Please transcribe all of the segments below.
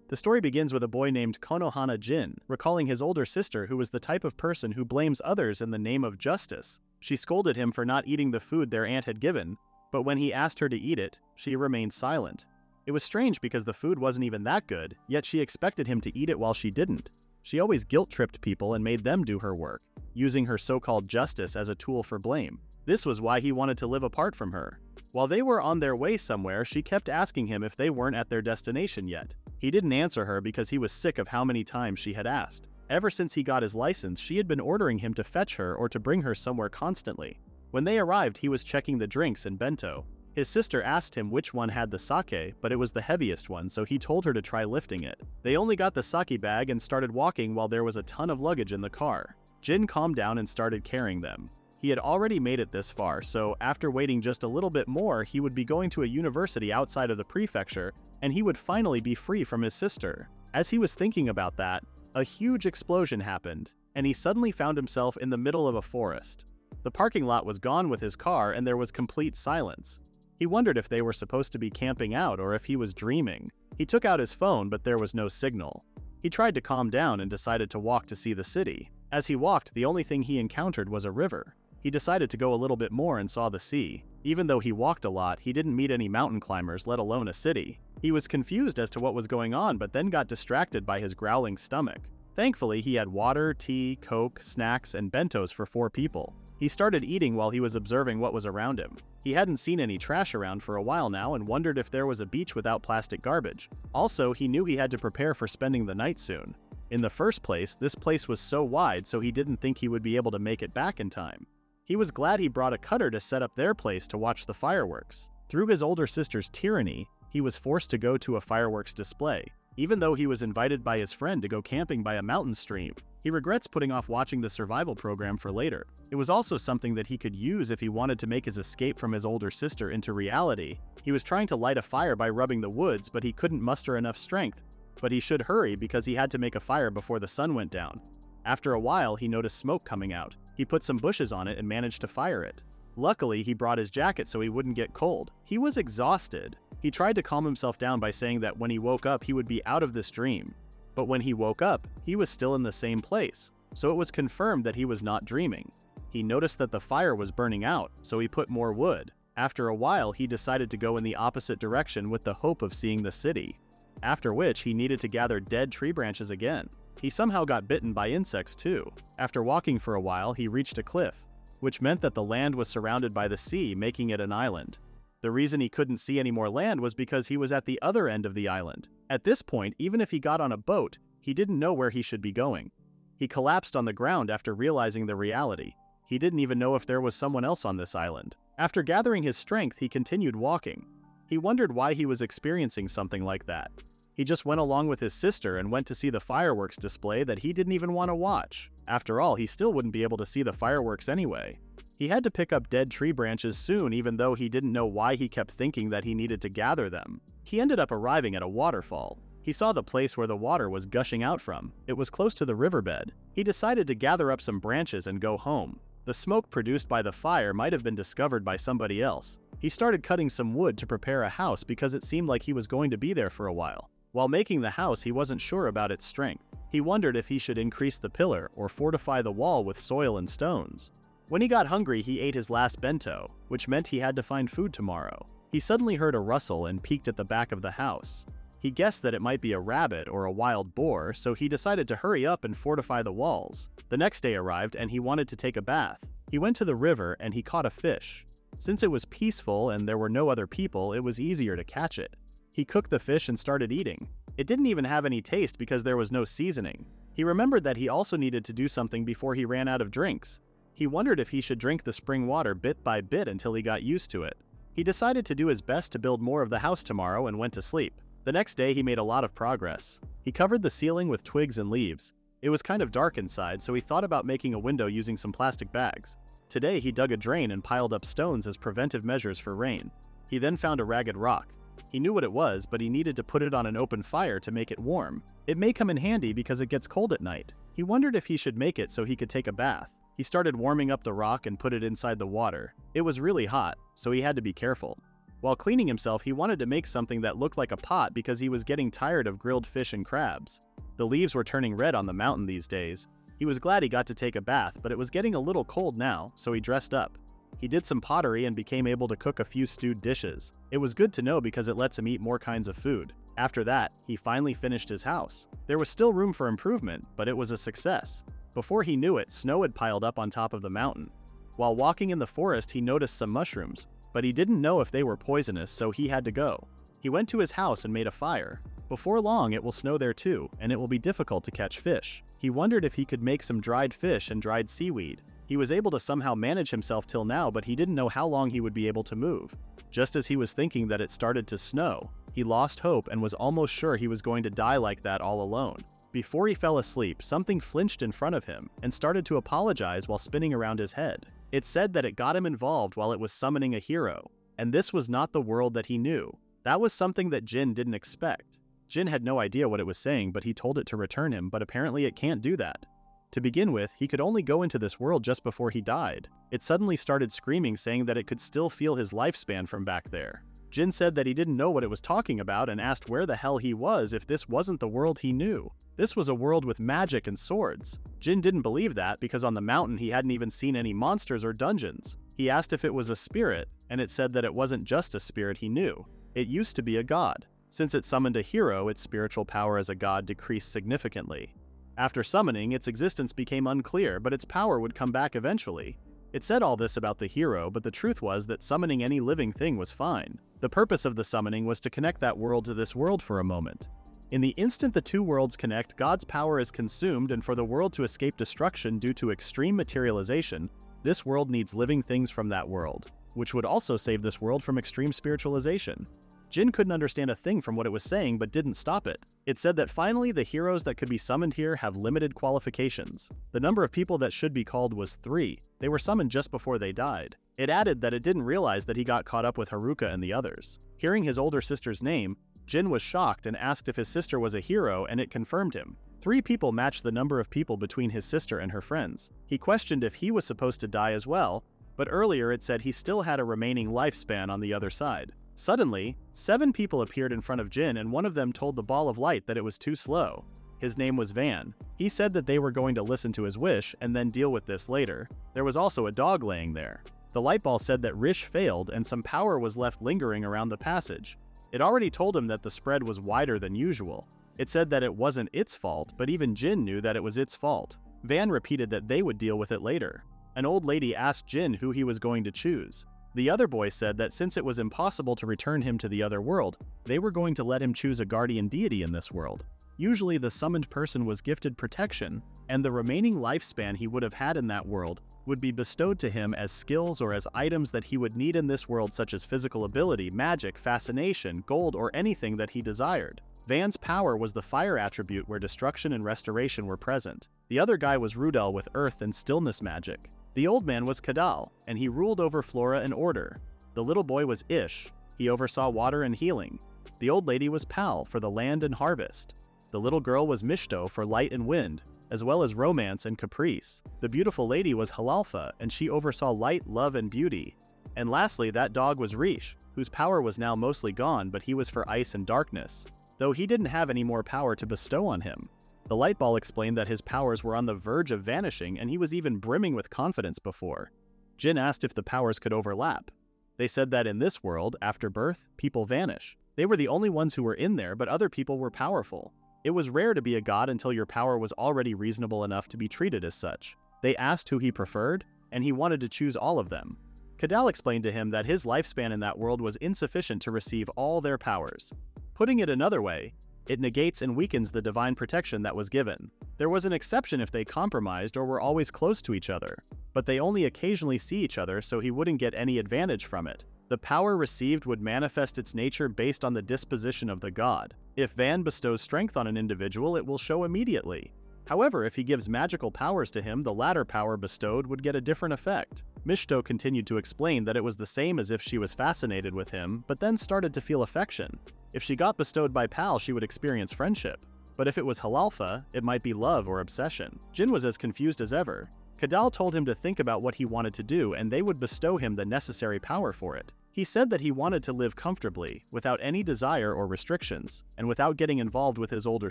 The story begins with a boy named Konohana Jin, recalling his older sister who was the type of person who blames others in the name of justice. She scolded him for not eating the food their aunt had given, but when he asked her to eat it, she remained silent. It was strange because the food wasn't even that good, yet she expected him to eat it while she didn't. She always guilt-tripped people and made them do her work, using her so-called justice as a tool for blame. This was why he wanted to live apart from her. While they were on their way somewhere, she kept asking him if they weren't at their destination yet. He didn't answer her because he was sick of how many times she had asked. Ever since he got his license, she had been ordering him to fetch her or to bring her somewhere constantly. When they arrived, he was checking the drinks and bento. His sister asked him which one had the sake, but it was the heaviest one, so he told her to try lifting it. They only got the sake bag and started walking while there was a ton of luggage in the car. Jin calmed down and started carrying them. He had already made it this far, so after waiting just a little bit more, he would be going to a university outside of the prefecture, and he would finally be free from his sister. As he was thinking about that, a huge explosion happened, and he suddenly found himself in the middle of a forest. The parking lot was gone with his car, and there was complete silence. He wondered if they were supposed to be camping out or if he was dreaming. He took out his phone, but there was no signal. He tried to calm down and decided to walk to see the city. As he walked, the only thing he encountered was a river. He decided to go a little bit more and saw the sea. Even though he walked a lot, he didn't meet any mountain climbers, let alone a city. He was confused as to what was going on, but then got distracted by his growling stomach. Thankfully, he had water, tea, coke, snacks, and bentos for 4 people. He started eating while he was observing what was around him. He hadn't seen any trash around for a while now and wondered if there was a beach without plastic garbage. Also, he knew he had to prepare for spending the night soon. In the first place, this place was so wide, so he didn't think he would be able to make it back in time. He was glad he brought a cutter to set up their place to watch the fireworks. Through his older sister's tyranny, he was forced to go to a fireworks display, even though he was invited by his friend to go camping by a mountain stream. He regrets putting off watching the survival program for later. It was also something that he could use if he wanted to make his escape from his older sister into reality. He was trying to light a fire by rubbing the woods, but he couldn't muster enough strength. But he should hurry because he had to make a fire before the sun went down. After a while, he noticed smoke coming out. He put some bushes on it and managed to fire it. Luckily, he brought his jacket so he wouldn't get cold. He was exhausted. He tried to calm himself down by saying that when he woke up, he would be out of this dream. But when he woke up, he was still in the same place, so it was confirmed that he was not dreaming. He noticed that the fire was burning out, so he put more wood. After a while, he decided to go in the opposite direction with the hope of seeing the city. After which, he needed to gather dead tree branches again. He somehow got bitten by insects too. After walking for a while, he reached a cliff, which meant that the land was surrounded by the sea, making it an island. The reason he couldn't see any more land was because he was at the other end of the island. At this point, even if he got on a boat, he didn't know where he should be going. He collapsed on the ground after realizing the reality. He didn't even know if there was someone else on this island. After gathering his strength, he continued walking. He wondered why he was experiencing something like that. He just went along with his sister and went to see the fireworks display that he didn't even want to watch. After all, he still wouldn't be able to see the fireworks anyway. He had to pick up dead tree branches soon, even though he didn't know why he kept thinking that he needed to gather them. He ended up arriving at a waterfall. He saw the place where the water was gushing out from. It was close to the riverbed. He decided to gather up some branches and go home. The smoke produced by the fire might have been discovered by somebody else. He started cutting some wood to prepare a house because it seemed like he was going to be there for a while. While making the house, he wasn't sure about its strength. He wondered if he should increase the pillar or fortify the wall with soil and stones. When he got hungry, he ate his last bento, which meant he had to find food tomorrow. He suddenly heard a rustle and peeked at the back of the house. He guessed that it might be a rabbit or a wild boar, so he decided to hurry up and fortify the walls. The next day arrived and he wanted to take a bath. He went to the river and he caught a fish. Since it was peaceful and there were no other people, it was easier to catch it. He cooked the fish and started eating. It didn't even have any taste because there was no seasoning. He remembered that he also needed to do something before he ran out of drinks. He wondered if he should drink the spring water bit by bit until he got used to it. He decided to do his best to build more of the house tomorrow and went to sleep. The next day he made a lot of progress. He covered the ceiling with twigs and leaves. It was kind of dark inside, so he thought about making a window using some plastic bags. Today he dug a drain and piled up stones as preventive measures for rain. He then found a ragged rock. He knew what it was, but he needed to put it on an open fire to make it warm. It may come in handy because it gets cold at night. He wondered if he should make it so he could take a bath. He started warming up the rock and put it inside the water. It was really hot, so he had to be careful. While cleaning himself, he wanted to make something that looked like a pot because he was getting tired of grilled fish and crabs. The leaves were turning red on the mountain these days. He was glad he got to take a bath, but it was getting a little cold now, so he dressed up. He did some pottery and became able to cook a few stewed dishes. It was good to know because it lets him eat more kinds of food. After that, he finally finished his house. There was still room for improvement, but it was a success. Before he knew it, snow had piled up on top of the mountain. While walking in the forest, he noticed some mushrooms, but he didn't know if they were poisonous, so he had to go. He went to his house and made a fire. Before long, it will snow there too, and it will be difficult to catch fish. He wondered if he could make some dried fish and dried seaweed. He was able to somehow manage himself till now, but he didn't know how long he would be able to move. Just as he was thinking that it started to snow, he lost hope and was almost sure he was going to die like that all alone. Before he fell asleep, something flinched in front of him and started to apologize while spinning around his head. It said that it got him involved while it was summoning a hero, and this was not the world that he knew. That was something that Jin didn't expect. Jin had no idea what it was saying, but he told it to return him, but apparently it can't do that. To begin with, he could only go into this world just before he died. It suddenly started screaming, saying that it could still feel his lifespan from back there. Jin said that he didn't know what it was talking about and asked where the hell he was if this wasn't the world he knew. This was a world with magic and swords. Jin didn't believe that because on the mountain he hadn't even seen any monsters or dungeons. He asked if it was a spirit, and it said that it wasn't just a spirit he knew. It used to be a god. Since it summoned a hero, its spiritual power as a god decreased significantly. After summoning, its existence became unclear, but its power would come back eventually. It said all this about the hero, but the truth was that summoning any living thing was fine. The purpose of the summoning was to connect that world to this world for a moment. In the instant the two worlds connect, God's power is consumed, and for the world to escape destruction due to extreme materialization, this world needs living things from that world, which would also save this world from extreme spiritualization. Jin couldn't understand a thing from what it was saying, but didn't stop it. It said that finally the heroes that could be summoned here have limited qualifications. The number of people that should be called was 3. They were summoned just before they died. It added that it didn't realize that he got caught up with Haruka and the others. Hearing his older sister's name, Jin was shocked and asked if his sister was a hero, and it confirmed him. 3 people matched the number of people between his sister and her friends. He questioned if he was supposed to die as well, but earlier it said he still had a remaining lifespan on the other side. Suddenly, 7 people appeared in front of Jin, and one of them told the ball of light that it was too slow. His name was Van. He said that they were going to listen to his wish and then deal with this later. There was also a dog laying there. The light ball said that Rish failed and some power was left lingering around the passage. It already told him that the spread was wider than usual. It said that it wasn't its fault, but even Jin knew that it was its fault. Van repeated that they would deal with it later. An old lady asked Jin who he was going to choose. The other boy said that since it was impossible to return him to the other world, they were going to let him choose a guardian deity in this world. Usually the summoned person was gifted protection, and the remaining lifespan he would have had in that world would be bestowed to him as skills or as items that he would need in this world, such as physical ability, magic, fascination, gold, or anything that he desired. Van's power was the fire attribute where destruction and restoration were present. The other guy was Rudel with earth and stillness magic. The old man was Kadal, and he ruled over flora and order. The little boy was Ish. He oversaw water and healing. The old lady was Pal for the land and harvest. The little girl was Mishto for light and wind, as well as romance and caprice. The beautiful lady was Halalfa, and she oversaw light, love, and beauty. And lastly, that dog was Rish, whose power was now mostly gone, but he was for ice and darkness, though he didn't have any more power to bestow on him. The light ball explained that his powers were on the verge of vanishing, and he was even brimming with confidence before. Jin asked if the powers could overlap. They said that in this world, after birth, people vanish. They were the only ones who were in there, but other people were powerful. It was rare to be a god until your power was already reasonable enough to be treated as such. They asked who he preferred, and he wanted to choose all of them. Kadal explained to him that his lifespan in that world was insufficient to receive all their powers. Putting it another way, it negates and weakens the divine protection that was given. There was an exception if they compromised or were always close to each other, but they only occasionally see each other, so he wouldn't get any advantage from it. The power received would manifest its nature based on the disposition of the god. If Van bestows strength on an individual, it will show immediately. However, if he gives magical powers to him, the latter power bestowed would get a different effect. Mishto continued to explain that it was the same as if she was fascinated with him, but then started to feel affection. If she got bestowed by Pal, she would experience friendship. But if it was Halalfa, it might be love or obsession. Jin was as confused as ever. Kadal told him to think about what he wanted to do, and they would bestow him the necessary power for it. He said that he wanted to live comfortably, without any desire or restrictions, and without getting involved with his older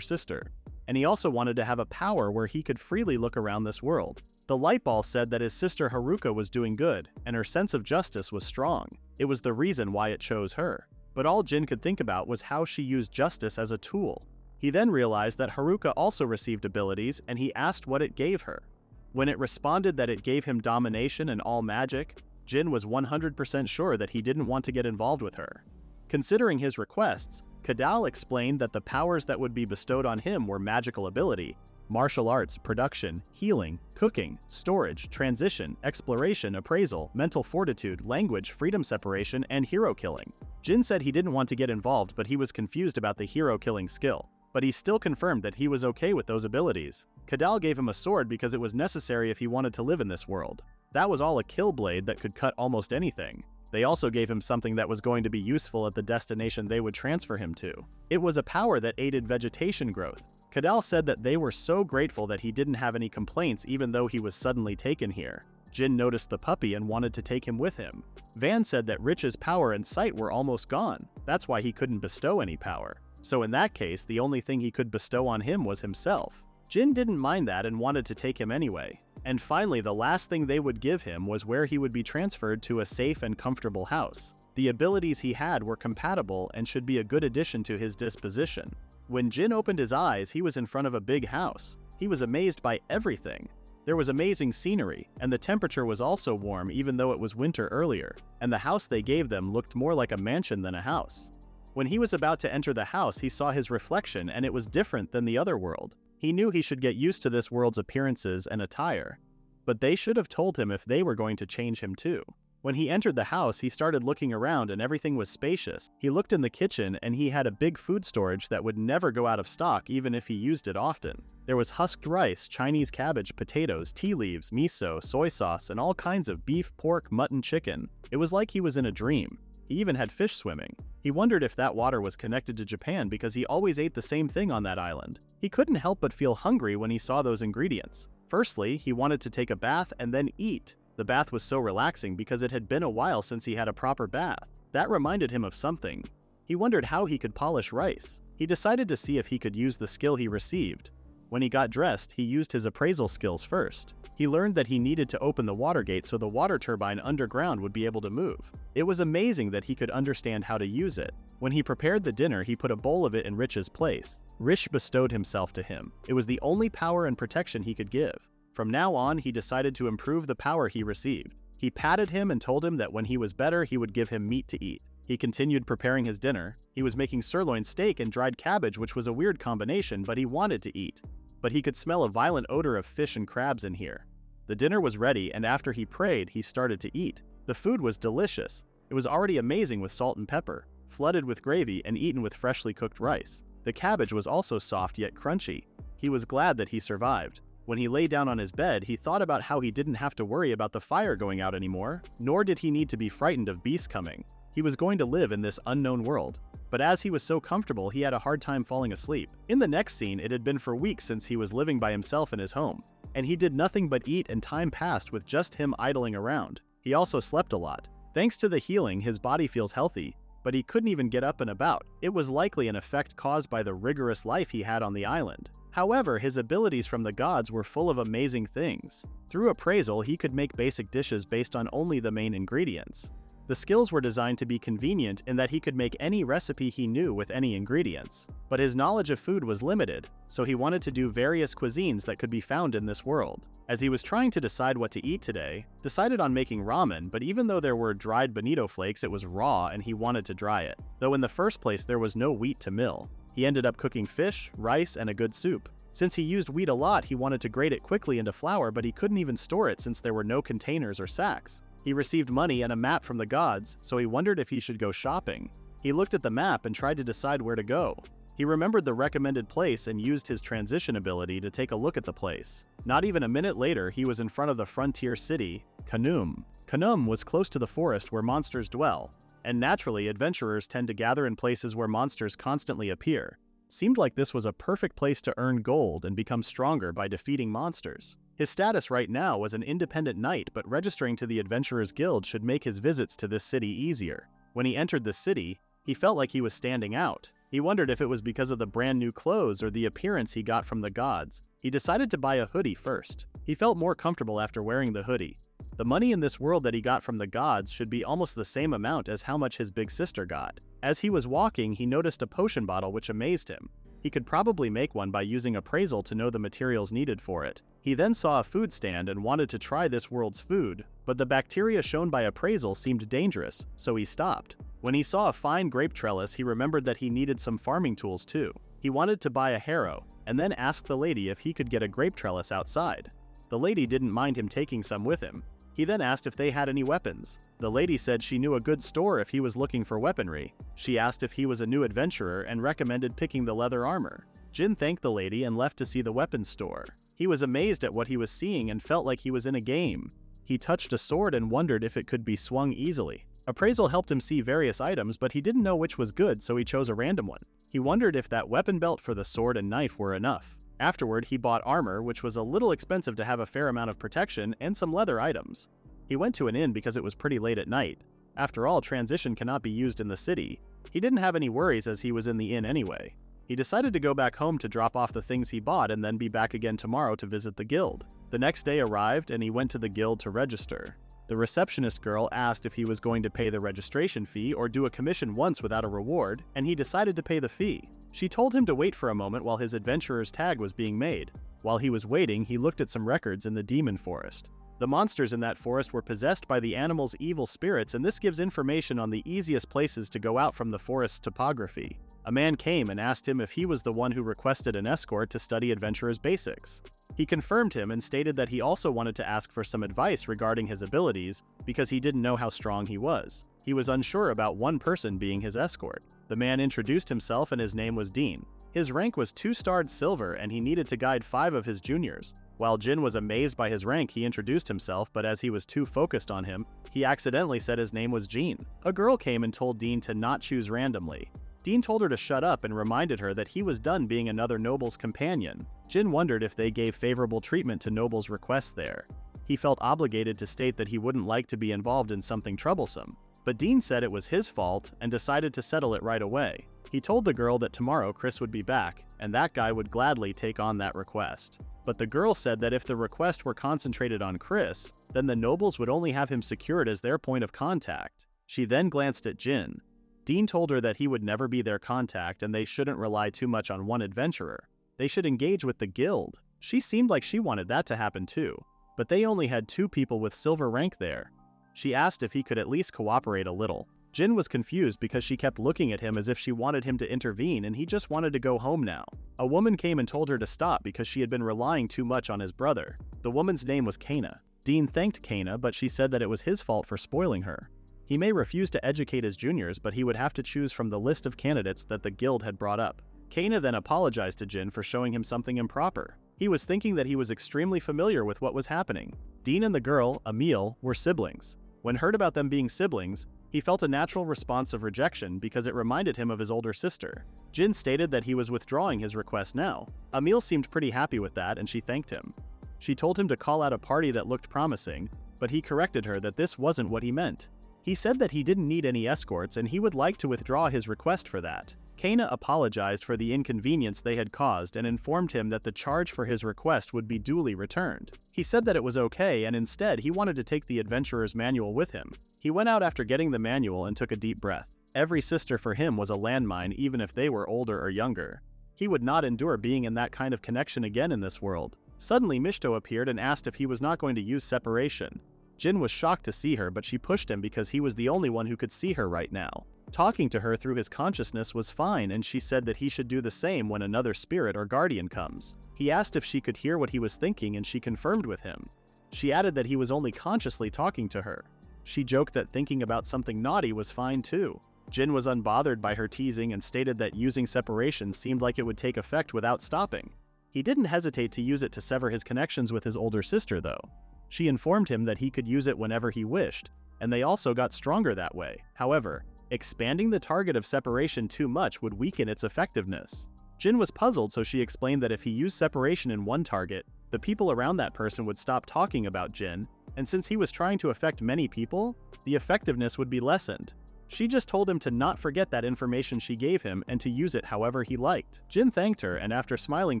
sister. And he also wanted to have a power where he could freely look around this world. The light ball said that his sister Haruka was doing good, and her sense of justice was strong. It was the reason why it chose her. But all Jin could think about was how she used justice as a tool. He then realized that Haruka also received abilities, and he asked what it gave her. When it responded that it gave him domination and all magic, Jin was 100% sure that he didn't want to get involved with her. Considering his requests, Kadal explained that the powers that would be bestowed on him were magical ability, martial arts, production, healing, cooking, storage, transition, exploration, appraisal, mental fortitude, language, freedom separation, and hero killing. Jin said he didn't want to get involved, but he was confused about the hero killing skill. But he still confirmed that he was okay with those abilities. Kadal gave him a sword because it was necessary if he wanted to live in this world. That was all a kill blade that could cut almost anything. They also gave him something that was going to be useful at the destination they would transfer him to. It was a power that aided vegetation growth. Kadal said that they were so grateful that he didn't have any complaints even though he was suddenly taken here. Jin noticed the puppy and wanted to take him with him. Van said that Rich's power and sight were almost gone. That's why he couldn't bestow any power. So in that case, the only thing he could bestow on him was himself. Jin didn't mind that and wanted to take him anyway. And finally, the last thing they would give him was where he would be transferred to a safe and comfortable house. The abilities he had were compatible and should be a good addition to his disposition. When Jin opened his eyes, he was in front of a big house. He was amazed by everything. There was amazing scenery, and the temperature was also warm even though it was winter earlier, and the house they gave them looked more like a mansion than a house. When he was about to enter the house, he saw his reflection, and it was different than the other world. He knew he should get used to this world's appearances and attire, but they should have told him if they were going to change him too. When he entered the house, he started looking around and everything was spacious. He looked in the kitchen and he had a big food storage that would never go out of stock even if he used it often. There was husked rice, Chinese cabbage, potatoes, tea leaves, miso, soy sauce, and all kinds of beef, pork, mutton, chicken. It was like he was in a dream. He even had fish swimming. He wondered if that water was connected to Japan because he always ate the same thing on that island. He couldn't help but feel hungry when he saw those ingredients. Firstly, he wanted to take a bath and then eat. The bath was so relaxing because it had been a while since he had a proper bath. That reminded him of something. He wondered how he could polish rice. He decided to see if he could use the skill he received. When he got dressed, he used his appraisal skills first. He learned that he needed to open the water gate so the water turbine underground would be able to move. It was amazing that he could understand how to use it. When he prepared the dinner, he put a bowl of it in Rich's place. Rich bestowed himself to him. It was the only power and protection he could give. From now on, he decided to improve the power he received. He patted him and told him that when he was better, he would give him meat to eat. He continued preparing his dinner. He was making sirloin steak and dried cabbage, which was a weird combination, but he wanted to eat. But he could smell a violent odor of fish and crabs in here. The dinner was ready, and after he prayed, he started to eat. The food was delicious. It was already amazing with salt and pepper, flooded with gravy, and eaten with freshly cooked rice. The cabbage was also soft yet crunchy. He was glad that he survived. When he lay down on his bed, he thought about how he didn't have to worry about the fire going out anymore, nor did he need to be frightened of beasts coming. He was going to live in this unknown world. But as he was so comfortable, he had a hard time falling asleep. In the next scene, it had been for weeks since he was living by himself in his home, and he did nothing but eat, and time passed with just him idling around. He also slept a lot. Thanks to the healing, his body feels healthy, but he couldn't even get up and about. It was likely an effect caused by the rigorous life he had on the island. However, his abilities from the gods were full of amazing things. Through appraisal, he could make basic dishes based on only the main ingredients. The skills were designed to be convenient in that he could make any recipe he knew with any ingredients. But his knowledge of food was limited, so he wanted to do various cuisines that could be found in this world. As he was trying to decide what to eat today, decided on making ramen, but even though there were dried bonito flakes, it was raw and he wanted to dry it. Though in the first place there was no wheat to mill. He ended up cooking fish, rice, and a good soup. Since he used wheat a lot, he wanted to grate it quickly into flour, but he couldn't even store it since there were no containers or sacks. He received money and a map from the gods, so he wondered if he should go shopping. He looked at the map and tried to decide where to go. He remembered the recommended place and used his transition ability to take a look at the place. Not even a minute later, he was in front of the frontier city, Kanum. Kanum was close to the forest where monsters dwell, and naturally, adventurers tend to gather in places where monsters constantly appear. Seemed like this was a perfect place to earn gold and become stronger by defeating monsters. His status right now was an independent knight, but registering to the Adventurers Guild should make his visits to this city easier. When he entered the city, he felt like he was standing out. He wondered if it was because of the brand new clothes or the appearance he got from the gods. He decided to buy a hoodie first. He felt more comfortable after wearing the hoodie. The money in this world that he got from the gods should be almost the same amount as how much his big sister got. As he was walking, he noticed a potion bottle which amazed him. He could probably make one by using appraisal to know the materials needed for it. He then saw a food stand and wanted to try this world's food, but the bacteria shown by appraisal seemed dangerous, so he stopped. When he saw a fine grape trellis, he remembered that he needed some farming tools too. He wanted to buy a harrow, and then asked the lady if he could get a grape trellis outside. The lady didn't mind him taking some with him. He then asked if they had any weapons. The lady said she knew a good store if he was looking for weaponry. She asked if he was a new adventurer and recommended picking the leather armor. Jin thanked the lady and left to see the weapons store. He was amazed at what he was seeing and felt like he was in a game. He touched a sword and wondered if it could be swung easily. Appraisal helped him see various items, but he didn't know which was good, so he chose a random one. He wondered if that weapon belt for the sword and knife were enough. Afterward, he bought armor, which was a little expensive to have a fair amount of protection, and some leather items. He went to an inn because it was pretty late at night. After all, transition cannot be used in the city. He didn't have any worries as he was in the inn anyway. He decided to go back home to drop off the things he bought and then be back again tomorrow to visit the guild. The next day arrived and he went to the guild to register. The receptionist girl asked if he was going to pay the registration fee or do a commission once without a reward, and he decided to pay the fee. She told him to wait for a moment while his adventurer's tag was being made. While he was waiting, he looked at some records in the demon forest. The monsters in that forest were possessed by the animal's evil spirits, and this gives information on the easiest places to go out from the forest's topography. A man came and asked him if he was the one who requested an escort to study adventurer's basics. He confirmed him and stated that he also wanted to ask for some advice regarding his abilities because he didn't know how strong he was. He was unsure about one person being his escort. The man introduced himself and his name was Dean. His rank was 2-starred silver and he needed to guide 5 of his juniors. While Jin was amazed by his rank, he introduced himself, but as he was too focused on him, he accidentally said his name was Jean. A girl came and told Dean to not choose randomly. Dean told her to shut up and reminded her that he was done being another noble's companion. Jin wondered if they gave favorable treatment to nobles' requests there. He felt obligated to state that he wouldn't like to be involved in something troublesome. But Dean said it was his fault and decided to settle it right away. He told the girl that tomorrow Chris would be back, and that guy would gladly take on that request. But the girl said that if the request were concentrated on Chris, then the nobles would only have him secured as their point of contact. She then glanced at Jin. Dean told her that he would never be their contact and they shouldn't rely too much on one adventurer. They should engage with the guild. She seemed like she wanted that to happen too, but they only had 2 people with silver rank there. She asked if he could at least cooperate a little. Jin was confused because she kept looking at him as if she wanted him to intervene and he just wanted to go home now. A woman came and told her to stop because she had been relying too much on his brother. The woman's name was Kana. Dean thanked Kana, but she said that it was his fault for spoiling her. He may refuse to educate his juniors, but he would have to choose from the list of candidates that the guild had brought up. Kana then apologized to Jin for showing him something improper. He was thinking that he was extremely familiar with what was happening. Dean and the girl, Emil, were siblings. When heard about them being siblings, he felt a natural response of rejection because it reminded him of his older sister. Jin stated that he was withdrawing his request now. Emil seemed pretty happy with that and she thanked him. She told him to call out a party that looked promising, but he corrected her that this wasn't what he meant. He said that he didn't need any escorts and he would like to withdraw his request for that. Kana apologized for the inconvenience they had caused and informed him that the charge for his request would be duly returned. He said that it was okay and instead he wanted to take the adventurer's manual with him. He went out after getting the manual and took a deep breath. Every sister for him was a landmine even if they were older or younger. He would not endure being in that kind of connection again in this world. Suddenly Mishto appeared and asked if he was not going to use separation. Jin was shocked to see her, but she pushed him because he was the only one who could see her right now. Talking to her through his consciousness was fine, and she said that he should do the same when another spirit or guardian comes. He asked if she could hear what he was thinking and she confirmed with him. She added that he was only consciously talking to her. She joked that thinking about something naughty was fine too. Jin was unbothered by her teasing and stated that using separation seemed like it would take effect without stopping. He didn't hesitate to use it to sever his connections with his older sister though. She informed him that he could use it whenever he wished, and they also got stronger that way. However, expanding the target of separation too much would weaken its effectiveness. Jin was puzzled, so she explained that if he used separation in one target, the people around that person would stop talking about Jin, and since he was trying to affect many people, the effectiveness would be lessened. She just told him to not forget that information she gave him and to use it however he liked. Jin thanked her, and after smiling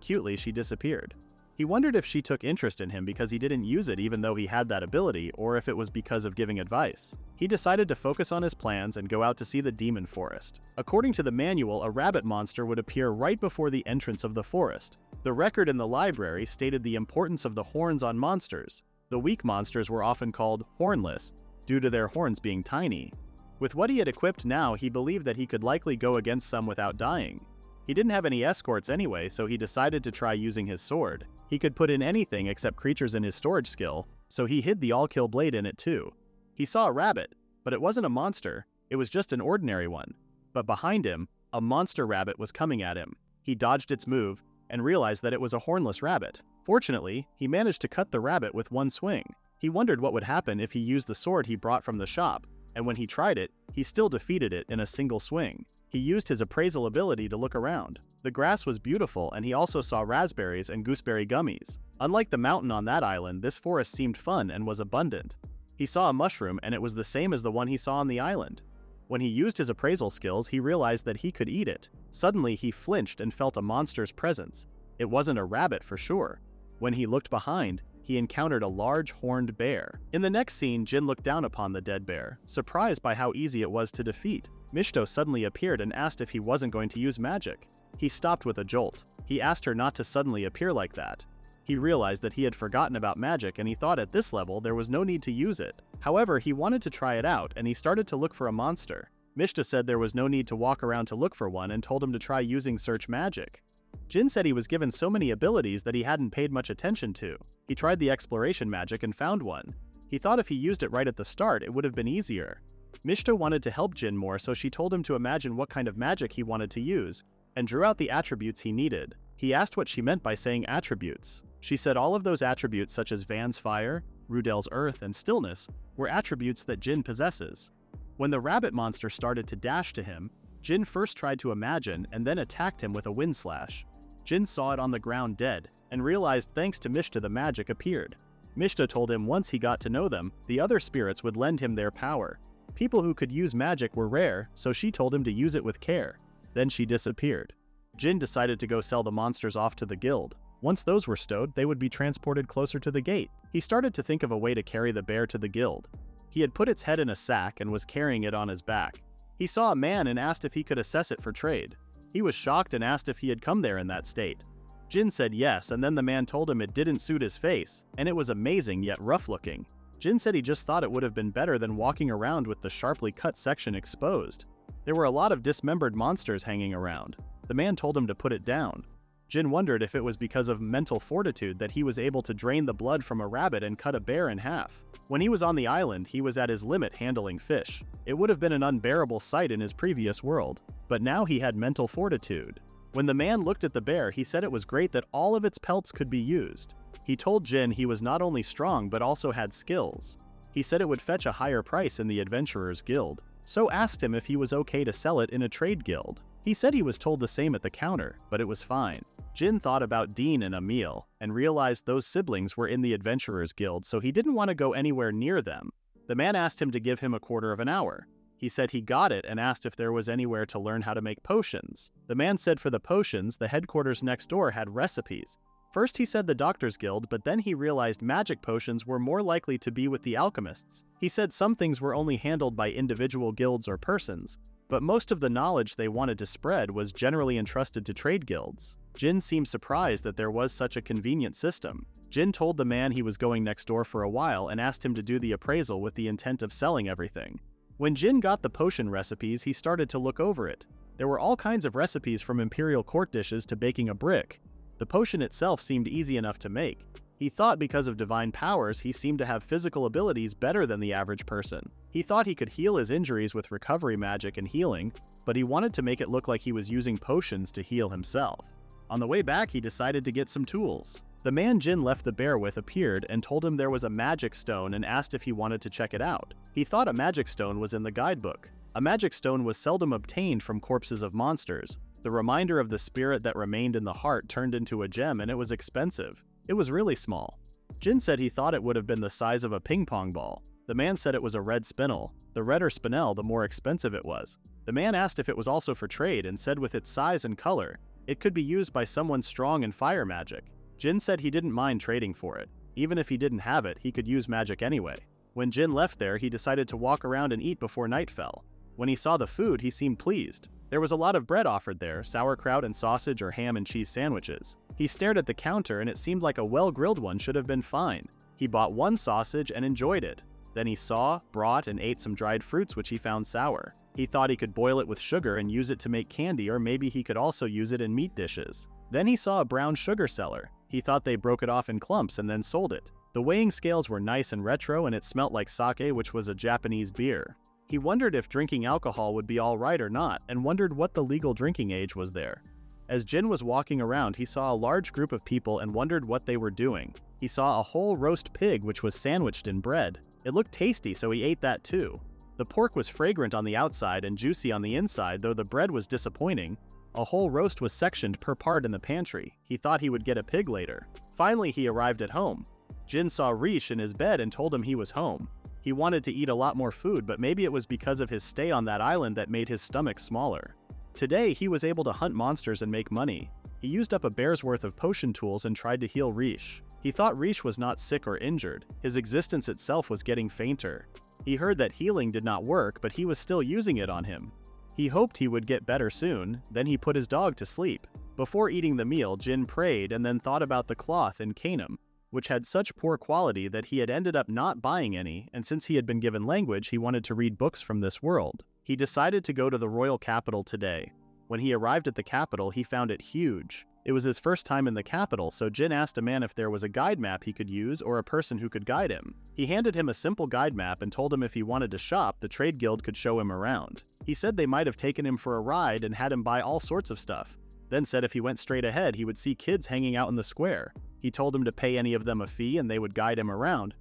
cutely, she disappeared. He wondered if she took interest in him because he didn't use it even though he had that ability, or if it was because of giving advice. He decided to focus on his plans and go out to see the demon forest. According to the manual, a rabbit monster would appear right before the entrance of the forest. The record in the library stated the importance of the horns on monsters. The weak monsters were often called hornless, due to their horns being tiny. With what he had equipped now, he believed that he could likely go against some without dying. He didn't have any escorts anyway, so he decided to try using his sword. He could put in anything except creatures in his storage skill, so he hid the all-kill blade in it too. He saw a rabbit, but it wasn't a monster, it was just an ordinary one. But behind him, a monster rabbit was coming at him. He dodged its move, and realized that it was a hornless rabbit. Fortunately, he managed to cut the rabbit with one swing. He wondered what would happen if he used the sword he brought from the shop, and when he tried it, he still defeated it in a single swing. He used his appraisal ability to look around. The grass was beautiful, and he also saw raspberries and gooseberry gummies. Unlike the mountain on that island, this forest seemed fun and was abundant. He saw a mushroom, and it was the same as the one he saw on the island. When he used his appraisal skills, he realized that he could eat it. Suddenly, he flinched and felt a monster's presence. It wasn't a rabbit for sure. When he looked behind, he encountered a large horned bear. In the next scene, Jin looked down upon the dead bear, surprised by how easy it was to defeat. Mishito suddenly appeared and asked if he wasn't going to use magic. He stopped with a jolt. He asked her not to suddenly appear like that. He realized that he had forgotten about magic, and he thought at this level there was no need to use it. However, he wanted to try it out, and he started to look for a monster. Mishita said there was no need to walk around to look for one and told him to try using search magic. Jin said he was given so many abilities that he hadn't paid much attention to. He tried the exploration magic and found one. He thought if he used it right at the start, it would have been easier. Mishita wanted to help Jin more, so she told him to imagine what kind of magic he wanted to use, and drew out the attributes he needed. He asked what she meant by saying attributes. She said all of those attributes, such as Van's fire, Rudel's earth, and stillness, were attributes that Jin possesses. When the rabbit monster started to dash to him, Jin first tried to imagine and then attacked him with a wind slash. Jin saw it on the ground dead, and realized thanks to Mishita the magic appeared. Mishita told him once he got to know them, the other spirits would lend him their power. People who could use magic were rare, so she told him to use it with care. Then she disappeared. Jin decided to go sell the monsters off to the guild. Once those were stowed, they would be transported closer to the gate. He started to think of a way to carry the bear to the guild. He had put its head in a sack and was carrying it on his back. He saw a man and asked if he could assess it for trade. He was shocked and asked if he had come there in that state. Jin said yes, and then the man told him it didn't suit his face, and it was amazing yet rough looking. Jin said he just thought it would have been better than walking around with the sharply cut section exposed. There were a lot of dismembered monsters hanging around. The man told him to put it down. Jin wondered if it was because of mental fortitude that he was able to drain the blood from a rabbit and cut a bear in half. When he was on the island, he was at his limit handling fish. It would have been an unbearable sight in his previous world, but now he had mental fortitude. When the man looked at the bear, he said it was great that all of its pelts could be used. He told Jin he was not only strong but also had skills. He said it would fetch a higher price in the Adventurers Guild, so asked him if he was okay to sell it in a trade guild. He said he was told the same at the counter, but it was fine. Jin thought about Dean and Emil, and realized those siblings were in the Adventurers Guild, so he didn't want to go anywhere near them. The man asked him to give him a quarter of an hour. He said he got it and asked if there was anywhere to learn how to make potions. The man said for the potions, the headquarters next door had recipes. First he said the Doctors Guild, but then he realized magic potions were more likely to be with the alchemists. He said some things were only handled by individual guilds or persons, but most of the knowledge they wanted to spread was generally entrusted to trade guilds. Jin seemed surprised that there was such a convenient system. Jin told the man he was going next door for a while and asked him to do the appraisal with the intent of selling everything. When Jin got the potion recipes, he started to look over it. There were all kinds of recipes from imperial court dishes to baking a brick. The potion itself seemed easy enough to make. He thought because of divine powers, he seemed to have physical abilities better than the average person. He thought he could heal his injuries with recovery magic and healing, but he wanted to make it look like he was using potions to heal himself. On the way back, he decided to get some tools. The man Jin left the bear with appeared and told him there was a magic stone and asked if he wanted to check it out. He thought a magic stone was in the guidebook. A magic stone was seldom obtained from corpses of monsters. The reminder of the spirit that remained in the heart turned into a gem, and it was expensive. It was really small. Jin said he thought it would have been the size of a ping pong ball. The man said it was a red spinel. The redder spinel, the more expensive it was. The man asked if it was also for trade and said with its size and color, it could be used by someone strong in fire magic. Jin said he didn't mind trading for it. Even if he didn't have it, he could use magic anyway. When Jin left there, he decided to walk around and eat before night fell. When he saw the food, he seemed pleased. There was a lot of bread offered there, sauerkraut and sausage or ham and cheese sandwiches. He stared at the counter and it seemed like a well-grilled one should have been fine. He bought one sausage and enjoyed it. Then he saw, brought, and ate some dried fruits which he found sour. He thought he could boil it with sugar and use it to make candy, or maybe he could also use it in meat dishes. Then he saw a brown sugar seller. He thought they broke it off in clumps and then sold it. The weighing scales were nice and retro and it smelt like sake, which was a Japanese beer. He wondered if drinking alcohol would be alright or not, and wondered what the legal drinking age was there. As Jin was walking around, he saw a large group of people and wondered what they were doing. He saw a whole roast pig which was sandwiched in bread. It looked tasty, so he ate that too. The pork was fragrant on the outside and juicy on the inside, though the bread was disappointing. A whole roast was sectioned per part in the pantry. He thought he would get a pig later. Finally, he arrived at home. Jin saw Rish in his bed and told him he was home. He wanted to eat a lot more food, but maybe it was because of his stay on that island that made his stomach smaller. Today, he was able to hunt monsters and make money. He used up a bear's worth of potion tools and tried to heal Rish. He thought Rish was not sick or injured. His existence itself was getting fainter. He heard that healing did not work, but he was still using it on him. He hoped he would get better soon. Then he put his dog to sleep. Before eating the meal, Jin prayed and then thought about the cloth in Kanem, which had such poor quality that he had ended up not buying any, and since he had been given language, he wanted to read books from this world. He decided to go to the royal capital today. When he arrived at the capital, he found it huge. It was his first time in the capital, so Jin asked a man if there was a guide map he could use or a person who could guide him. He handed him a simple guide map and told him if he wanted to shop, the trade guild could show him around. He said they might have taken him for a ride and had him buy all sorts of stuff. Then said if he went straight ahead, he would see kids hanging out in the square. He told him to pay any of them a fee and they would guide him around,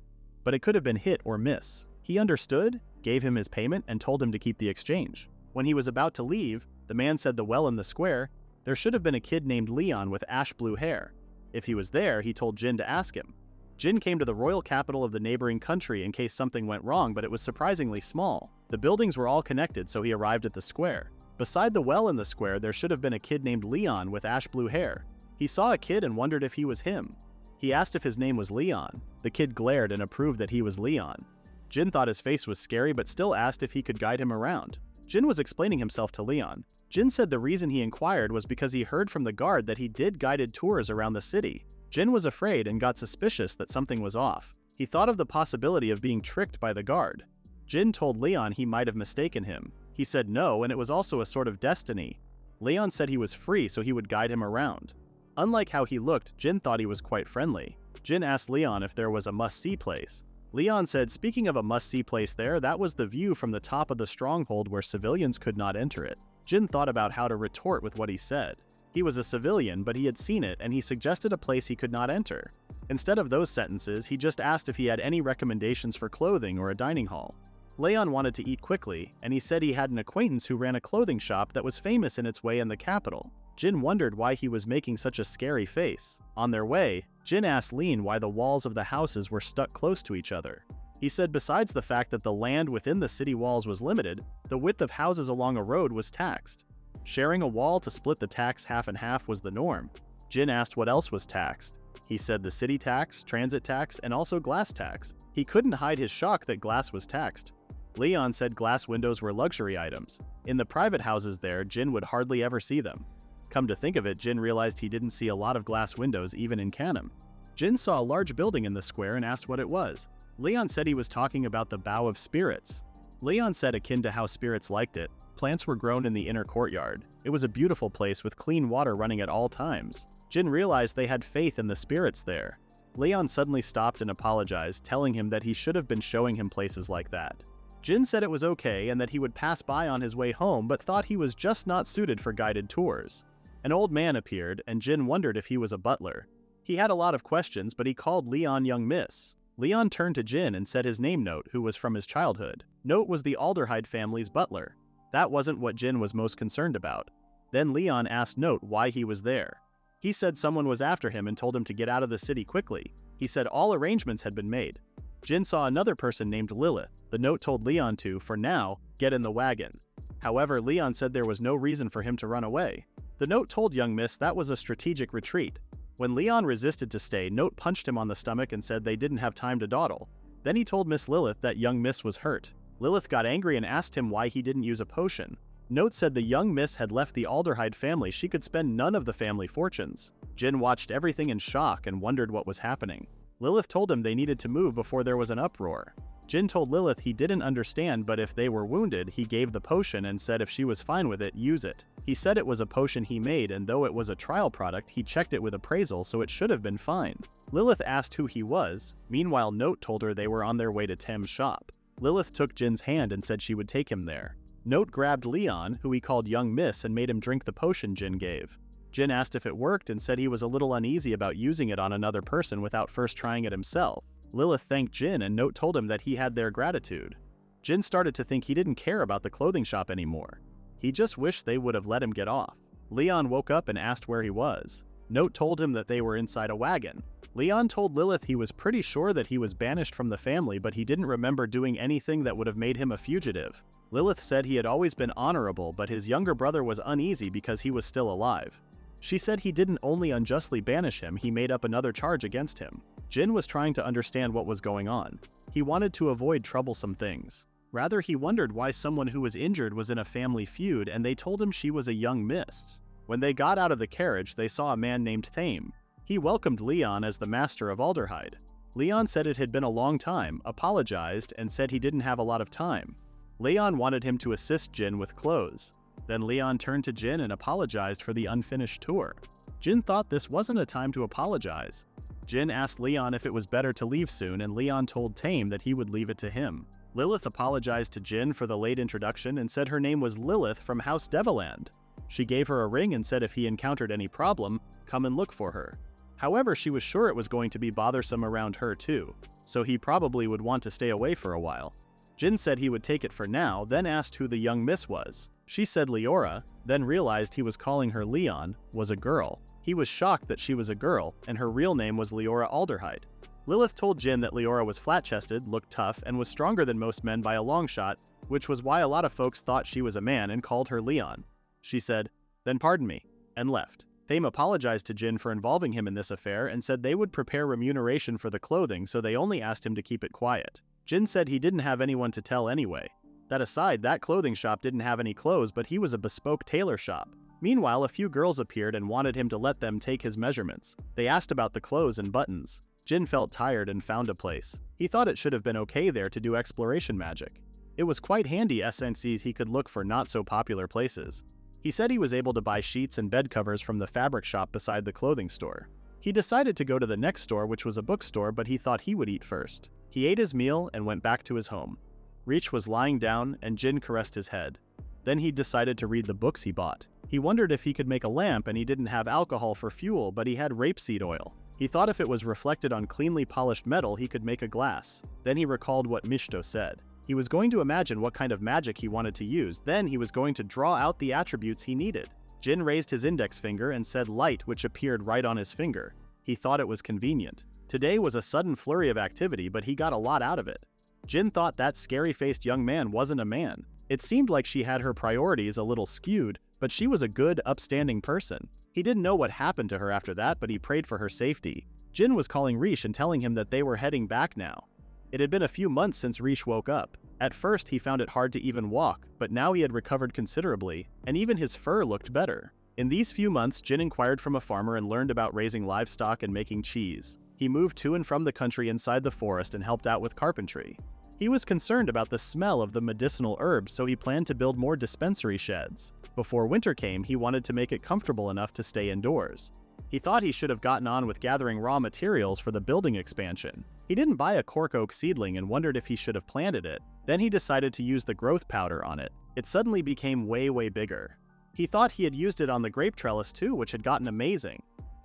but it could have been hit or miss. He understood, gave him his payment, and told him to keep the exchange. When he was about to leave, the man said the well in the square, there should have been a kid named Leon with ash blue hair. If he was there, he told Jin to ask him. Jin came to the royal capital of the neighboring country in case something went wrong, but it was surprisingly small. The buildings were all connected, so he arrived at the square. Beside the well in the square, there should have been a kid named Leon with ash blue hair. He saw a kid and wondered if he was him. He asked if his name was Leon. The kid glared and approved that he was Leon. Jin thought his face was scary but still asked if he could guide him around. Jin was explaining himself to Leon. Jin said the reason he inquired was because he heard from the guard that he did guided tours around the city. Jin was afraid and got suspicious that something was off. He thought of the possibility of being tricked by the guard. Jin told Leon he might have mistaken him. He said no, and it was also a sort of destiny. Leon said he was free so he would guide him around. Unlike how he looked, Jin thought he was quite friendly. Jin asked Leon if there was a must-see place. Leon said speaking of a must-see place there, that was the view from the top of the stronghold where civilians could not enter it. Jin thought about how to retort with what he said. He was a civilian, but he had seen it and he suggested a place he could not enter. Instead of those sentences, he just asked if he had any recommendations for clothing or a dining hall. Leon wanted to eat quickly, and he said he had an acquaintance who ran a clothing shop that was famous in its way in the capital. Jin wondered why he was making such a scary face. On their way, Jin asked Lean why the walls of the houses were stuck close to each other. He said besides the fact that the land within the city walls was limited, the width of houses along a road was taxed. Sharing a wall to split the tax half and half was the norm. Jin asked what else was taxed. He said the city tax, transit tax, and also glass tax. He couldn't hide his shock that glass was taxed. Leon said glass windows were luxury items. In the private houses there, Jin would hardly ever see them. Come to think of it, Jin realized he didn't see a lot of glass windows even in Kanem. Jin saw a large building in the square and asked what it was. Leon said he was talking about the Bough of Spirits. Leon said akin to how spirits liked it, plants were grown in the inner courtyard. It was a beautiful place with clean water running at all times. Jin realized they had faith in the spirits there. Leon suddenly stopped and apologized, telling him that he should have been showing him places like that. Jin said it was okay and that he would pass by on his way home, but thought he was just not suited for guided tours. An old man appeared, and Jin wondered if he was a butler. He had a lot of questions, but he called Leon young miss. Leon turned to Jin and said his name Note, who was from his childhood. Note was the Alderhide family's butler. That wasn't what Jin was most concerned about. Then Leon asked Note why he was there. He said someone was after him and told him to get out of the city quickly. He said all arrangements had been made. Jin saw another person named Lilith. The note told Leon to, for now, get in the wagon. However, Leon said there was no reason for him to run away. The note told young Miss that was a strategic retreat. When Leon resisted to stay, Note punched him on the stomach and said they didn't have time to dawdle. Then he told Miss Lilith that young Miss was hurt. Lilith got angry and asked him why he didn't use a potion. Note said the young Miss had left the Aldehyde family, she could spend none of the family fortunes. Jin watched everything in shock and wondered what was happening. Lilith told him they needed to move before there was an uproar. Jin told Lilith he didn't understand, but if they were wounded, he gave the potion and said if she was fine with it, use it. He said it was a potion he made, and though it was a trial product, he checked it with appraisal, so it should have been fine. Lilith asked who he was. Meanwhile, Note told her they were on their way to Tem's shop. Lilith took Jin's hand and said she would take him there. Note grabbed Leon, who he called young Miss, and made him drink the potion Jin gave. Jin asked if it worked and said he was a little uneasy about using it on another person without first trying it himself. Lilith thanked Jin, and Note told him that he had their gratitude. Jin started to think he didn't care about the clothing shop anymore. He just wished they would have let him get off. Leon woke up and asked where he was. Note told him that they were inside a wagon. Leon told Lilith he was pretty sure that he was banished from the family, but he didn't remember doing anything that would have made him a fugitive. Lilith said he had always been honorable, but his younger brother was uneasy because he was still alive. She said he didn't only unjustly banish him, he made up another charge against him. Jin was trying to understand what was going on. He wanted to avoid troublesome things. Rather, he wondered why someone who was injured was in a family feud, and they told him she was a young Miss. When they got out of the carriage, they saw a man named Thame. He welcomed Leon as the master of Aldehyde. Leon said it had been a long time, apologized, and said he didn't have a lot of time. Leon wanted him to assist Jin with clothes. Then Leon turned to Jin and apologized for the unfinished tour. Jin thought this wasn't a time to apologize. Jin asked Leon if it was better to leave soon, and Leon told Thame that he would leave it to him. Lilith apologized to Jin for the late introduction and said her name was Lilith from House Deviland. She gave her a ring and said if he encountered any problem, come and look for her. However, she was sure it was going to be bothersome around her too, so he probably would want to stay away for a while. Jin said he would take it for now, then asked who the young Miss was. She said Leora, then realized he was calling her Leon, was a girl. He was shocked that she was a girl, and her real name was Leora Aldehyde. Lilith told Jin that Leora was flat-chested, looked tough, and was stronger than most men by a long shot, which was why a lot of folks thought she was a man and called her Leon. She said, "Then pardon me," and left. Thame apologized to Jin for involving him in this affair and said they would prepare remuneration for the clothing, so they only asked him to keep it quiet. Jin said he didn't have anyone to tell anyway. That aside, that clothing shop didn't have any clothes, but he was a bespoke tailor shop. Meanwhile, a few girls appeared and wanted him to let them take his measurements. They asked about the clothes and buttons. Jin felt tired and found a place. He thought it should have been okay there to do exploration magic. It was quite handy SNCs he could look for not-so-popular places. He said he was able to buy sheets and bed covers from the fabric shop beside the clothing store. He decided to go to the next store, which was a bookstore, but he thought he would eat first. He ate his meal and went back to his home. Reach was lying down, and Jin caressed his head. Then he decided to read the books he bought. He wondered if he could make a lamp, and he didn't have alcohol for fuel, but he had rapeseed oil. He thought if it was reflected on cleanly polished metal, he could make a glass. Then he recalled what Mishto said. He was going to imagine what kind of magic he wanted to use, then he was going to draw out the attributes he needed. Jin raised his index finger and said light, which appeared right on his finger. He thought it was convenient. Today was a sudden flurry of activity, but he got a lot out of it. Jin thought that scary-faced young man wasn't a man. It seemed like she had her priorities a little skewed, but she was a good, upstanding person. He didn't know what happened to her after that, but he prayed for her safety. Jin was calling Rish and telling him that they were heading back now. It had been a few months since Rish woke up. At first, he found it hard to even walk, but now he had recovered considerably, and even his fur looked better. In these few months, Jin inquired from a farmer and learned about raising livestock and making cheese. He moved to and from the country inside the forest and helped out with carpentry. He was concerned about the smell of the medicinal herbs, so he planned to build more dispensary sheds. Before winter came, he wanted to make it comfortable enough to stay indoors. He thought he should have gotten on with gathering raw materials for the building expansion. He didn't buy a cork oak seedling and wondered if he should have planted it. Then he decided to use the growth powder on it. It suddenly became way bigger. He thought he had used it on the grape trellis too, which had gotten amazing.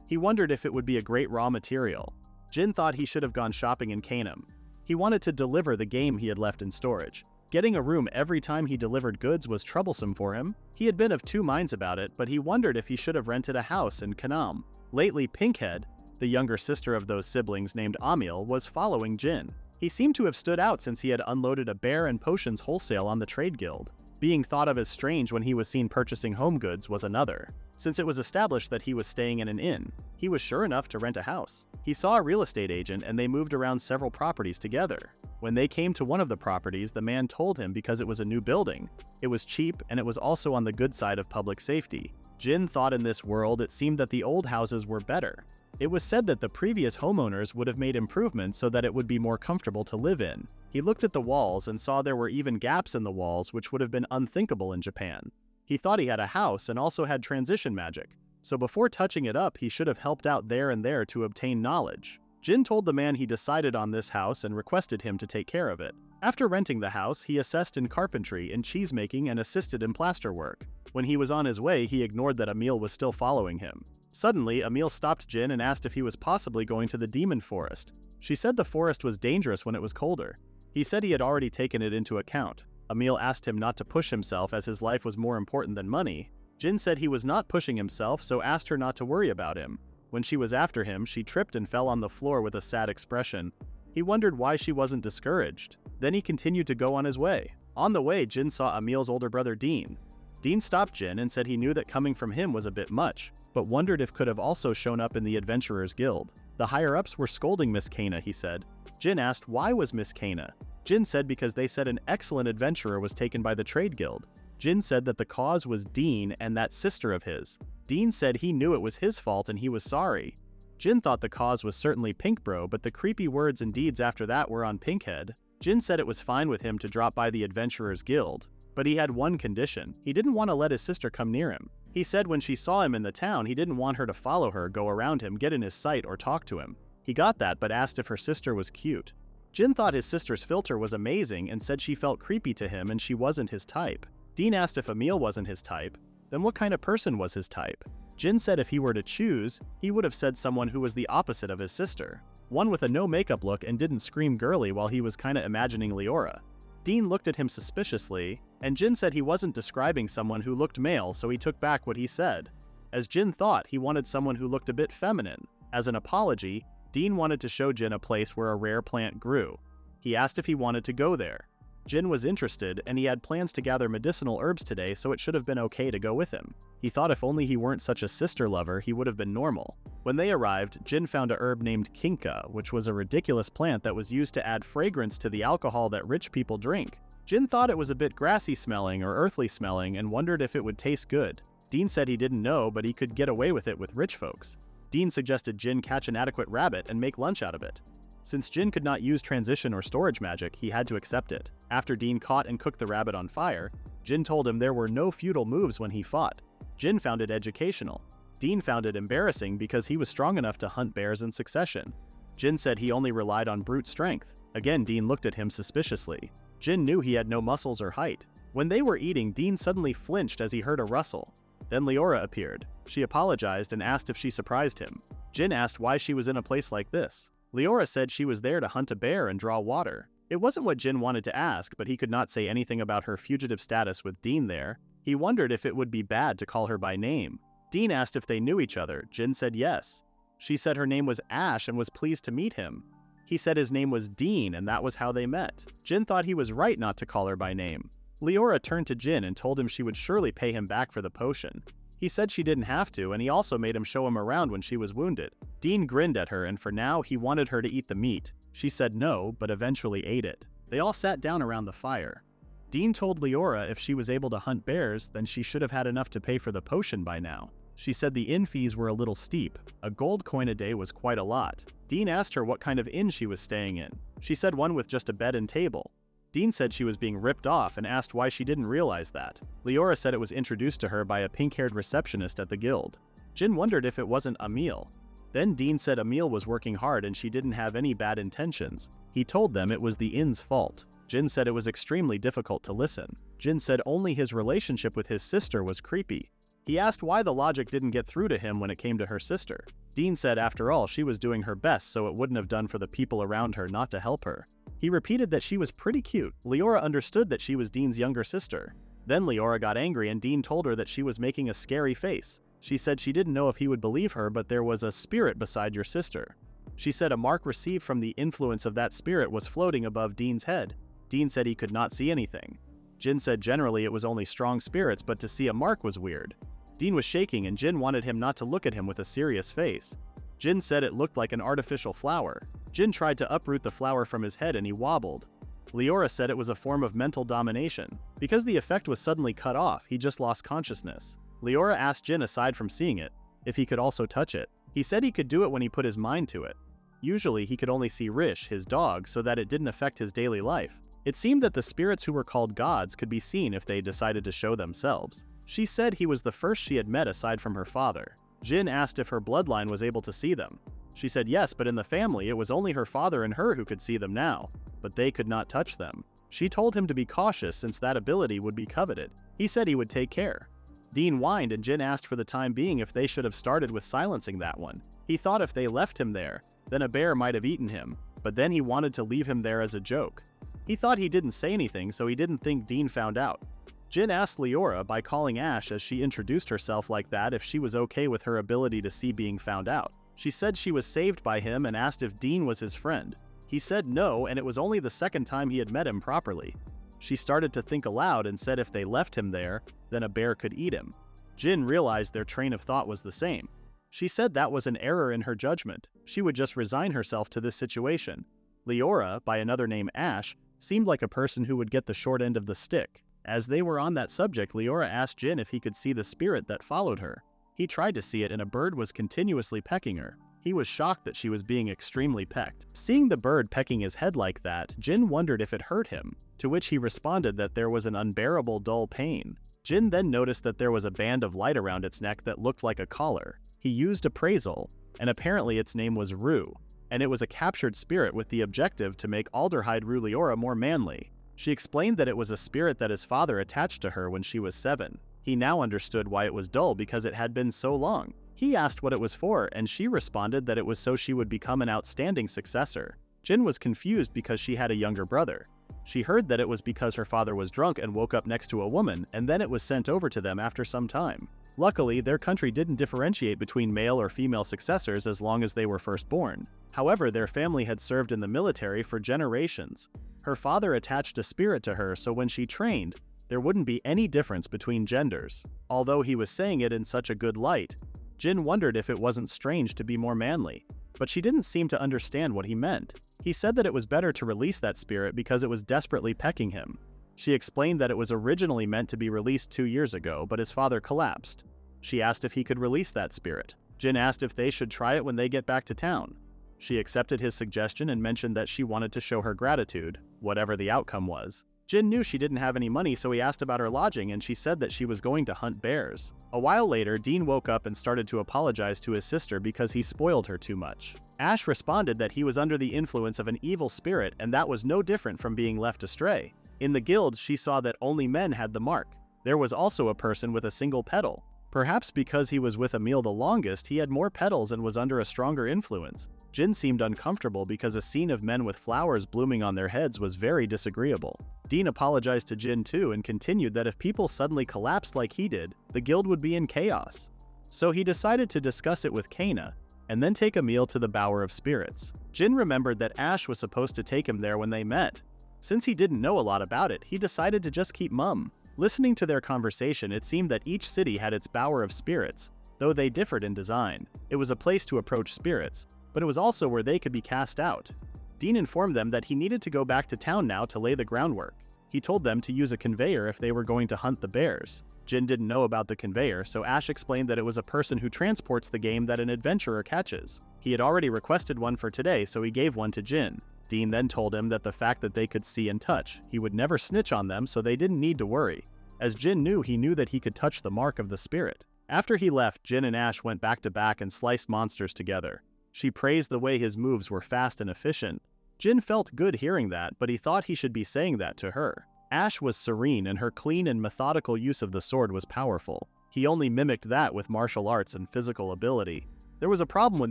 He wondered if it would be a great raw material. Jin thought he should have gone shopping in Canaan. He wanted to deliver the game he had left in storage. Getting a room every time he delivered goods was troublesome for him. He had been of two minds about it, but he wondered if he should have rented a house in Kanam. Lately, Pinkhead, the younger sister of those siblings named Amil, was following Jin. He seemed to have stood out since he had unloaded a bear and potions wholesale on the trade guild. Being thought of as strange when he was seen purchasing home goods was another. Since it was established that he was staying in an inn, he was sure enough to rent a house. He saw a real estate agent and they moved around several properties together. When they came to one of the properties, the man told him because it was a new building, it was cheap and it was also on the good side of public safety. Jin thought in this world it seemed that the old houses were better. It was said that the previous homeowners would have made improvements so that it would be more comfortable to live in. He looked at the walls and saw there were even gaps in the walls which would have been unthinkable in Japan. He thought he had a house and also had transition magic, so before touching it up he should have helped out there and there to obtain knowledge. Jin told the man he decided on this house and requested him to take care of it. After renting the house, he assessed in carpentry and cheesemaking and assisted in plasterwork. When he was on his way, he ignored that Emil was still following him. Suddenly, Emil stopped Jin and asked if he was possibly going to the demon forest. She said the forest was dangerous when it was colder. He said he had already taken it into account. Emil asked him not to push himself as his life was more important than money. Jin said he was not pushing himself, so asked her not to worry about him. When she was after him, she tripped and fell on the floor with a sad expression. He wondered why she wasn't discouraged. Then he continued to go on his way. On the way, Jin saw Emil's older brother Dean. Dean stopped Jin and said he knew that coming from him was a bit much, but wondered if could have also shown up in the Adventurers Guild. The higher-ups were scolding Miss Kana, he said. Jin asked why was Miss Kana. Jin said because they said an excellent adventurer was taken by the trade guild. Jin said that the cause was Dean and that sister of his. Dean said he knew it was his fault and he was sorry. Jin thought the cause was certainly Pink Bro, but the creepy words and deeds after that were on Pinkhead. Jin said it was fine with him to drop by the Adventurers Guild, but he had one condition. He didn't want to let his sister come near him. He said when she saw him in the town, he didn't want her to follow her, go around him, get in his sight, or talk to him. He got that, but asked if her sister was cute. Jin thought his sister's filter was amazing and said she felt creepy to him and she wasn't his type. Dean asked if Emil wasn't his type, then what kind of person was his type? Jin said if he were to choose, he would have said someone who was the opposite of his sister. One with a no makeup look and didn't scream girly while he was kinda imagining Leora. Dean looked at him suspiciously, and Jin said he wasn't describing someone who looked male, so he took back what he said. As Jin thought, he wanted someone who looked a bit feminine. As an apology, Dean wanted to show Jin a place where a rare plant grew. He asked if he wanted to go there. Jin was interested, and he had plans to gather medicinal herbs today, so it should have been okay to go with him. He thought if only he weren't such a sister lover, he would have been normal. When they arrived, Jin found a herb named kinka, which was a ridiculous plant that was used to add fragrance to the alcohol that rich people drink. Jin thought it was a bit grassy smelling or earthly smelling and wondered if it would taste good. Dean said he didn't know, but he could get away with it with rich folks. Dean suggested Jin catch an adequate rabbit and make lunch out of it. Since Jin could not use transition or storage magic, he had to accept it. After Dean caught and cooked the rabbit on fire, Jin told him there were no futile moves when he fought. Jin found it educational. Dean found it embarrassing because he was strong enough to hunt bears in succession. Jin said he only relied on brute strength. Again, Dean looked at him suspiciously. Jin knew he had no muscles or height. When they were eating, Dean suddenly flinched as he heard a rustle. Then Leora appeared. She apologized and asked if she surprised him. Jin asked why she was in a place like this. Leora said she was there to hunt a bear and draw water. It wasn't what Jin wanted to ask, but he could not say anything about her fugitive status with Dean there. He wondered if it would be bad to call her by name. Dean asked if they knew each other. Jin said yes. She said her name was Ash and was pleased to meet him. He said his name was Dean and that was how they met. Jin thought he was right not to call her by name. Leora turned to Jin and told him she would surely pay him back for the potion. He said she didn't have to, and he also made him show him around when she was wounded. Dean grinned at her, and for now, he wanted her to eat the meat. She said no, but eventually ate it. They all sat down around the fire. Dean told Leora if she was able to hunt bears, then she should have had enough to pay for the potion by now. She said the inn fees were a little steep. A gold coin a day was quite a lot. Dean asked her what kind of inn she was staying in. She said one with just a bed and table. Dean said she was being ripped off and asked why she didn't realize that. Leora said it was introduced to her by a pink-haired receptionist at the guild. Jin wondered if it wasn't Emil. Then Dean said Emil was working hard and she didn't have any bad intentions. He told them it was the inn's fault. Jin said it was extremely difficult to listen. Jin said only his relationship with his sister was creepy. He asked why the logic didn't get through to him when it came to her sister. Dean said after all she was doing her best, so it wouldn't have done for the people around her not to help her. He repeated that she was pretty cute. Leora understood that she was Dean's younger sister. Then Leora got angry and Dean told her that she was making a scary face. She said she didn't know if he would believe her, but there was a spirit beside your sister. She said a mark received from the influence of that spirit was floating above Dean's head. Dean said he could not see anything. Jin said generally it was only strong spirits, but to see a mark was weird. Dean was shaking and Jin wanted him not to look at him with a serious face. Jin said it looked like an artificial flower. Jin tried to uproot the flower from his head and he wobbled. Leora said it was a form of mental domination. Because the effect was suddenly cut off, he just lost consciousness. Leora asked Jin, aside from seeing it, if he could also touch it. He said he could do it when he put his mind to it. Usually he could only see Rish, his dog, so that it didn't affect his daily life. It seemed that the spirits who were called gods could be seen if they decided to show themselves. She said he was the first she had met aside from her father. Jin asked if her bloodline was able to see them. She said yes, but in the family it was only her father and her who could see them now, but they could not touch them. She told him to be cautious since that ability would be coveted. He said he would take care. Dean whined and Jin asked for the time being if they should have started with silencing that one. He thought if they left him there, then a bear might have eaten him, but then he wanted to leave him there as a joke. He thought he didn't say anything, so he didn't think Dean found out. Jin asked Leora, by calling Ash as she introduced herself like that, if she was okay with her ability to see being found out. She said she was saved by him and asked if Dean was his friend. He said no, and it was only the second time he had met him properly. She started to think aloud and said if they left him there, then a bear could eat him. Jin realized their train of thought was the same. She said that was an error in her judgment. She would just resign herself to this situation. Leora, by another name Ash, seemed like a person who would get the short end of the stick. As they were on that subject, Leora asked Jin if he could see the spirit that followed her. He tried to see it and a bird was continuously pecking her. He was shocked that she was being extremely pecked. Seeing the bird pecking his head like that, Jin wondered if it hurt him, to which he responded that there was an unbearable dull pain. Jin then noticed that there was a band of light around its neck that looked like a collar. He used appraisal, and apparently its name was Ru, and it was a captured spirit with the objective to make Aldehyde Ru Leora more manly. She explained that it was a spirit that his father attached to her when she was 7. He now understood why it was dull because it had been so long. He asked what it was for, and she responded that it was so she would become an outstanding successor. Jin was confused because she had a younger brother. She heard that it was because her father was drunk and woke up next to a woman, and then it was sent over to them after some time. Luckily, their country didn't differentiate between male or female successors as long as they were firstborn. However, their family had served in the military for generations. Her father attached a spirit to her, so when she trained, there wouldn't be any difference between genders. Although he was saying it in such a good light, Jin wondered if it wasn't strange to be more manly, but she didn't seem to understand what he meant. He said that it was better to release that spirit because it was desperately pecking him. She explained that it was originally meant to be released 2 years ago, but his father collapsed. She asked if he could release that spirit. Jin asked if they should try it when they get back to town. She accepted his suggestion and mentioned that she wanted to show her gratitude, whatever the outcome was. Jin knew she didn't have any money, so he asked about her lodging and she said that she was going to hunt bears. A while later, Dean woke up and started to apologize to his sister because he spoiled her too much. Ash responded that he was under the influence of an evil spirit and that was no different from being left astray. In the guild, she saw that only men had the mark. There was also a person with a single petal. Perhaps because he was with Emil the longest, he had more petals and was under a stronger influence. Jin seemed uncomfortable because a scene of men with flowers blooming on their heads was very disagreeable. Dean apologized to Jin too and continued that if people suddenly collapsed like he did, the guild would be in chaos. So he decided to discuss it with Kana, and then take Emil to the Bower of Spirits. Jin remembered that Ash was supposed to take him there when they met. Since he didn't know a lot about it, he decided to just keep mum. Listening to their conversation, it seemed that each city had its Bower of Spirits, though they differed in design. It was a place to approach spirits, but it was also where they could be cast out. Dean informed them that he needed to go back to town now to lay the groundwork. He told them to use a conveyor if they were going to hunt the bears. Jin didn't know about the conveyor, so Ash explained that it was a person who transports the game that an adventurer catches. He had already requested one for today, so he gave one to Jin. Dean then told him that the fact that they could see and touch, he would never snitch on them, so they didn't need to worry. As Jin knew, he knew that he could touch the mark of the spirit. After he left, Jin and Ash went back to back and sliced monsters together. She praised the way his moves were fast and efficient. Jin felt good hearing that, but he thought he should be saying that to her. Ash was serene and her clean and methodical use of the sword was powerful. He only mimicked that with martial arts and physical ability. There was a problem when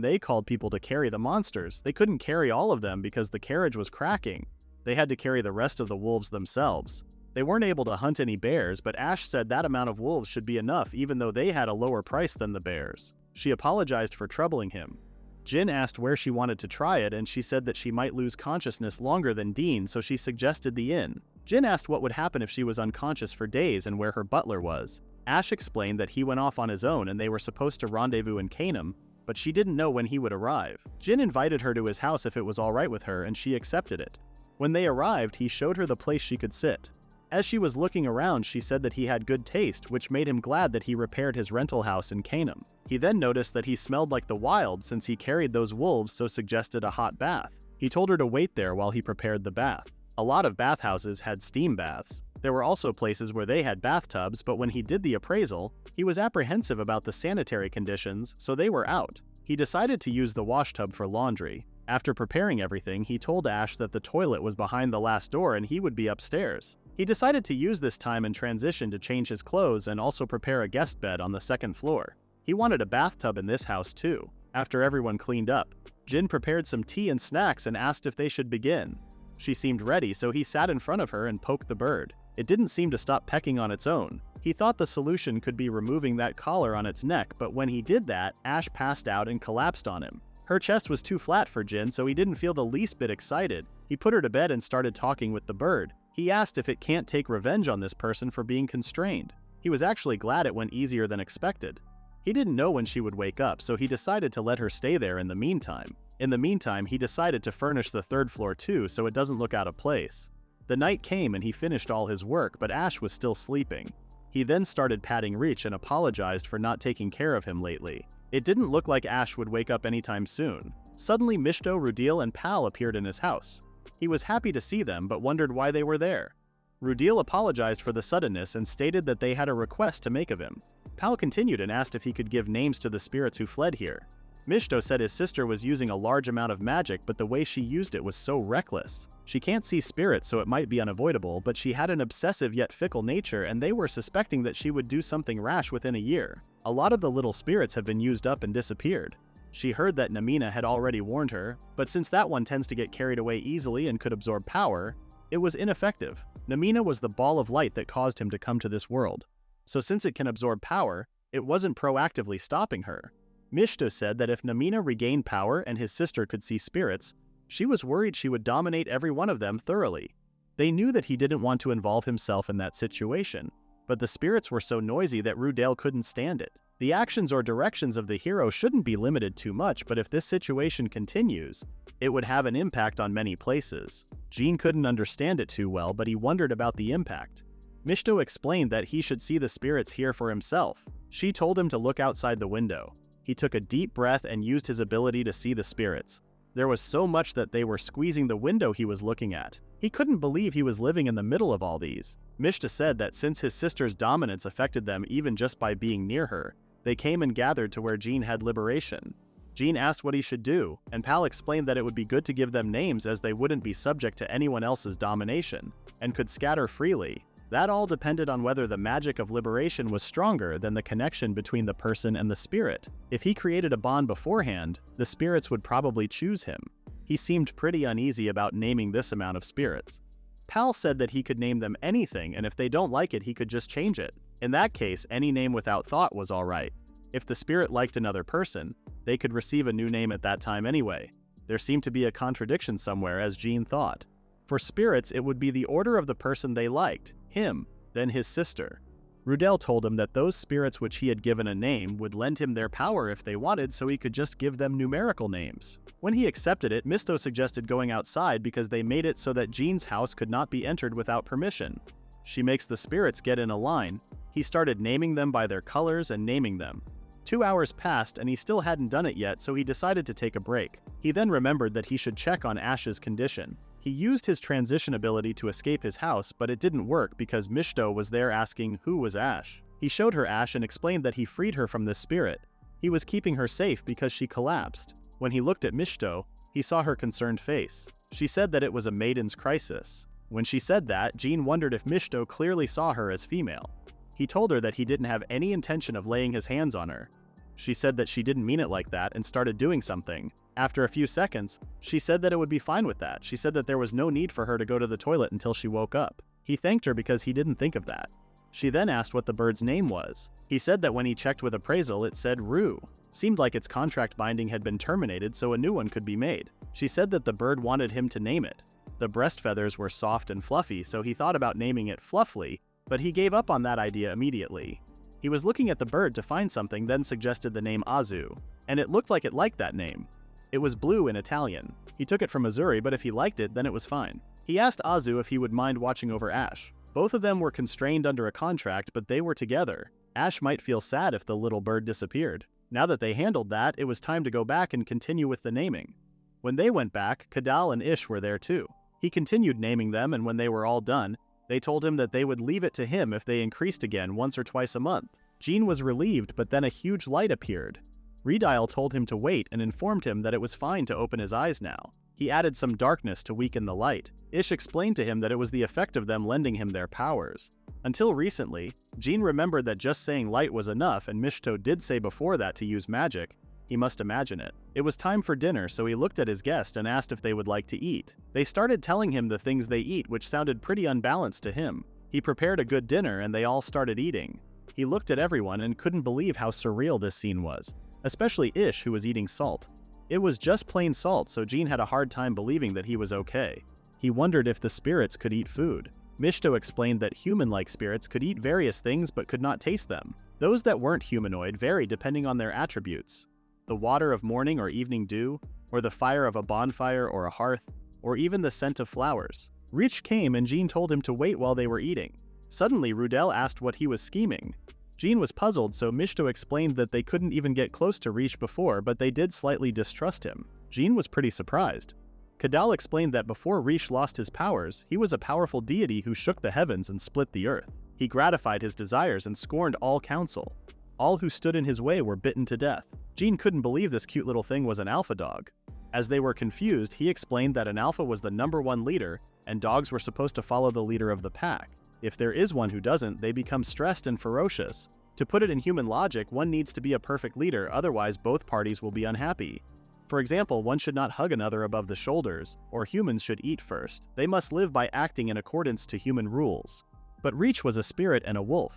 they called people to carry the monsters. They couldn't carry all of them because the carriage was cracking. They had to carry the rest of the wolves themselves. They weren't able to hunt any bears, but Ash said that amount of wolves should be enough even though they had a lower price than the bears. She apologized for troubling him. Jin asked where she wanted to try it, and she said that she might lose consciousness longer than Dean, so she suggested the inn. Jin asked what would happen if she was unconscious for days and where her butler was. Ash explained that he went off on his own and they were supposed to rendezvous in Canaan, but she didn't know when he would arrive. Jin invited her to his house if it was alright with her, and she accepted it. When they arrived, he showed her the place she could sit. As she was looking around, she said that he had good taste, which made him glad that he repaired his rental house in Canaan. He then noticed that he smelled like the wild since he carried those wolves, so suggested a hot bath. He told her to wait there while he prepared the bath. A lot of bathhouses had steam baths. There were also places where they had bathtubs, but when he did the appraisal, he was apprehensive about the sanitary conditions, so they were out. He decided to use the washtub for laundry. After preparing everything, he told Ash that the toilet was behind the last door and he would be upstairs. He decided to use this time in transition to change his clothes and also prepare a guest bed on the second floor. He wanted a bathtub in this house too. After everyone cleaned up, Jin prepared some tea and snacks and asked if they should begin. She seemed ready, so he sat in front of her and poked the bird. It didn't seem to stop pecking on its own. He thought the solution could be removing that collar on its neck, but when he did that, Ash passed out and collapsed on him. Her chest was too flat for Jin, so he didn't feel the least bit excited. He put her to bed and started talking with the bird. He asked if it can't take revenge on this person for being constrained. He was actually glad it went easier than expected. He didn't know when she would wake up, so he decided to let her stay there in the meantime. In the meantime, he decided to furnish the third floor too, so it doesn't look out of place. The night came and he finished all his work, but Ash was still sleeping. He then started patting Reach and apologized for not taking care of him lately. It didn't look like Ash would wake up anytime soon. Suddenly, Mishto, Rudil, and Pal appeared in his house. He was happy to see them, but wondered why they were there. Rudil apologized for the suddenness and stated that they had a request to make of him. Pal continued and asked if he could give names to the spirits who fled here. Mishto said his sister was using a large amount of magic, but the way she used it was so reckless. She can't see spirits, so it might be unavoidable, but she had an obsessive yet fickle nature, and they were suspecting that she would do something rash within a year. A lot of the little spirits have been used up and disappeared. She heard that Namina had already warned her, but since that one tends to get carried away easily and could absorb power, it was ineffective. Namina was the ball of light that caused him to come to this world. So since it can absorb power, it wasn't proactively stopping her. Mishto said that if Namina regained power and his sister could see spirits, she was worried she would dominate every one of them thoroughly. They knew that he didn't want to involve himself in that situation, but the spirits were so noisy that Rudale couldn't stand it. The actions or directions of the hero shouldn't be limited too much, but if this situation continues, it would have an impact on many places. Jin couldn't understand it too well, but he wondered about the impact. Mishto explained that he should see the spirits here for himself. She told him to look outside the window. He took a deep breath and used his ability to see the spirits. There was so much that they were squeezing the window he was looking at. He couldn't believe he was living in the middle of all these. Mishta said that since his sister's dominance affected them even just by being near her, they came and gathered to where Jin had liberation. Jin asked what he should do, and Pal explained that it would be good to give them names as they wouldn't be subject to anyone else's domination, and could scatter freely. That all depended on whether the magic of liberation was stronger than the connection between the person and the spirit. If he created a bond beforehand, the spirits would probably choose him. He seemed pretty uneasy about naming this amount of spirits. Pal said that he could name them anything, and if they don't like it, he could just change it. In that case, any name without thought was alright. If the spirit liked another person, they could receive a new name at that time anyway. There seemed to be a contradiction somewhere, as Jin thought. For spirits, it would be the order of the person they liked, him, then his sister. Rudel told him that those spirits which he had given a name would lend him their power if they wanted, so he could just give them numerical names. When he accepted it, Misto suggested going outside because they made it so that Jin's house could not be entered without permission. She makes the spirits get in a line. He started naming them by their colors and naming them. 2 hours passed and he still hadn't done it yet, so he decided to take a break. He then remembered that he should check on Ash's condition. He used his transition ability to escape his house, but it didn't work because Mishto was there asking who was Ash. He showed her Ash and explained that he freed her from this spirit. He was keeping her safe because she collapsed. When he looked at Mishto, he saw her concerned face. She said that it was a maiden's crisis. When she said that, Jin wondered if Mishto clearly saw her as female. He told her that he didn't have any intention of laying his hands on her. She said that she didn't mean it like that and started doing something. After a few seconds, she said that it would be fine with that. She said that there was no need for her to go to the toilet until she woke up. He thanked her because he didn't think of that. She then asked what the bird's name was. He said that when he checked with appraisal, it said Rue. Seemed like its contract binding had been terminated so a new one could be made. She said that the bird wanted him to name it. The breast feathers were soft and fluffy, so he thought about naming it Fluffly, but he gave up on that idea immediately. He was looking at the bird to find something, then suggested the name Azu, and it looked like it liked that name. It was blue in Italian. He took it from Missouri, but if he liked it, then it was fine. He asked Azu if he would mind watching over Ash. Both of them were constrained under a contract, but they were together. Ash might feel sad if the little bird disappeared. Now that they handled that, it was time to go back and continue with the naming. When they went back, Kadal and Ish were there too. He continued naming them, and when they were all done, they told him that they would leave it to him if they increased again once or twice a month. Jin was relieved, but then a huge light appeared. Redial told him to wait and informed him that it was fine to open his eyes now. He added some darkness to weaken the light. Ish explained to him that it was the effect of them lending him their powers. Until recently, Jin remembered that just saying light was enough, and Mishto did say before that to use magic. He must imagine it. It was time for dinner, so he looked at his guest and asked if they would like to eat. They started telling him the things they eat, which sounded pretty unbalanced to him. He prepared a good dinner and they all started eating. He looked at everyone and couldn't believe how surreal this scene was, especially Ish, who was eating salt. It was just plain salt, so Jin had a hard time believing that he was okay. He wondered if the spirits could eat food. Mishto explained that human-like spirits could eat various things but could not taste them. Those that weren't humanoid varied depending on their attributes. The water of morning or evening dew, or the fire of a bonfire or a hearth, or even the scent of flowers. Reach came and Jin told him to wait while they were eating. Suddenly, Rudel asked what he was scheming. Jin was puzzled, so Mishto explained that they couldn't even get close to Reach before, but they did slightly distrust him. Jin was pretty surprised. Kadal explained that before Reach lost his powers, he was a powerful deity who shook the heavens and split the earth. He gratified his desires and scorned all counsel. All who stood in his way were bitten to death. Jin couldn't believe this cute little thing was an alpha dog. As they were confused, he explained that an alpha was the #1 leader, and dogs were supposed to follow the leader of the pack. If there is one who doesn't, they become stressed and ferocious. To put it in human logic, one needs to be a perfect leader, otherwise both parties will be unhappy. For example, one should not hug another above the shoulders, or humans should eat first. They must live by acting in accordance to human rules. But Reach was a spirit and a wolf.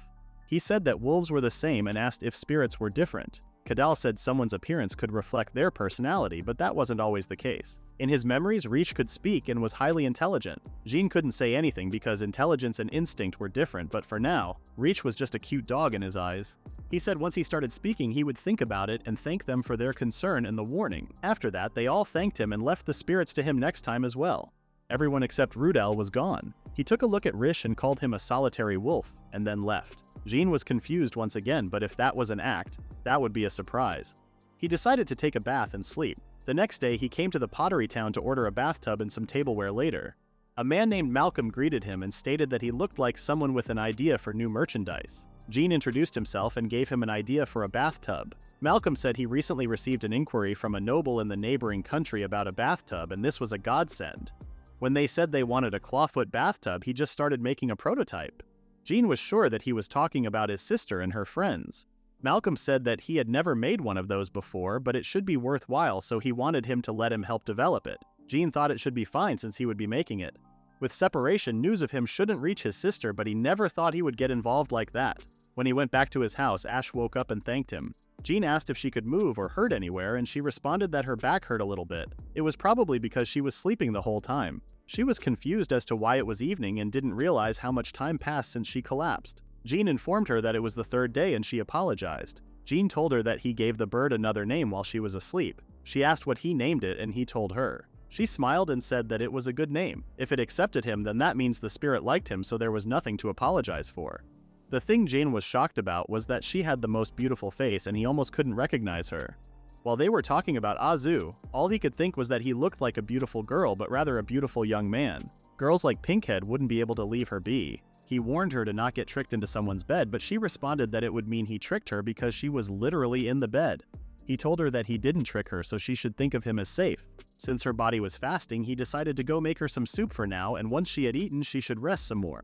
He said that wolves were the same and asked if spirits were different. Kadal said someone's appearance could reflect their personality, but that wasn't always the case. In his memories, Reach could speak and was highly intelligent. Jin couldn't say anything because intelligence and instinct were different, but for now, Reach was just a cute dog in his eyes. He said once he started speaking, he would think about it and thank them for their concern and the warning. After that, they all thanked him and left the spirits to him next time as well. Everyone except Rudel was gone. He took a look at Rish and called him a solitary wolf, and then left. Jin was confused once again, but if that was an act, that would be a surprise. He decided to take a bath and sleep. The next day, he came to the pottery town to order a bathtub and some tableware later. A man named Malcolm greeted him and stated that he looked like someone with an idea for new merchandise. Jin introduced himself and gave him an idea for a bathtub. Malcolm said he recently received an inquiry from a noble in the neighboring country about a bathtub, and this was a godsend. When they said they wanted a clawfoot bathtub, he just started making a prototype. Jin was sure that he was talking about his sister and her friends. Malcolm said that he had never made one of those before, but it should be worthwhile, so he wanted him to let him help develop it. Jin thought it should be fine since he would be making it. With separation, news of him shouldn't reach his sister, but he never thought he would get involved like that. When he went back to his house, Ash woke up and thanked him. Jin asked if she could move or hurt anywhere, and she responded that her back hurt a little bit. It was probably because she was sleeping the whole time. She was confused as to why it was evening and didn't realize how much time passed since she collapsed. Jin informed her that it was the third day and she apologized. Jin told her that he gave the bird another name while she was asleep. She asked what he named it and he told her. She smiled and said that it was a good name. If it accepted him, then that means the spirit liked him, so there was nothing to apologize for. The thing Jin was shocked about was that she had the most beautiful face and he almost couldn't recognize her. While they were talking about Azu, all he could think was that he looked like a beautiful girl, but rather a beautiful young man. Girls like Pinkhead wouldn't be able to leave her be. He warned her to not get tricked into someone's bed, but she responded that it would mean he tricked her because she was literally in the bed. He told her that he didn't trick her, so she should think of him as safe. Since her body was fasting, he decided to go make her some soup for now, and once she had eaten, she should rest some more.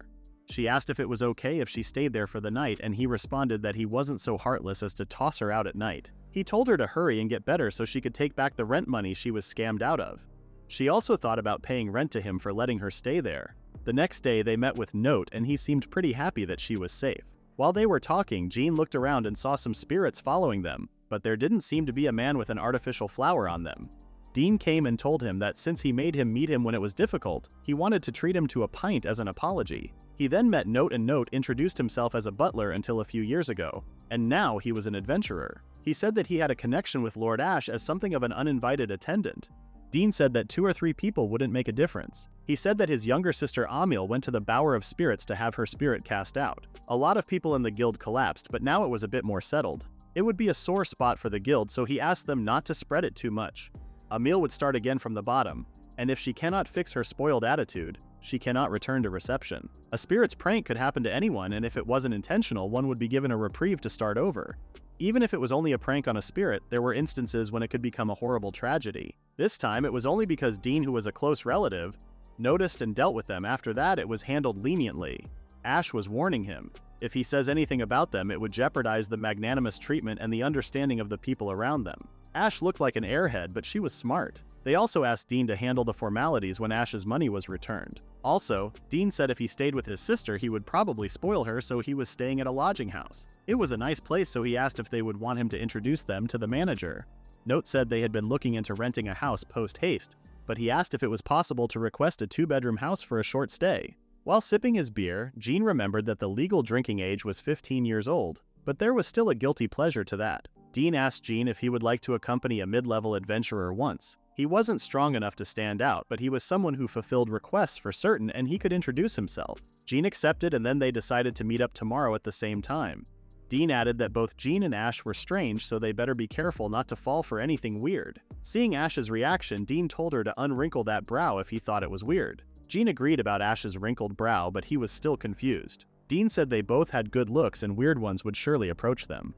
She asked if it was okay if she stayed there for the night, and he responded that he wasn't so heartless as to toss her out at night. He told her to hurry and get better so she could take back the rent money she was scammed out of. She also thought about paying rent to him for letting her stay there. The next day, they met with Note, and he seemed pretty happy that she was safe. While they were talking, Jin looked around and saw some spirits following them. but there didn't seem to be a man with an artificial flower on them. Dean came and told him that since he made him meet him when it was difficult, he wanted to treat him to a pint as an apology. He then met Note, and Note introduced himself as a butler until a few years ago, and now he was an adventurer. He said that he had a connection with Lord Ash as something of an uninvited attendant. Dean said that 2 or 3 people wouldn't make a difference. He said that his younger sister Amil went to the Bower of Spirits to have her spirit cast out. A lot of people in the guild collapsed, but now it was a bit more settled. It would be a sore spot for the guild, so he asked them not to spread it too much. Amil would start again from the bottom, and if she cannot fix her spoiled attitude, she cannot return to reception. A spirit's prank could happen to anyone, and if it wasn't intentional, one would be given a reprieve to start over. Even if it was only a prank on a spirit, there were instances when it could become a horrible tragedy. This time, it was only because Dean, who was a close relative, noticed and dealt with them. After that, it was handled leniently. Ash was warning him. If he says anything about them, it would jeopardize the magnanimous treatment and the understanding of the people around them. Ash looked like an airhead, but she was smart. They also asked Dean to handle the formalities when Ash's money was returned. Also, Dean said if he stayed with his sister, he would probably spoil her, so he was staying at a lodging house. It was a nice place, so he asked if they would want him to introduce them to the manager. Note said they had been looking into renting a house post-haste, but he asked if it was possible to request a 2-bedroom house for a short stay. While sipping his beer, Jean remembered that the legal drinking age was 15 years old, but there was still a guilty pleasure to that. Dean asked Jean if he would like to accompany a mid-level adventurer once. He wasn't strong enough to stand out, but he was someone who fulfilled requests for certain, and he could introduce himself. Jean accepted, and then they decided to meet up tomorrow at the same time. Dean added that both Jean and Ash were strange, so they better be careful not to fall for anything weird. Seeing Ash's reaction, Dean told her to unwrinkle that brow if he thought it was weird. Jean agreed about Ash's wrinkled brow, but he was still confused. Dean said they both had good looks and weird ones would surely approach them.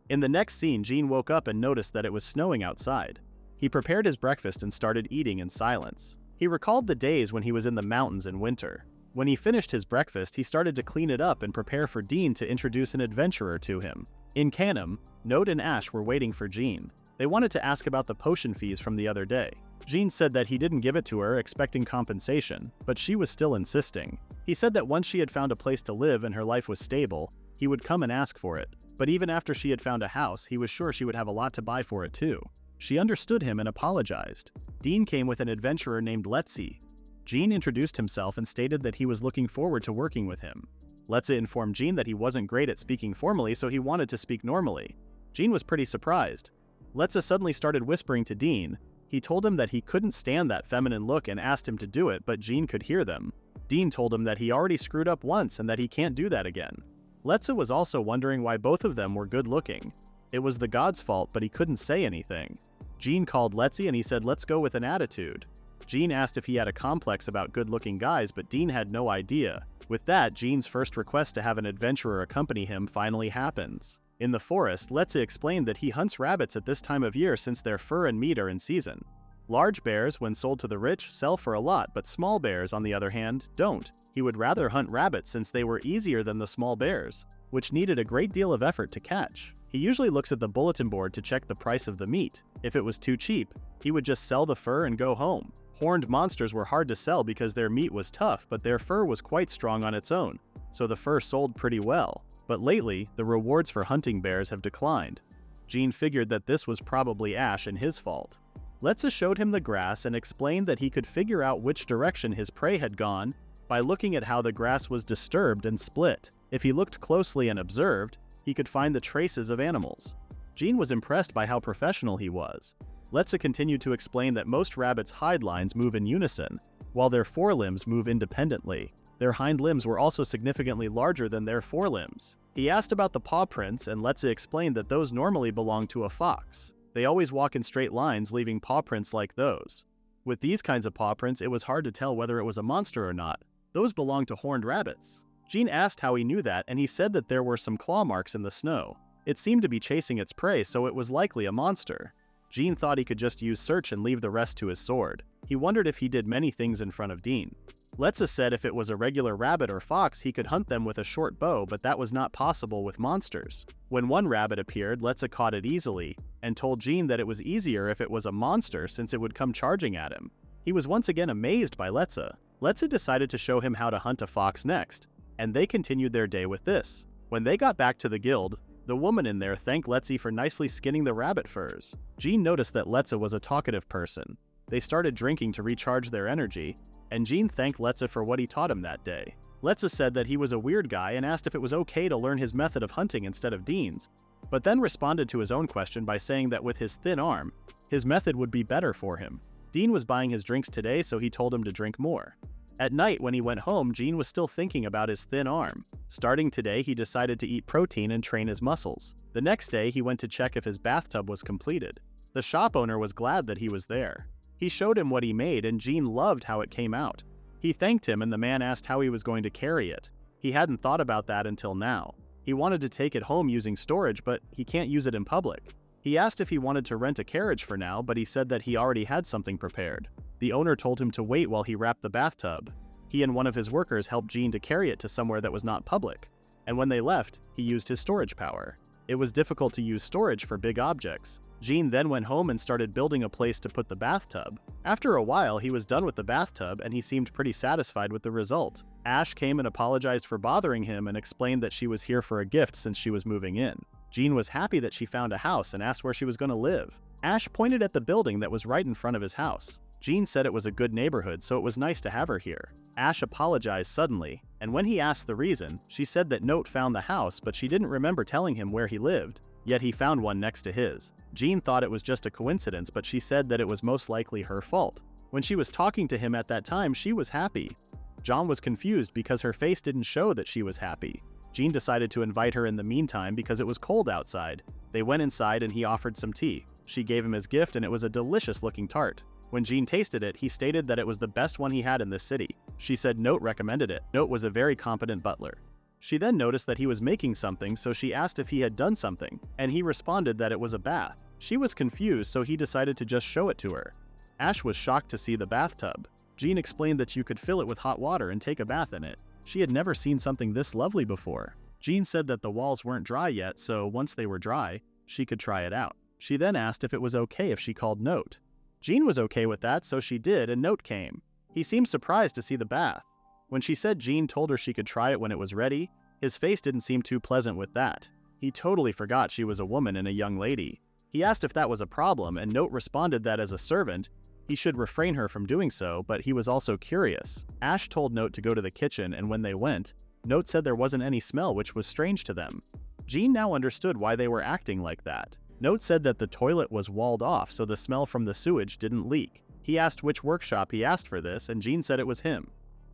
In the next scene, Jean woke up and noticed that it was snowing outside. He prepared his breakfast and started eating in silence. He recalled the days when he was in the mountains in winter. When he finished his breakfast, he started to clean it up and prepare for Dean to introduce an adventurer to him. In Canham, Note and Ash were waiting for Jean. They wanted to ask about the potion fees from the other day. Jean said that he didn't give it to her, expecting compensation, but she was still insisting. He said that once she had found a place to live and her life was stable, he would come and ask for it. But even after she had found a house, he was sure she would have a lot to buy for it too. She understood him and apologized. Dean came with an adventurer named Letzi. Jean introduced himself and stated that he was looking forward to working with him. Letzi informed Jean that he wasn't great at speaking formally, so he wanted to speak normally. Jean was pretty surprised. Letzi suddenly started whispering to Dean. He told him that he couldn't stand that feminine look and asked him to do it, but Jean could hear them. Dean told him that he already screwed up once and that he can't do that again. Letzi was also wondering why both of them were good looking. It was the god's fault, but he couldn't say anything. Jean called Letzi and he said, "Let's go with an attitude." Jean asked if he had a complex about good-looking guys, but Dean had no idea. With that, Jean's first request to have an adventurer accompany him finally happens. In the forest, Letzi explained that he hunts rabbits at this time of year since their fur and meat are in season. Large bears, when sold to the rich, sell for a lot, but small bears, on the other hand, don't. He would rather hunt rabbits since they were easier than the small bears, which needed a great deal of effort to catch. He usually looks at the bulletin board to check the price of the meat. If it was too cheap, he would just sell the fur and go home. Horned monsters were hard to sell because their meat was tough, but their fur was quite strong on its own, so the fur sold pretty well. But lately, the rewards for hunting bears have declined. Jean figured that this was probably Ash and his fault. Letzi showed him the grass and explained that he could figure out which direction his prey had gone by looking at how the grass was disturbed and split. If he looked closely and observed, he could find the traces of animals. Jean was impressed by how professional he was. Letzi continued to explain that most rabbits' hide lines move in unison, while their forelimbs move independently. Their hind limbs were also significantly larger than their forelimbs. He asked about the paw prints, and Letzi explained that those normally belong to a fox. They always walk in straight lines, leaving paw prints like those. With these kinds of paw prints, it was hard to tell whether it was a monster or not. Those belonged to horned rabbits. Jean asked how he knew that, and he said that there were some claw marks in the snow. It seemed to be chasing its prey, so it was likely a monster. Jean thought he could just use search and leave the rest to his sword. He wondered if he did many things in front of Dean. Letzi said if it was a regular rabbit or fox, he could hunt them with a short bow, but that was not possible with monsters. When one rabbit appeared, Letzi caught it easily, and told Jean that it was easier if it was a monster since it would come charging at him. He was once again amazed by Letzi. Letzi decided to show him how to hunt a fox next, and they continued their day with this. When they got back to the guild, The woman in there thanked Letzi for nicely skinning the rabbit furs. Jin noticed that Letza was a talkative person. They started drinking to recharge their energy, and Jin thanked Letza for what he taught him that day. Letza said that he was a weird guy and asked if it was okay to learn his method of hunting instead of Dean's, but then responded to his own question by saying that with his thin arm, his method would be better for him. Dean was buying his drinks today, so he told him to drink more. At night, when he went home, Jin was still thinking about his thin arm. Starting today, he decided to eat protein and train his muscles. The next day, he went to check if his bathtub was completed. The shop owner was glad that he was there. He showed him what he made, and Jin loved how it came out. He thanked him, and the man asked how he was going to carry it. He hadn't thought about that until now. He wanted to take it home using storage, but he can't use it in public. He asked if he wanted to rent a carriage for now, but he said that he already had something prepared. The owner told him to wait while he wrapped the bathtub. He and one of his workers helped Jin to carry it to somewhere that was not public, and when they left, he used his storage power. It was difficult to use storage for big objects. Jin then went home and started building a place to put the bathtub. After a while, he was done with the bathtub and he seemed pretty satisfied with the result. Ash came and apologized for bothering him and explained that she was here for a gift since she was moving in. Jin was happy that she found a house and asked where she was going to live. Ash pointed at the building that was right in front of his house. Jin said it was a good neighborhood, so it was nice to have her here. Ash apologized suddenly, and when he asked the reason, she said that Note found the house, but she didn't remember telling him where he lived, yet he found one next to his. Jin thought it was just a coincidence, but she said that it was most likely her fault. When she was talking to him at that time, she was happy. John was confused because her face didn't show that she was happy. Jin decided to invite her in the meantime because it was cold outside. They went inside and he offered some tea. She gave him his gift and it was a delicious-looking tart. When Jin tasted it, he stated that it was the best one he had in this city. She said Note recommended it. Note was a very competent butler. She then noticed that he was making something, so she asked if he had done something, and he responded that it was a bath. She was confused, so he decided to just show it to her. Ash was shocked to see the bathtub. Jin explained that you could fill it with hot water and take a bath in it. She had never seen something this lovely before. Jin said that the walls weren't dry yet, so once they were dry, she could try it out. She then asked if it was okay if she called Note. Jin was okay with that, so she did, and Note came. He seemed surprised to see the bath. When she said Jin told her she could try it when it was ready, his face didn't seem too pleasant with that. He totally forgot she was a woman and a young lady. He asked if that was a problem, and Note responded that as a servant, he should refrain her from doing so, but he was also curious. Ash told Note to go to the kitchen, and when they went, Note said there wasn't any smell, which was strange to them. Jin now understood why they were acting like that. Note said that the toilet was walled off, so the smell from the sewage didn't leak. He asked which workshop he asked for this, and Jin said it was him.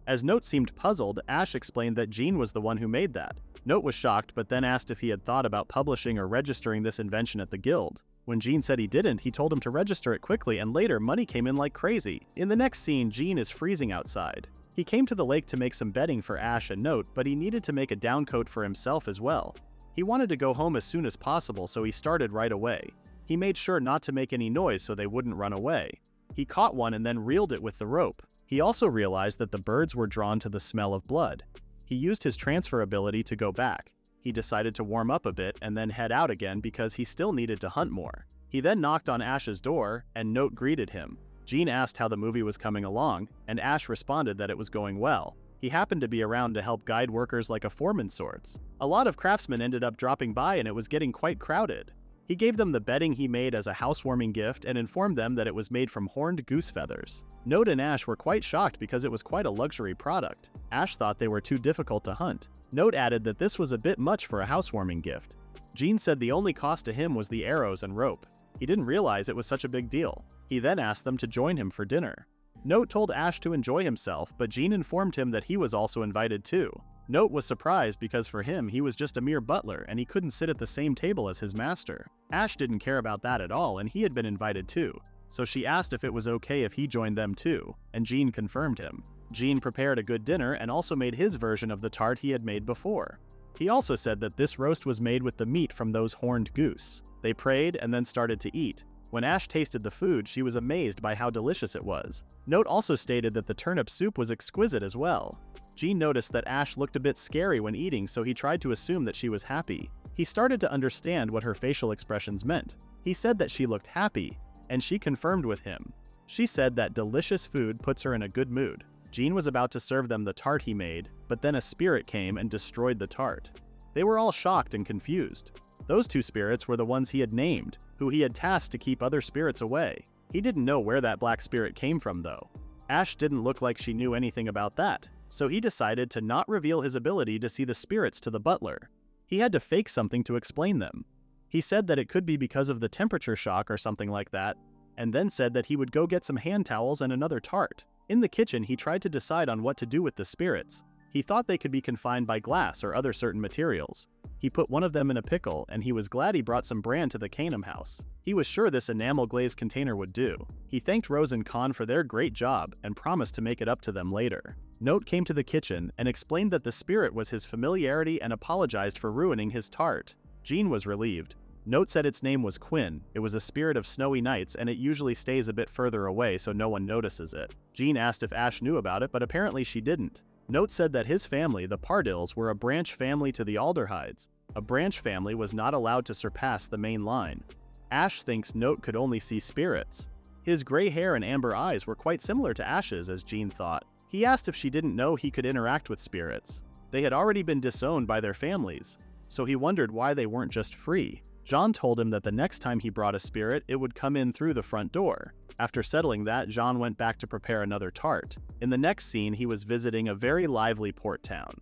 As Note seemed puzzled, Ash explained that Jin was the one who made that. Note was shocked, but then asked if he had thought about publishing or registering this invention at the guild. When Jin said he didn't, he told him to register it quickly, and later money came in like crazy. In the next scene, Jin is freezing outside. He came to the lake to make some bedding for Ash and Note, but he needed to make a downcoat for himself as well. He wanted to go home as soon as possible, so he started right away. He made sure not to make any noise so they wouldn't run away. He caught one and then reeled it with the rope. He also realized that the birds were drawn to the smell of blood. He used his transfer ability to go back. He decided to warm up a bit and then head out again because he still needed to hunt more. He then knocked on Ash's door, and Note greeted him. Jin asked how the movie was coming along, and Ash responded that it was going well. He happened to be around to help guide workers like a foreman sorts. A lot of craftsmen ended up dropping by and it was getting quite crowded. He gave them the bedding he made as a housewarming gift and informed them that it was made from horned goose feathers. Note and Ash were quite shocked because it was quite a luxury product. Ash thought they were too difficult to hunt. Note added that this was a bit much for a housewarming gift. Jin said the only cost to him was the arrows and rope. He didn't realize it was such a big deal. He then asked them to join him for dinner. Note told Ash to enjoy himself, but Jin informed him that he was also invited too. Note was surprised because for him, he was just a mere butler and he couldn't sit at the same table as his master. Ash didn't care about that at all and he had been invited too, so she asked if it was okay if he joined them too, and Jin confirmed him. Jin prepared a good dinner and also made his version of the tart he had made before. He also said that this roast was made with the meat from those horned goose. They prayed and then started to eat. When Ash tasted the food, she was amazed by how delicious it was. Note also stated that the turnip soup was exquisite as well. Jin noticed that Ash looked a bit scary when eating, so he tried to assume that she was happy. He started to understand what her facial expressions meant. He said that she looked happy, and she confirmed with him. She said that delicious food puts her in a good mood. Jin was about to serve them the tart he made, but then a spirit came and destroyed the tart. They were all shocked and confused. Those two spirits were the ones he had named, who he had tasked to keep other spirits away. He didn't know where that black spirit came from, though. Ash didn't look like she knew anything about that, so he decided to not reveal his ability to see the spirits to the butler. He had to fake something to explain them. He said that it could be because of the temperature shock or something like that, and then said that he would go get some hand towels and another tart. In the kitchen, he tried to decide on what to do with the spirits. He thought they could be confined by glass or other certain materials. He put one of them in a pickle, and he was glad he brought some bran to the Canum house. He was sure this enamel-glazed container would do. He thanked Rose and Khan for their great job and promised to make it up to them later. Note came to the kitchen and explained that the spirit was his familiarity and apologized for ruining his tart. Jin was relieved. Note said its name was Quinn. It was a spirit of snowy nights, and it usually stays a bit further away so no one notices it. Jin asked if Ash knew about it, but apparently she didn't. Note said that his family, the Pardills, were a branch family to the Alderhides. A branch family was not allowed to surpass the main line. Ash thinks Note could only see spirits. His gray hair and amber eyes were quite similar to Ash's, as Jin thought. He asked if she didn't know he could interact with spirits. They had already been disowned by their families, so he wondered why they weren't just free. Jean told him that the next time he brought a spirit, it would come in through the front door. After settling that, Jean went back to prepare another tart. In the next scene, he was visiting a very lively port town.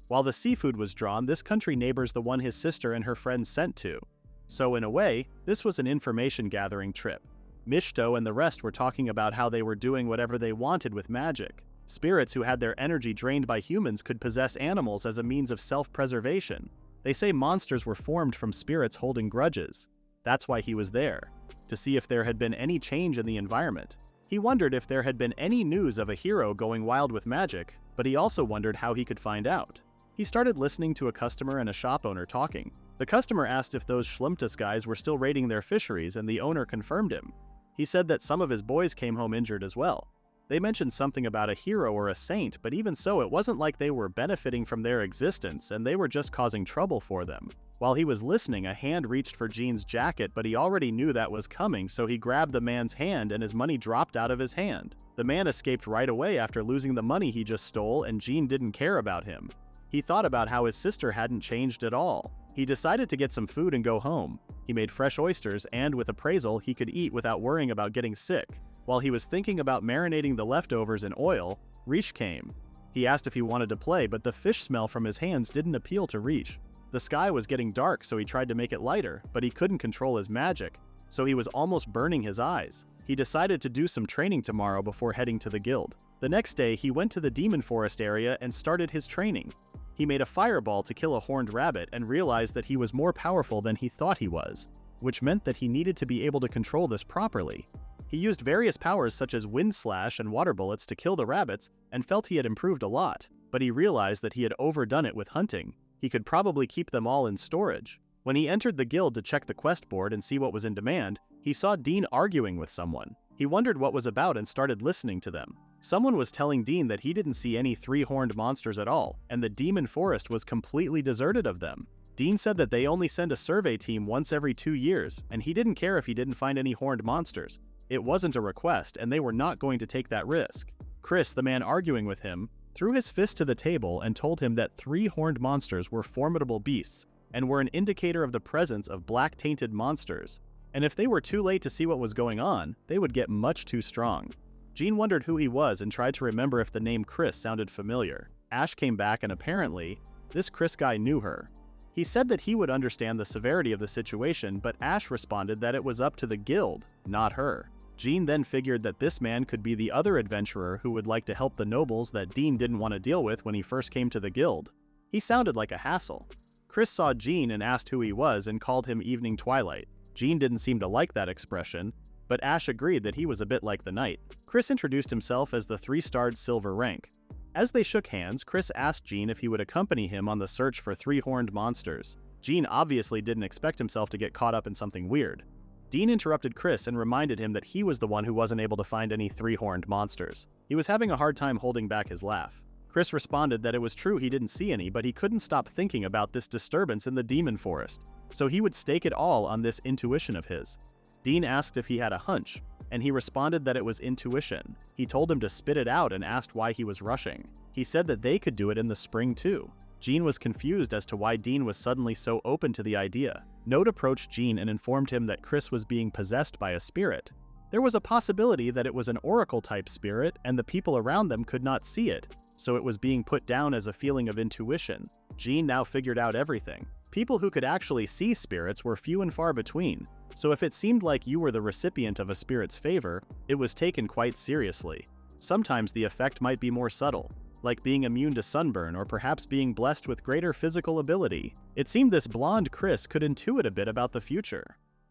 While the seafood was drawn, this country neighbors the one his sister and her friends sent to. So in a way, this was an information-gathering trip. Mishto and the rest were talking about how they were doing whatever they wanted with magic. Spirits who had their energy drained by humans could possess animals as a means of self-preservation. They say monsters were formed from spirits holding grudges. That's why he was there, to see if there had been any change in the environment. He wondered if there had been any news of a hero going wild with magic, but he also wondered how he could find out. He started listening to a customer and a shop owner talking. The customer asked if those Schlimmtus guys were still raiding their fisheries, and the owner confirmed him. He said that some of his boys came home injured as well. They mentioned something about a hero or a saint, but even so, it wasn't like they were benefiting from their existence, and they were just causing trouble for them. While he was listening, a hand reached for Jean's jacket, but he already knew that was coming, so he grabbed the man's hand and his money dropped out of his hand. The man escaped right away after losing the money he just stole, and Jean didn't care about him. He thought about how his sister hadn't changed at all. He decided to get some food and go home. He made fresh oysters, and with appraisal, he could eat without worrying about getting sick. While he was thinking about marinating the leftovers in oil, Rish came. He asked if he wanted to play, but the fish smell from his hands didn't appeal to Rish. The sky was getting dark, so he tried to make it lighter, but he couldn't control his magic, so he was almost burning his eyes. He decided to do some training tomorrow before heading to the guild. The next day, he went to the demon forest area and started his training. He made a fireball to kill a horned rabbit and realized that he was more powerful than he thought he was, which meant that he needed to be able to control this properly. He used various powers such as wind slash and water bullets to kill the rabbits and felt he had improved a lot, but he realized that he had overdone it with hunting. He could probably keep them all in storage. When he entered the guild to check the quest board and see what was in demand, he saw Dean arguing with someone. He wondered what was about and started listening to them. Someone was telling Dean that he didn't see any three-horned monsters at all, and the demon forest was completely deserted of them. Dean said that they only send a survey team once every 2 years, and he didn't care if he didn't find any horned monsters. It wasn't a request, and they were not going to take that risk. Chris, the man arguing with him, threw his fist to the table and told him that 3 horned monsters were formidable beasts and were an indicator of the presence of black-tainted monsters, and if they were too late to see what was going on, they would get much too strong. Jean wondered who he was and tried to remember if the name Chris sounded familiar. Ash came back, and apparently, this Chris guy knew her. He said that he would understand the severity of the situation, but Ash responded that it was up to the guild, not her. Jean then figured that this man could be the other adventurer who would like to help the nobles that Dean didn't want to deal with when he first came to the guild. He sounded like a hassle. Chris saw Jean and asked who he was and called him Evening Twilight. Jean didn't seem to like that expression, but Ash agreed that he was a bit like the knight. Chris introduced himself as the 3-starred silver rank. As they shook hands, Chris asked Jean if he would accompany him on the search for 3-horned monsters. Jean obviously didn't expect himself to get caught up in something weird. Dean interrupted Chris and reminded him that he was the one who wasn't able to find any 3-horned monsters. He was having a hard time holding back his laugh. Chris responded that it was true he didn't see any, but he couldn't stop thinking about this disturbance in the demon forest, so he would stake it all on this intuition of his. Dean asked if he had a hunch, and he responded that it was intuition. He told him to spit it out and asked why he was rushing. He said that they could do it in the spring too. Jean was confused as to why Dean was suddenly so open to the idea. Note approached Jin and informed him that Chris was being possessed by a spirit. There was a possibility that it was an oracle-type spirit and the people around them could not see it, so it was being put down as a feeling of intuition. Jin now figured out everything. People who could actually see spirits were few and far between, so if it seemed like you were the recipient of a spirit's favor, it was taken quite seriously. Sometimes the effect might be more subtle, like being immune to sunburn or perhaps being blessed with greater physical ability. It seemed this blonde Chris could intuit a bit about the future.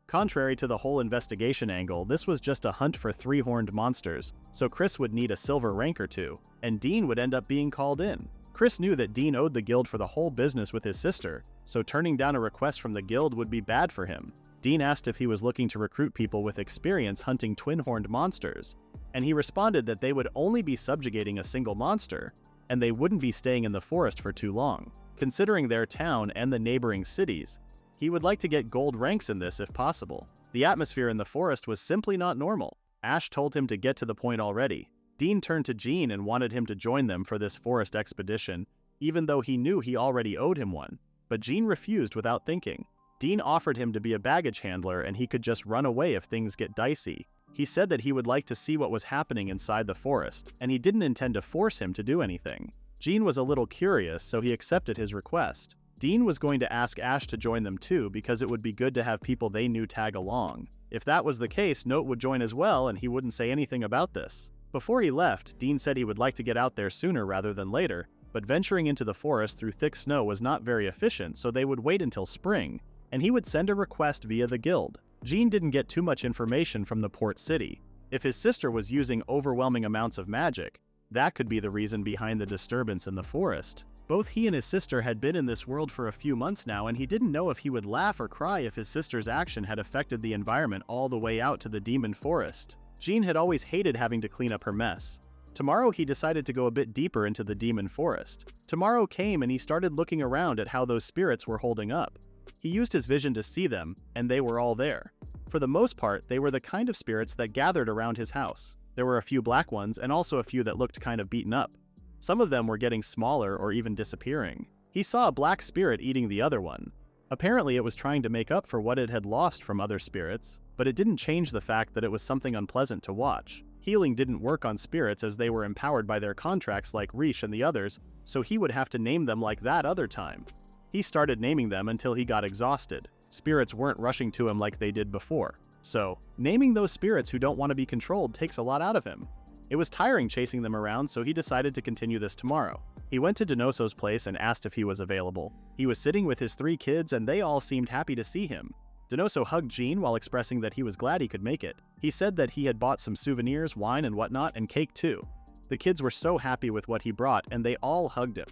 Contrary to the whole investigation angle, this was just a hunt for three-horned monsters, so Chris would need a silver rank or two, and Dean would end up being called in. Chris knew that Dean owed the guild for the whole business with his sister, so turning down a request from the guild would be bad for him. Dean asked if he was looking to recruit people with experience hunting twin-horned monsters, and he responded that they would only be subjugating a single monster, and they wouldn't be staying in the forest for too long. Considering their town and the neighboring cities, he would like to get gold ranks in this if possible. The atmosphere in the forest was simply not normal. Ash told him to get to the point already. Dean turned to Jin and wanted him to join them for this forest expedition, even though he knew he already owed him one. But Jin refused without thinking. Dean offered him to be a baggage handler and he could just run away if things get dicey. He said that he would like to see what was happening inside the forest, and he didn't intend to force him to do anything. Jin was a little curious, so he accepted his request. Dean was going to ask Ash to join them too because it would be good to have people they knew tag along. If that was the case, Note would join as well and he wouldn't say anything about this. Before he left, Dean said he would like to get out there sooner rather than later, but venturing into the forest through thick snow was not very efficient, so they would wait until spring, and he would send a request via the guild. Jin didn't get too much information from the port city. If his sister was using overwhelming amounts of magic, that could be the reason behind the disturbance in the forest. Both he and his sister had been in this world for a few months now, and he didn't know if he would laugh or cry if his sister's action had affected the environment all the way out to the demon forest. Jin had always hated having to clean up her mess. Tomorrow he decided to go a bit deeper into the demon forest. Tomorrow came and he started looking around at how those spirits were holding up. He used his vision to see them, and they were all there. For the most part, they were the kind of spirits that gathered around his house. There were a few black ones and also a few that looked kind of beaten up. Some of them were getting smaller or even disappearing. He saw a black spirit eating the other one. Apparently it was trying to make up for what it had lost from other spirits, but it didn't change the fact that it was something unpleasant to watch. Healing didn't work on spirits as they were empowered by their contracts like Rish and the others, so he would have to name them like that other time. He started naming them until he got exhausted. Spirits weren't rushing to him like they did before. So, naming those spirits who don't want to be controlled takes a lot out of him. It was tiring chasing them around, so he decided to continue this tomorrow. He went to Donoso's place and asked if he was available. He was sitting with his 3 kids and they all seemed happy to see him. Donoso hugged Jin while expressing that he was glad he could make it. He said that he had bought some souvenirs, wine and whatnot, and cake too. The kids were so happy with what he brought and they all hugged him.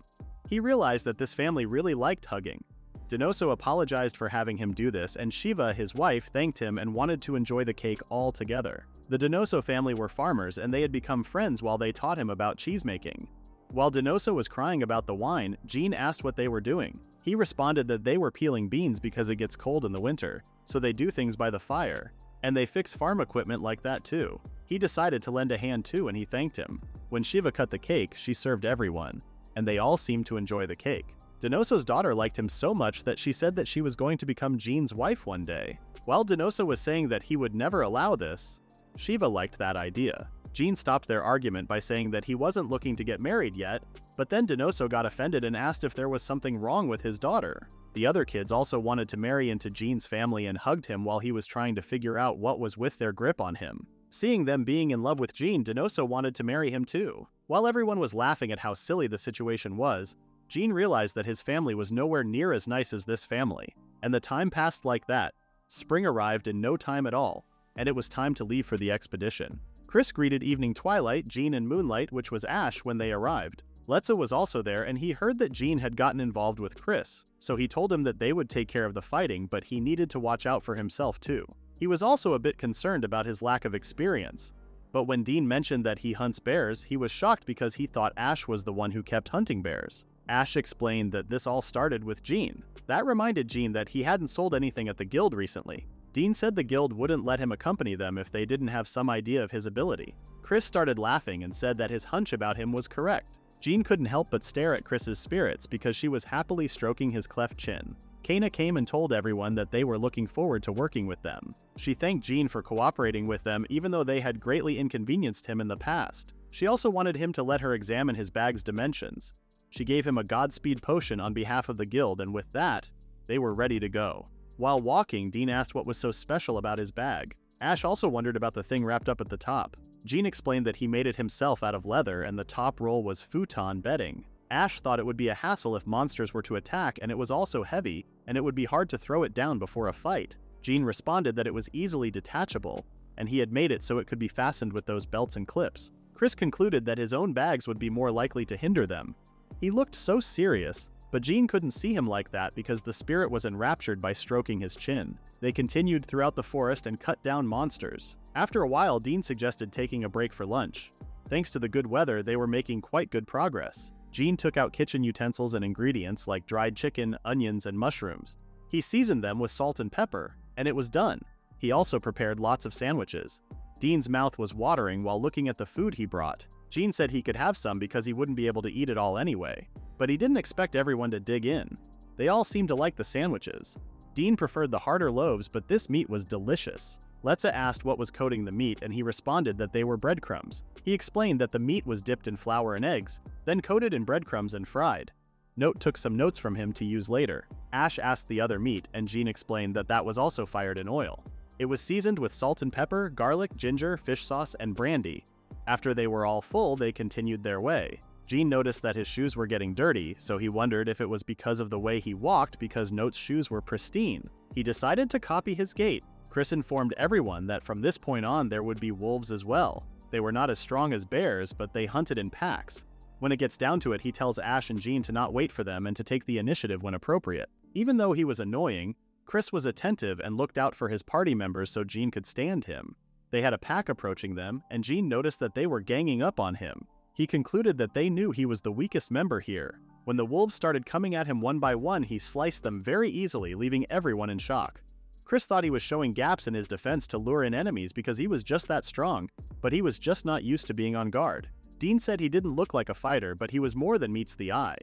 He realized that this family really liked hugging. Donoso apologized for having him do this, and Shiva, his wife, thanked him and wanted to enjoy the cake all together. The Donoso family were farmers and they had become friends while they taught him about cheesemaking. While Donoso was crying about the wine, Jin asked what they were doing. He responded that they were peeling beans because it gets cold in the winter, so they do things by the fire. And they fix farm equipment like that too. He decided to lend a hand too and he thanked him. When Shiva cut the cake, she served everyone, and they all seemed to enjoy the cake. Donoso's daughter liked him so much that she said that she was going to become Jin's wife one day. While Donoso was saying that he would never allow this, Shiva liked that idea. Jin stopped their argument by saying that he wasn't looking to get married yet, but then Donoso got offended and asked if there was something wrong with his daughter. The other kids also wanted to marry into Jin's family and hugged him while he was trying to figure out what was with their grip on him. Seeing them being in love with Jin, Donoso wanted to marry him too. While everyone was laughing at how silly the situation was, Jin realized that his family was nowhere near as nice as this family. And the time passed like that. Spring arrived in no time at all, and it was time to leave for the expedition. Chris greeted Evening Twilight, Jin and Moonlight, which was Ash, when they arrived. Letza was also there and he heard that Jin had gotten involved with Chris, so he told him that they would take care of the fighting, but he needed to watch out for himself too. He was also a bit concerned about his lack of experience. But when Dean mentioned that he hunts bears, he was shocked because he thought Ash was the one who kept hunting bears. Ash explained that this all started with Jin. That reminded Jin that he hadn't sold anything at the guild recently. Dean said the guild wouldn't let him accompany them if they didn't have some idea of his ability. Chris started laughing and said that his hunch about him was correct. Jin couldn't help but stare at Chris's spirits because she was happily stroking his cleft chin. Kana came and told everyone that they were looking forward to working with them. She thanked Jin for cooperating with them even though they had greatly inconvenienced him in the past. She also wanted him to let her examine his bag's dimensions. She gave him a Godspeed potion on behalf of the guild, and with that, they were ready to go. While walking, Dean asked what was so special about his bag. Ash also wondered about the thing wrapped up at the top. Jin explained that he made it himself out of leather and the top roll was futon bedding. Ash thought it would be a hassle if monsters were to attack, and it was also heavy, and it would be hard to throw it down before a fight. Jin responded that it was easily detachable, and he had made it so it could be fastened with those belts and clips. Chris concluded that his own bags would be more likely to hinder them. He looked so serious, but Jin couldn't see him like that because the spirit was enraptured by stroking his chin. They continued throughout the forest and cut down monsters. After a while, Dean suggested taking a break for lunch. Thanks to the good weather, they were making quite good progress. Jin took out kitchen utensils and ingredients like dried chicken, onions, and mushrooms. He seasoned them with salt and pepper, and it was done. He also prepared lots of sandwiches. Dean's mouth was watering while looking at the food he brought. Jin said he could have some because he wouldn't be able to eat it all anyway. But he didn't expect everyone to dig in. They all seemed to like the sandwiches. Dean preferred the harder loaves, but this meat was delicious. Letza asked what was coating the meat, and he responded that they were breadcrumbs. He explained that the meat was dipped in flour and eggs, then coated in breadcrumbs and fried. Note took some notes from him to use later. Ash asked the other meat, and Jin explained that that was also fired in oil. It was seasoned with salt and pepper, garlic, ginger, fish sauce, and brandy. After they were all full, they continued their way. Jin noticed that his shoes were getting dirty, so he wondered if it was because of the way he walked because Note's shoes were pristine. He decided to copy his gait. Chris informed everyone that from this point on there would be wolves as well. They were not as strong as bears, but they hunted in packs. When it gets down to it, he tells Ash and Jin to not wait for them and to take the initiative when appropriate. Even though he was annoying, Chris was attentive and looked out for his party members so Jin could stand him. They had a pack approaching them, and Jin noticed that they were ganging up on him. He concluded that they knew he was the weakest member here. When the wolves started coming at him one by one, he sliced them very easily, leaving everyone in shock. Chris thought he was showing gaps in his defense to lure in enemies because he was just that strong, but he was just not used to being on guard. Dean said he didn't look like a fighter, but he was more than meets the eye.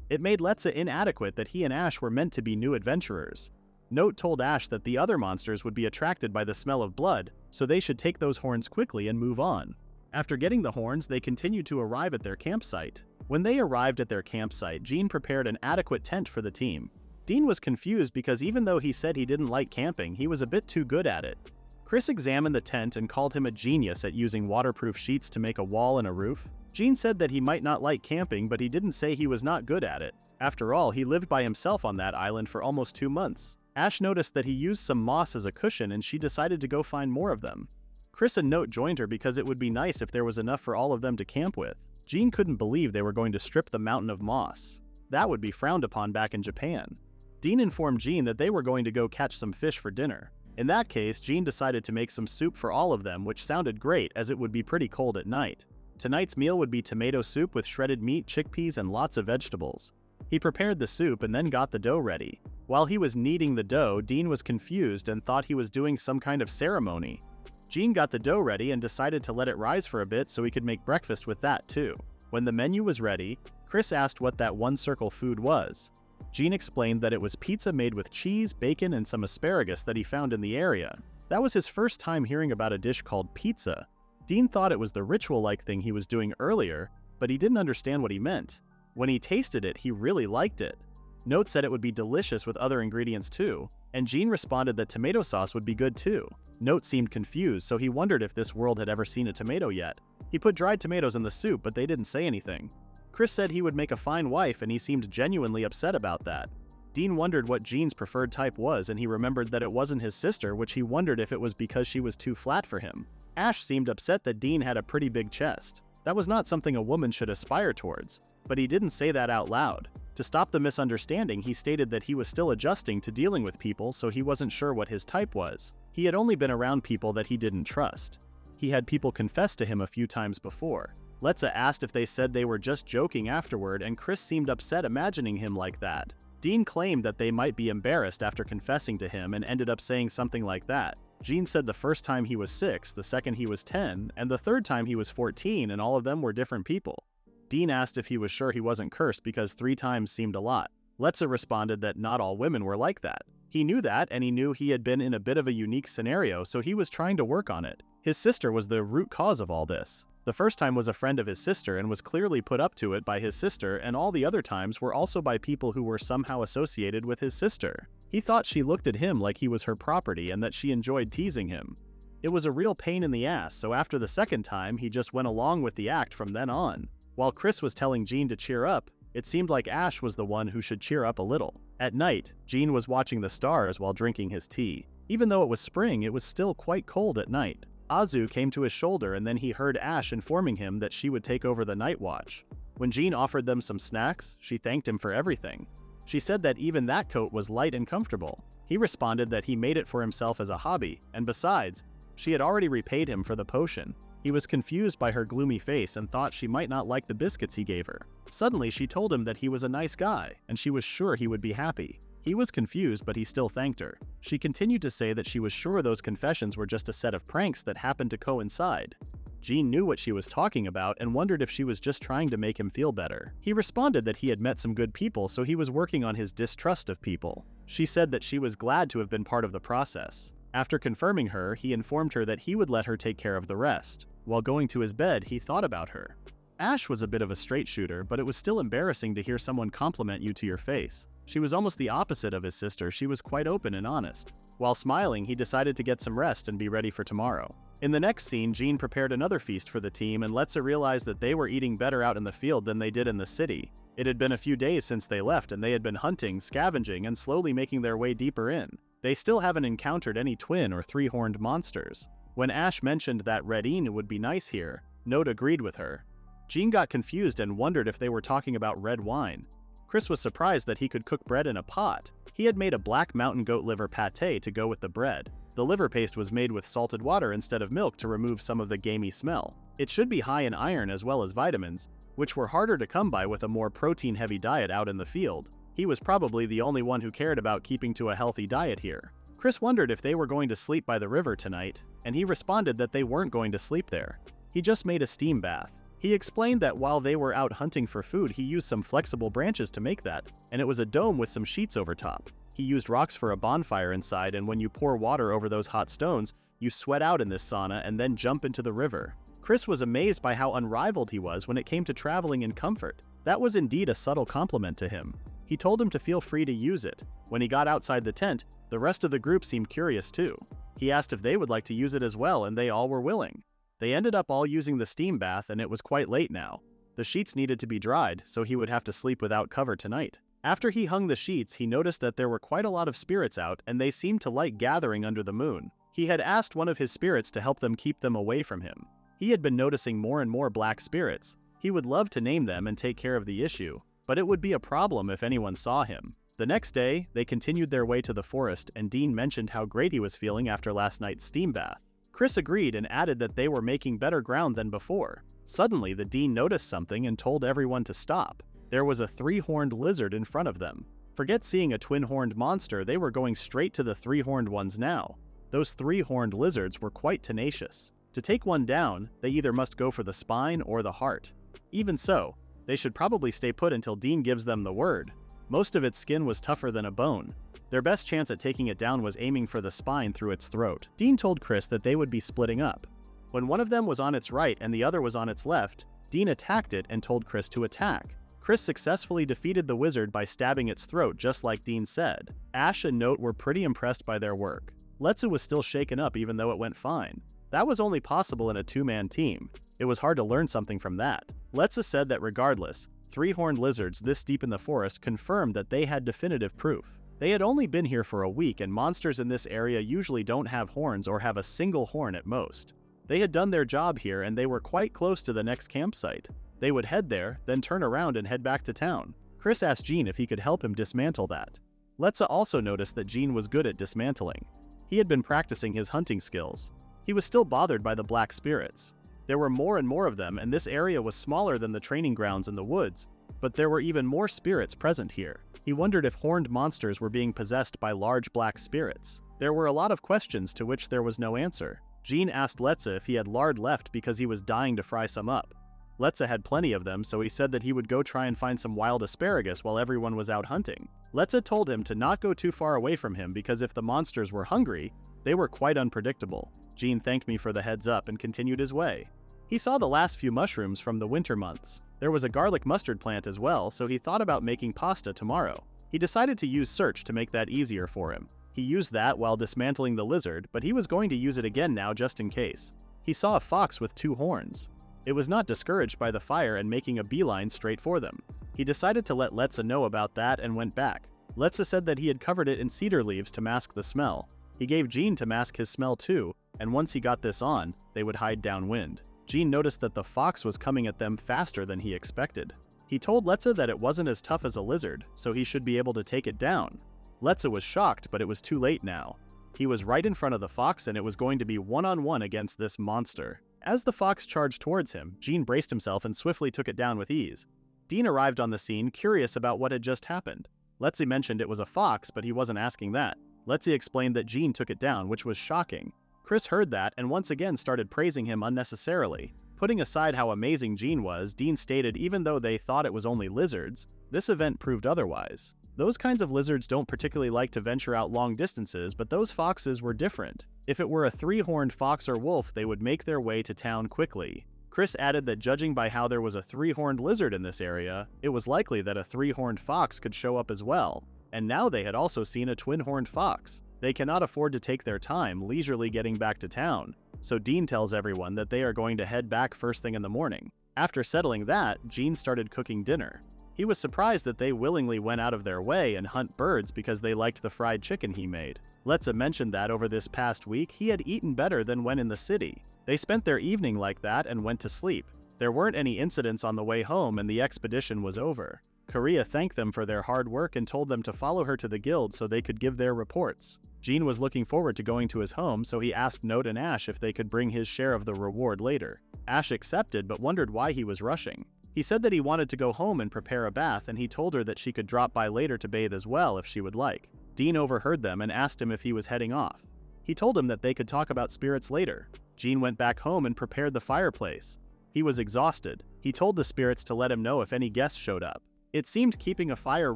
It made Letza inadequate that he and Ash were meant to be new adventurers. Note told Ash that the other monsters would be attracted by the smell of blood, so they should take those horns quickly and move on. After getting the horns, they continued to arrive at their campsite. When they arrived at their campsite, Jin prepared an adequate tent for the team. Dean was confused because even though he said he didn't like camping, he was a bit too good at it. Chris examined the tent and called him a genius at using waterproof sheets to make a wall and a roof. Jin said that he might not like camping, but he didn't say he was not good at it. After all, he lived by himself on that island for almost 2 months. Ash noticed that he used some moss as a cushion and she decided to go find more of them. Chris and Note joined her because it would be nice if there was enough for all of them to camp with. Jin couldn't believe they were going to strip the mountain of moss. That would be frowned upon back in Japan. Dean informed Jin that they were going to go catch some fish for dinner. In that case, Jin decided to make some soup for all of them, which sounded great as it would be pretty cold at night. Tonight's meal would be tomato soup with shredded meat, chickpeas, and lots of vegetables. He prepared the soup and then got the dough ready. While he was kneading the dough, Dean was confused and thought he was doing some kind of ceremony. Jin got the dough ready and decided to let it rise for a bit so he could make breakfast with that too. When the menu was ready, Chris asked what that one circle food was. Jin explained that it was pizza made with cheese, bacon, and some asparagus that he found in the area. That was his first time hearing about a dish called pizza. Dean thought it was the ritual-like thing he was doing earlier, but he didn't understand what he meant. When he tasted it, he really liked it. Note said it would be delicious with other ingredients too, and Jin responded that tomato sauce would be good too. Note seemed confused, so he wondered if this world had ever seen a tomato yet. He put dried tomatoes in the soup, but they didn't say anything. Chris said he would make a fine wife, and he seemed genuinely upset about that. Dean wondered what Jin's preferred type was, and he remembered that it wasn't his sister, which he wondered if it was because she was too flat for him. Ash seemed upset that Dean had a pretty big chest. That was not something a woman should aspire towards, but he didn't say that out loud. To stop the misunderstanding, he stated that he was still adjusting to dealing with people, so he wasn't sure what his type was. He had only been around people that he didn't trust. He had people confess to him a few times before. Letza asked if they said they were just joking afterward, and Chris seemed upset imagining him like that. Dean claimed that they might be embarrassed after confessing to him and ended up saying something like that. Jin said the first time he was 6, the second he was 10, and the third time he was 14, and all of them were different people. Dean asked if he was sure he wasn't cursed because 3 times seemed a lot. Letza responded that not all women were like that. He knew that, and he knew he had been in a bit of a unique scenario, so he was trying to work on it. His sister was the root cause of all this. The first time was a friend of his sister and was clearly put up to it by his sister, and all the other times were also by people who were somehow associated with his sister. He thought she looked at him like he was her property and that she enjoyed teasing him. It was a real pain in the ass, so after the second time, he just went along with the act from then on. While Chris was telling Jin to cheer up, it seemed like Ash was the one who should cheer up a little. At night, Jin was watching the stars while drinking his tea. Even though it was spring, it was still quite cold at night. Azu came to his shoulder and then he heard Ash informing him that she would take over the night watch. When Jin offered them some snacks, she thanked him for everything. She said that even that coat was light and comfortable. He responded that he made it for himself as a hobby, and besides, she had already repaid him for the potion. He was confused by her gloomy face and thought she might not like the biscuits he gave her. Suddenly, she told him that he was a nice guy, and she was sure he would be happy. He was confused, but he still thanked her. She continued to say that she was sure those confessions were just a set of pranks that happened to coincide. Jin knew what she was talking about and wondered if she was just trying to make him feel better. He responded that he had met some good people, so he was working on his distrust of people. She said that she was glad to have been part of the process. After confirming her, he informed her that he would let her take care of the rest. While going to his bed, he thought about her. Ash was a bit of a straight shooter, but it was still embarrassing to hear someone compliment you to your face. She was almost the opposite of his sister. She was quite open and honest. While smiling, he decided to get some rest and be ready for tomorrow. In the next scene, Jin prepared another feast for the team, and Letza realized that they were eating better out in the field than they did in the city. It had been a few days since they left, and they had been hunting, scavenging, and slowly making their way deeper in. They still haven't encountered any twin or three-horned monsters. When Ash mentioned that Red Inn would be nice here, Note agreed with her. Jin got confused and wondered if they were talking about red wine. Chris was surprised that he could cook bread in a pot. He had made a black mountain goat liver pate to go with the bread. The liver paste was made with salted water instead of milk to remove some of the gamey smell. It should be high in iron as well as vitamins, which were harder to come by with a more protein-heavy diet out in the field. He was probably the only one who cared about keeping to a healthy diet here. Chris wondered if they were going to sleep by the river tonight, and he responded that they weren't going to sleep there. He just made a steam bath. He explained that while they were out hunting for food, he used some flexible branches to make that, and it was a dome with some sheets over top. He used rocks for a bonfire inside, and when you pour water over those hot stones, you sweat out in this sauna and then jump into the river. Chris was amazed by how unrivaled he was when it came to traveling in comfort. That was indeed a subtle compliment to him. He told him to feel free to use it. When he got outside the tent, the rest of the group seemed curious too. He asked if they would like to use it as well, and they all were willing. They ended up all using the steam bath, and it was quite late now. The sheets needed to be dried, so he would have to sleep without cover tonight. After he hung the sheets, he noticed that there were quite a lot of spirits out, and they seemed to like gathering under the moon. He had asked one of his spirits to help them keep them away from him. He had been noticing more and more black spirits. He would love to name them and take care of the issue, but it would be a problem if anyone saw him. The next day, they continued their way to the forest, and Dean mentioned how great he was feeling after last night's steam bath. Chris agreed and added that they were making better ground than before. Suddenly, the Dean noticed something and told everyone to stop. There was a three-horned lizard in front of them. Forget seeing a twin-horned monster, they were going straight to the three-horned ones now. Those three-horned lizards were quite tenacious. To take one down, they either must go for the spine or the heart. Even so, they should probably stay put until Dean gives them the word. Most of its skin was tougher than a bone. Their best chance at taking it down was aiming for the spine through its throat. Dean told Chris that they would be splitting up. When one of them was on its right and the other was on its left, Dean attacked it and told Chris to attack. Chris successfully defeated the wizard by stabbing its throat just like Dean said. Ash and Note were pretty impressed by their work. Letza was still shaken up even though it went fine. That was only possible in a two-man team. It was hard to learn something from that. Letza said that regardless, three-horned lizards this deep in the forest confirmed that they had definitive proof. They had only been here for a week, and monsters in this area usually don't have horns or have a single horn at most. They had done their job here, and they were quite close to the next campsite. They would head there, then turn around and head back to town. Chris asked Jin if he could help him dismantle that. Letza also noticed that Jin was good at dismantling. He had been practicing his hunting skills. He was still bothered by the black spirits. There were more and more of them, and this area was smaller than the training grounds in the woods, but there were even more spirits present here. He wondered if horned monsters were being possessed by large black spirits. There were a lot of questions to which there was no answer. Jin asked Letza if he had lard left because he was dying to fry some up. Letza had plenty of them, so he said that he would go try and find some wild asparagus while everyone was out hunting. Letza told him to not go too far away from him because if the monsters were hungry, they were quite unpredictable. Jin thanked me for the heads up and continued his way. He saw the last few mushrooms from the winter months. There was a garlic mustard plant as well, so he thought about making pasta tomorrow. He decided to use search to make that easier for him. He used that while dismantling the lizard, but he was going to use it again now just in case. He saw a fox with 2 horns. It was not discouraged by the fire and making a beeline straight for them. He decided to let Letza know about that and went back. Letza said that he had covered it in cedar leaves to mask the smell. He gave Jin to mask his smell too, and once he got this on, they would hide downwind. Jin noticed that the fox was coming at them faster than he expected. He told Letza that it wasn't as tough as a lizard, so he should be able to take it down. Letza was shocked, but it was too late now. He was right in front of the fox and it was going to be one-on-one against this monster. As the fox charged towards him, Jin braced himself and swiftly took it down with ease. Dean arrived on the scene, curious about what had just happened. Letzi mentioned it was a fox, but he wasn't asking that. Letzi explained that Jin took it down, which was shocking. Chris heard that and once again started praising him unnecessarily. Putting aside how amazing Jin was, Dean stated even though they thought it was only lizards, this event proved otherwise. Those kinds of lizards don't particularly like to venture out long distances, but those foxes were different. If it were a 3-horned fox or wolf, they would make their way to town quickly. Chris added that judging by how there was a 3-horned lizard in this area, it was likely that a 3-horned fox could show up as well. And now they had also seen a twin-horned fox. They cannot afford to take their time leisurely getting back to town, so Dean tells everyone that they are going to head back first thing in the morning. After settling that, Jin started cooking dinner. He was surprised that they willingly went out of their way and hunt birds because they liked the fried chicken he made. Letza mentioned that over this past week he had eaten better than when in the city. They spent their evening like that and went to sleep. There weren't any incidents on the way home and the expedition was over. Korea thanked them for their hard work and told them to follow her to the guild so they could give their reports. Jin was looking forward to going to his home, so he asked Note and Ash if they could bring his share of the reward later. Ash accepted but wondered why he was rushing. He said that he wanted to go home and prepare a bath, and he told her that she could drop by later to bathe as well if she would like. Dean overheard them and asked him if he was heading off. He told him that they could talk about spirits later. Jin went back home and prepared the fireplace. He was exhausted. He told the spirits to let him know if any guests showed up. It seemed keeping a fire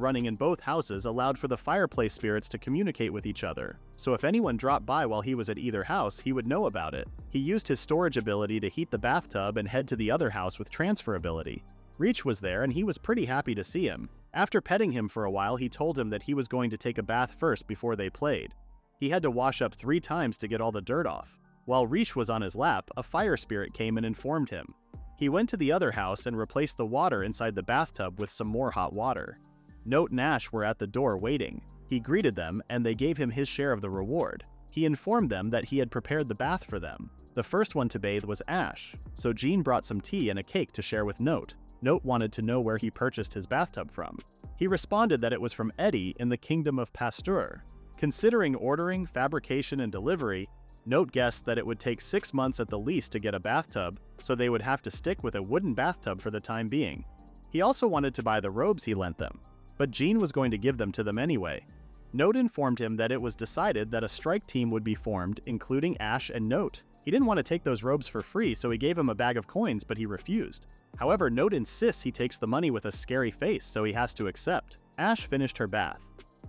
running in both houses allowed for the fireplace spirits to communicate with each other, so if anyone dropped by while he was at either house, he would know about it. He used his storage ability to heat the bathtub and head to the other house with transfer ability. Reach was there and he was pretty happy to see him. After petting him for a while, he told him that he was going to take a bath first before they played. He had to wash up 3 times to get all the dirt off. While Reach was on his lap, a fire spirit came and informed him. He went to the other house and replaced the water inside the bathtub with some more hot water. Note and Ash were at the door waiting. He greeted them and they gave him his share of the reward. He informed them that he had prepared the bath for them. The first one to bathe was Ash, so Jin brought some tea and a cake to share with Note. Note wanted to know where he purchased his bathtub from. He responded that it was from Eddie in the Kingdom of Pasteur. Considering ordering, fabrication, and delivery, Note guessed that it would take 6 months at the least to get a bathtub, so they would have to stick with a wooden bathtub for the time being. He also wanted to buy the robes he lent them, but Jin was going to give them to them anyway. Note informed him that it was decided that a strike team would be formed, including Ash and Note. He didn't want to take those robes for free, so he gave him a bag of coins, but he refused. However, Note insists he takes the money with a scary face, so he has to accept. Ash finished her bath.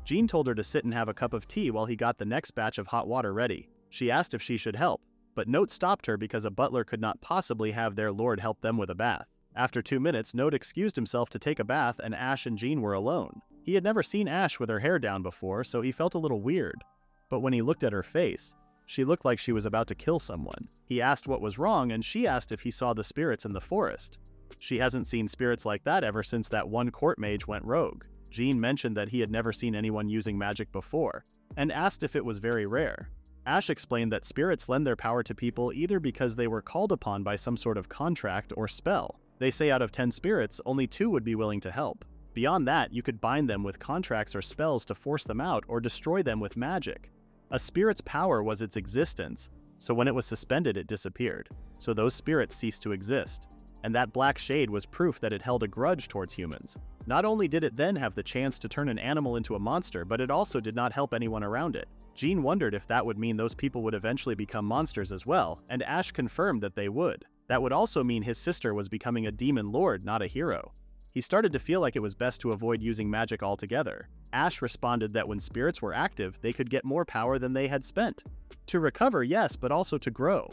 Jin told her to sit and have a cup of tea while he got the next batch of hot water ready. She asked if she should help, but Note stopped her because a butler could not possibly have their lord help them with a bath. After 2 minutes, Note excused himself to take a bath and Ash and Jin were alone. He had never seen Ash with her hair down before, so he felt a little weird. But when he looked at her face, she looked like she was about to kill someone. He asked what was wrong and she asked if he saw the spirits in the forest. She hasn't seen spirits like that ever since that one court mage went rogue. Jin mentioned that he had never seen anyone using magic before, and asked if it was very rare. Ash explained that spirits lend their power to people either because they were called upon by some sort of contract or spell. They say out of 10 spirits, only 2 would be willing to help. Beyond that, you could bind them with contracts or spells to force them out or destroy them with magic. A spirit's power was its existence, so when it was suspended it disappeared. So those spirits ceased to exist. And that black shade was proof that it held a grudge towards humans. Not only did it then have the chance to turn an animal into a monster, but it also did not help anyone around it. Jin wondered if that would mean those people would eventually become monsters as well, and Ash confirmed that they would. That would also mean his sister was becoming a demon lord, not a hero. He started to feel like it was best to avoid using magic altogether. Ash responded that when spirits were active, they could get more power than they had spent. To recover, yes, but also to grow.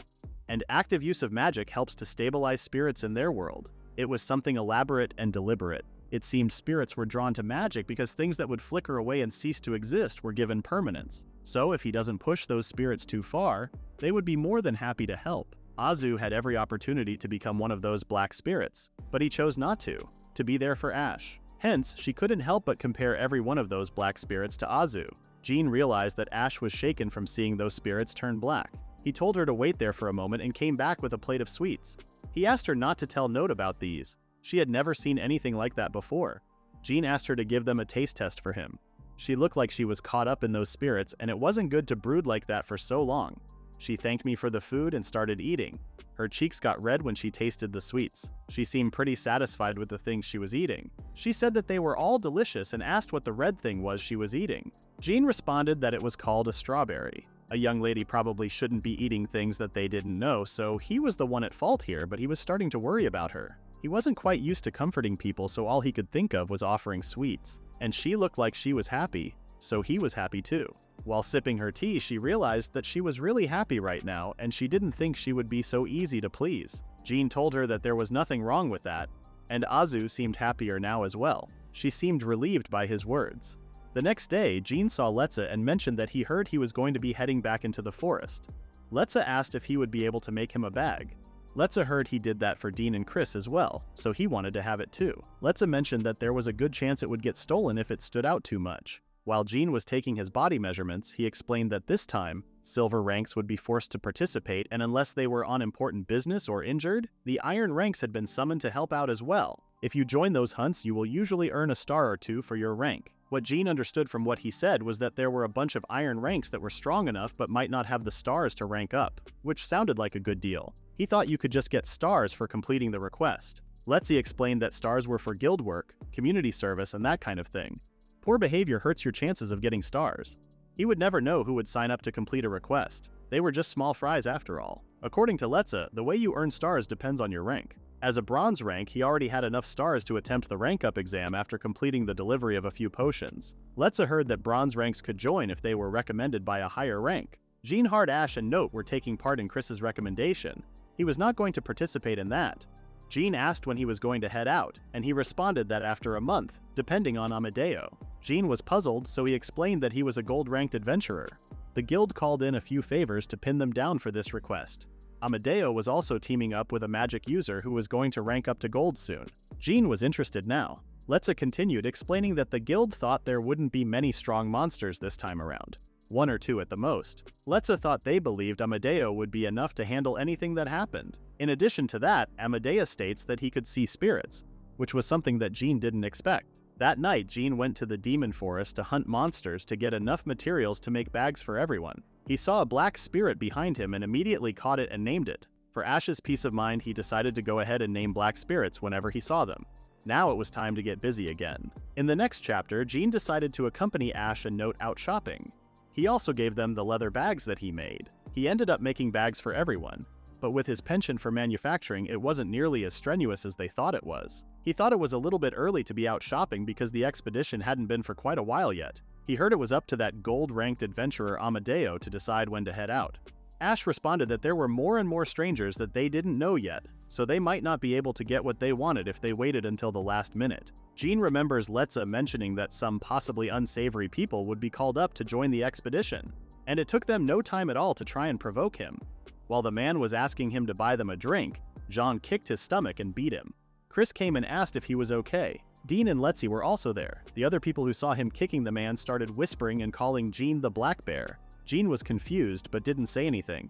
And active use of magic helps to stabilize spirits in their world. It was something elaborate and deliberate. It seemed spirits were drawn to magic because things that would flicker away and cease to exist were given permanence. So if he doesn't push those spirits too far, they would be more than happy to help. Azu had every opportunity to become one of those black spirits, but he chose not to be there for Ash. Hence, she couldn't help but compare every one of those black spirits to Azu. Jin realized that Ash was shaken from seeing those spirits turn black. He told her to wait there for a moment and came back with a plate of sweets. He asked her not to tell Note about these. She had never seen anything like that before. Jin asked her to give them a taste test for him. She looked like she was caught up in those spirits, and it wasn't good to brood like that for so long. She thanked me for the food and started eating. Her cheeks got red when she tasted the sweets. She seemed pretty satisfied with the things she was eating. She said that they were all delicious and asked what the red thing was she was eating. Jin responded that it was called a strawberry. A young lady probably shouldn't be eating things that they didn't know, so he was the one at fault here, but he was starting to worry about her. He wasn't quite used to comforting people, so all he could think of was offering sweets. And she looked like she was happy, so he was happy too. While sipping her tea, she realized that she was really happy right now, and she didn't think she would be so easy to please. Jin told her that there was nothing wrong with that, and Azu seemed happier now as well. She seemed relieved by his words. The next day, Jin saw Letza and mentioned that he heard he was going to be heading back into the forest. Letza asked if he would be able to make him a bag. Letza heard he did that for Dean and Chris as well, so he wanted to have it too. Letza mentioned that there was a good chance it would get stolen if it stood out too much. While Jin was taking his body measurements, he explained that this time, silver ranks would be forced to participate, and unless they were on important business or injured, the iron ranks had been summoned to help out as well. If you join those hunts, you will usually earn a star or two for your rank. What Jin understood from what he said was that there were a bunch of iron ranks that were strong enough but might not have the stars to rank up, which sounded like a good deal. He thought you could just get stars for completing the request. Letzi explained that stars were for guild work, community service, and that kind of thing. Poor behavior hurts your chances of getting stars. He would never know who would sign up to complete a request. They were just small fries after all. According to Letza, the way you earn stars depends on your rank. As a bronze rank, he already had enough stars to attempt the rank-up exam after completing the delivery of a few potions. Letza heard that bronze ranks could join if they were recommended by a higher rank. Jean, Hard, Ash, and Note were taking part in Chris's recommendation. He was not going to participate in that. Jean asked when he was going to head out, and he responded that after a month, depending on Amadeo. Jean was puzzled, so he explained that he was a gold-ranked adventurer. The guild called in a few favors to pin them down for this request. Amadeo was also teaming up with a magic user who was going to rank up to gold soon. Jean was interested now. Letza continued, explaining that the guild thought there wouldn't be many strong monsters this time around. 1 or 2 at the most. Letza thought they believed Amadeo would be enough to handle anything that happened. In addition to that, Amadeo states that he could see spirits, which was something that Jean didn't expect. That night, Jean went to the demon forest to hunt monsters to get enough materials to make bags for everyone. He saw a black spirit behind him and immediately caught it and named it. For Ash's peace of mind, he decided to go ahead and name black spirits whenever he saw them. Now it was time to get busy again. In the next chapter, Jean decided to accompany Ash and Note out shopping. He also gave them the leather bags that he made. He ended up making bags for everyone, but with his penchant for manufacturing, it wasn't nearly as strenuous as they thought it was. He thought it was a little bit early to be out shopping because the expedition hadn't been for quite a while yet. He heard it was up to that gold-ranked adventurer Amadeo to decide when to head out. Ash responded that there were more and more strangers that they didn't know yet, so they might not be able to get what they wanted if they waited until the last minute. Jean remembers Letza mentioning that some possibly unsavory people would be called up to join the expedition, and it took them no time at all to try and provoke him. While the man was asking him to buy them a drink, Jean kicked his stomach and beat him. Chris came and asked if he was okay. Dean and Letzi were also there. The other people who saw him kicking the man started whispering and calling Jean the Black Bear. Jean was confused but didn't say anything.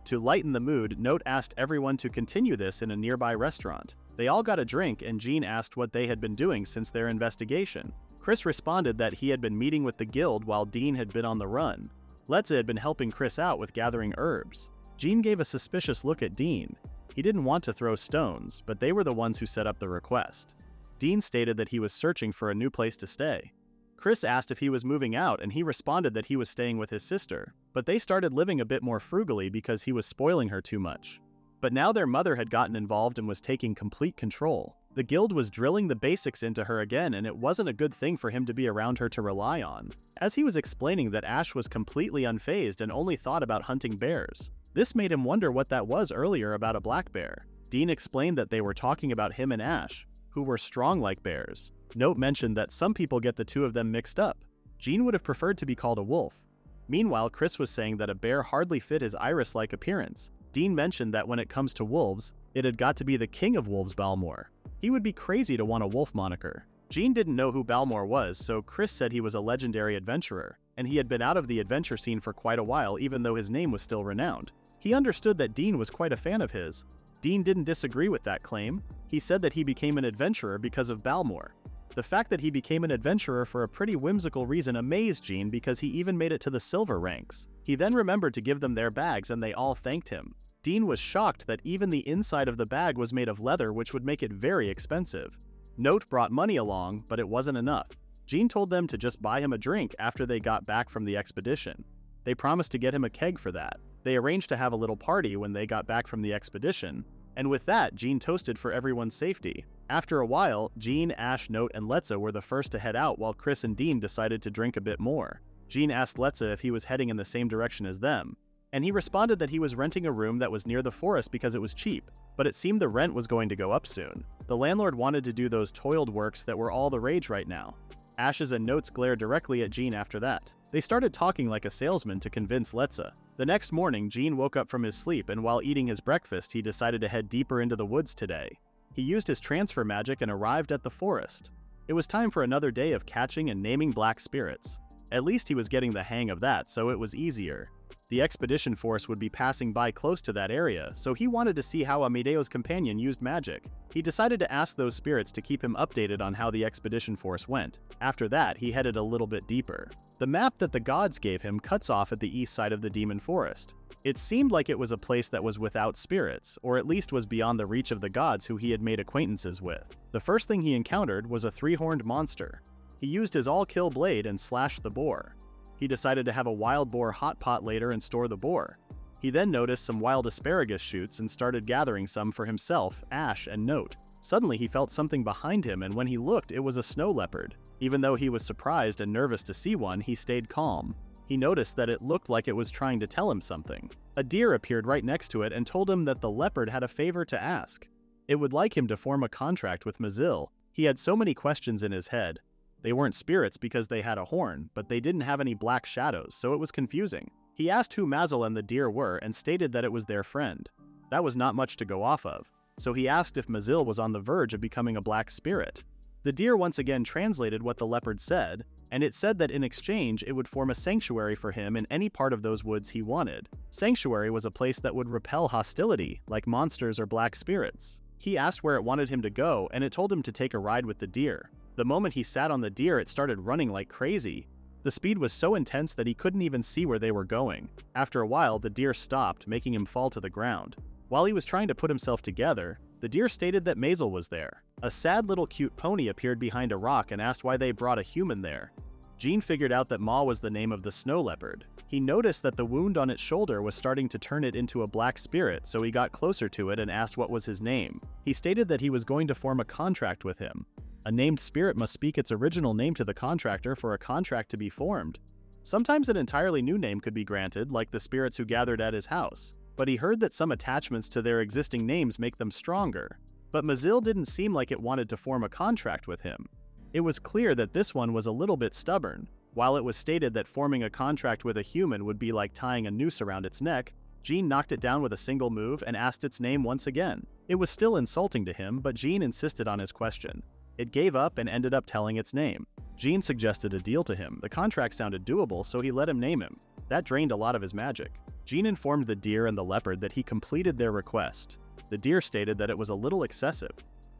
To lighten the mood, Note asked everyone to continue this in a nearby restaurant. They all got a drink and Jean asked what they had been doing since their investigation. Chris responded that he had been meeting with the guild while Dean had been on the run. Letza had been helping Chris out with gathering herbs. Jean gave a suspicious look at Dean. He didn't want to throw stones, but they were the ones who set up the request. Dean stated that he was searching for a new place to stay. Chris asked if he was moving out and he responded that he was staying with his sister, but they started living a bit more frugally because he was spoiling her too much. But now their mother had gotten involved and was taking complete control. The guild was drilling the basics into her again, and it wasn't a good thing for him to be around her to rely on. As he was explaining that Ash was completely unfazed and only thought about hunting bears. This made him wonder what that was earlier about a black bear. Dean explained that they were talking about him and Ash, who were strong like bears. Note mentioned that some people get the two of them mixed up. Gene would have preferred to be called a wolf. Meanwhile, Chris was saying that a bear hardly fit his iris-like appearance. Dean mentioned that when it comes to wolves, it had got to be the king of wolves, Balmor. He would be crazy to want a wolf moniker. Gene didn't know who Balmor was, so Chris said he was a legendary adventurer, and he had been out of the adventure scene for quite a while even though his name was still renowned. He understood that Dean was quite a fan of his. Dean didn't disagree with that claim. He said that he became an adventurer because of Balmor. The fact that he became an adventurer for a pretty whimsical reason amazed Gene because he even made it to the silver ranks. He then remembered to give them their bags and they all thanked him. Dean was shocked that even the inside of the bag was made of leather, which would make it very expensive. Note brought money along, but it wasn't enough. Gene told them to just buy him a drink after they got back from the expedition. They promised to get him a keg for that. They arranged to have a little party when they got back from the expedition, and with that, Gene toasted for everyone's safety. After a while, Gene, Ash, Note, and Letza were the first to head out while Chris and Dean decided to drink a bit more. Gene asked Letza if he was heading in the same direction as them, and he responded that he was renting a room that was near the forest because it was cheap, but it seemed the rent was going to go up soon. The landlord wanted to do those toiled works that were all the rage right now. Ash's and Note's glared directly at Gene after that. They started talking like a salesman to convince Letza. The next morning, Gene woke up from his sleep, and while eating his breakfast, he decided to head deeper into the woods today. He used his transfer magic and arrived at the forest. It was time for another day of catching and naming black spirits. At least he was getting the hang of that, so it was easier. The expedition force would be passing by close to that area, so he wanted to see how Amadeo's companion used magic. He decided to ask those spirits to keep him updated on how the expedition force went. After that, he headed a little bit deeper. The map that the gods gave him cuts off at the east side of the demon forest. It seemed like it was a place that was without spirits, or at least was beyond the reach of the gods who he had made acquaintances with. The first thing he encountered was a three-horned monster. He used his all-kill blade and slashed the boar. He decided to have a wild boar hot pot later and store the boar. He then noticed some wild asparagus shoots and started gathering some for himself, Ash, and Note. Suddenly he felt something behind him, and when he looked, it was a snow leopard. Even though he was surprised and nervous to see one, he stayed calm. He noticed that it looked like it was trying to tell him something. A deer appeared right next to it and told him that the leopard had a favor to ask. It would like him to form a contract with Mazil. He had so many questions in his head. They weren't spirits because they had a horn, but they didn't have any black shadows, so it was confusing. He asked who Mazil and the deer were and stated that it was their friend. That was not much to go off of, so he asked if Mazil was on the verge of becoming a black spirit. The deer once again translated what the leopard said, and it said that in exchange it would form a sanctuary for him in any part of those woods he wanted. Sanctuary was a place that would repel hostility, like monsters or black spirits. He asked where it wanted him to go, and it told him to take a ride with the deer. The moment he sat on the deer, it started running like crazy. The speed was so intense that he couldn't even see where they were going. After a while, the deer stopped, making him fall to the ground. While he was trying to put himself together, the deer stated that Maisel was there. A sad little cute pony appeared behind a rock and asked why they brought a human there. Gene figured out that Ma was the name of the snow leopard. He noticed that the wound on its shoulder was starting to turn it into a black spirit, so he got closer to it and asked what was his name. He stated that he was going to form a contract with him. A named spirit must speak its original name to the contractor for a contract to be formed. Sometimes an entirely new name could be granted, like the spirits who gathered at his house, but he heard that some attachments to their existing names make them stronger. But Mazil didn't seem like it wanted to form a contract with him. It was clear that this one was a little bit stubborn. While it was stated that forming a contract with a human would be like tying a noose around its neck, Gene knocked it down with a single move and asked its name once again. It was still insulting to him, but Gene insisted on his question. It gave up and ended up telling its name. Gene suggested a deal to him. The contract sounded doable, so he let him name him. That drained a lot of his magic. Gene informed the deer and the leopard that he completed their request. The deer stated that it was a little excessive.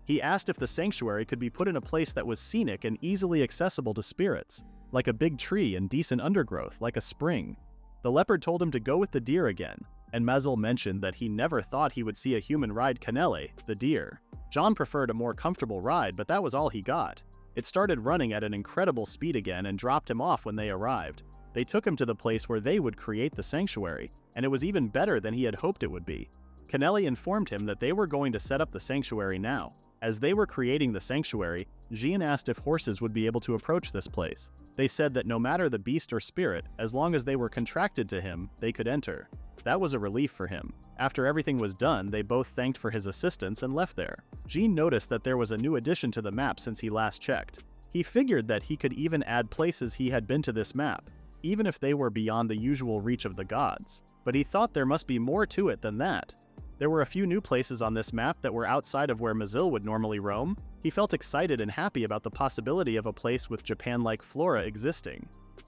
He asked if the sanctuary could be put in a place that was scenic and easily accessible to spirits, like a big tree and decent undergrowth, like a spring. The leopard told him to go with the deer again, and Mazil mentioned that he never thought he would see a human ride Canele, the deer. John preferred a more comfortable ride, but that was all he got. It started running at an incredible speed again and dropped him off when they arrived. They took him to the place where they would create the sanctuary, and it was even better than he had hoped it would be. Kennelly informed him that they were going to set up the sanctuary now. As they were creating the sanctuary, Jin asked if horses would be able to approach this place. They said that no matter the beast or spirit, as long as they were contracted to him, they could enter. That was a relief for him. After everything was done, they both thanked for his assistance and left there. Jin noticed that there was a new addition to the map since he last checked. He figured that he could even add places he had been to this map, even if they were beyond the usual reach of the gods. But he thought there must be more to it than that. There were a few new places on this map that were outside of where Mazil would normally roam. He felt excited and happy about the possibility of a place with Japan-like flora existing.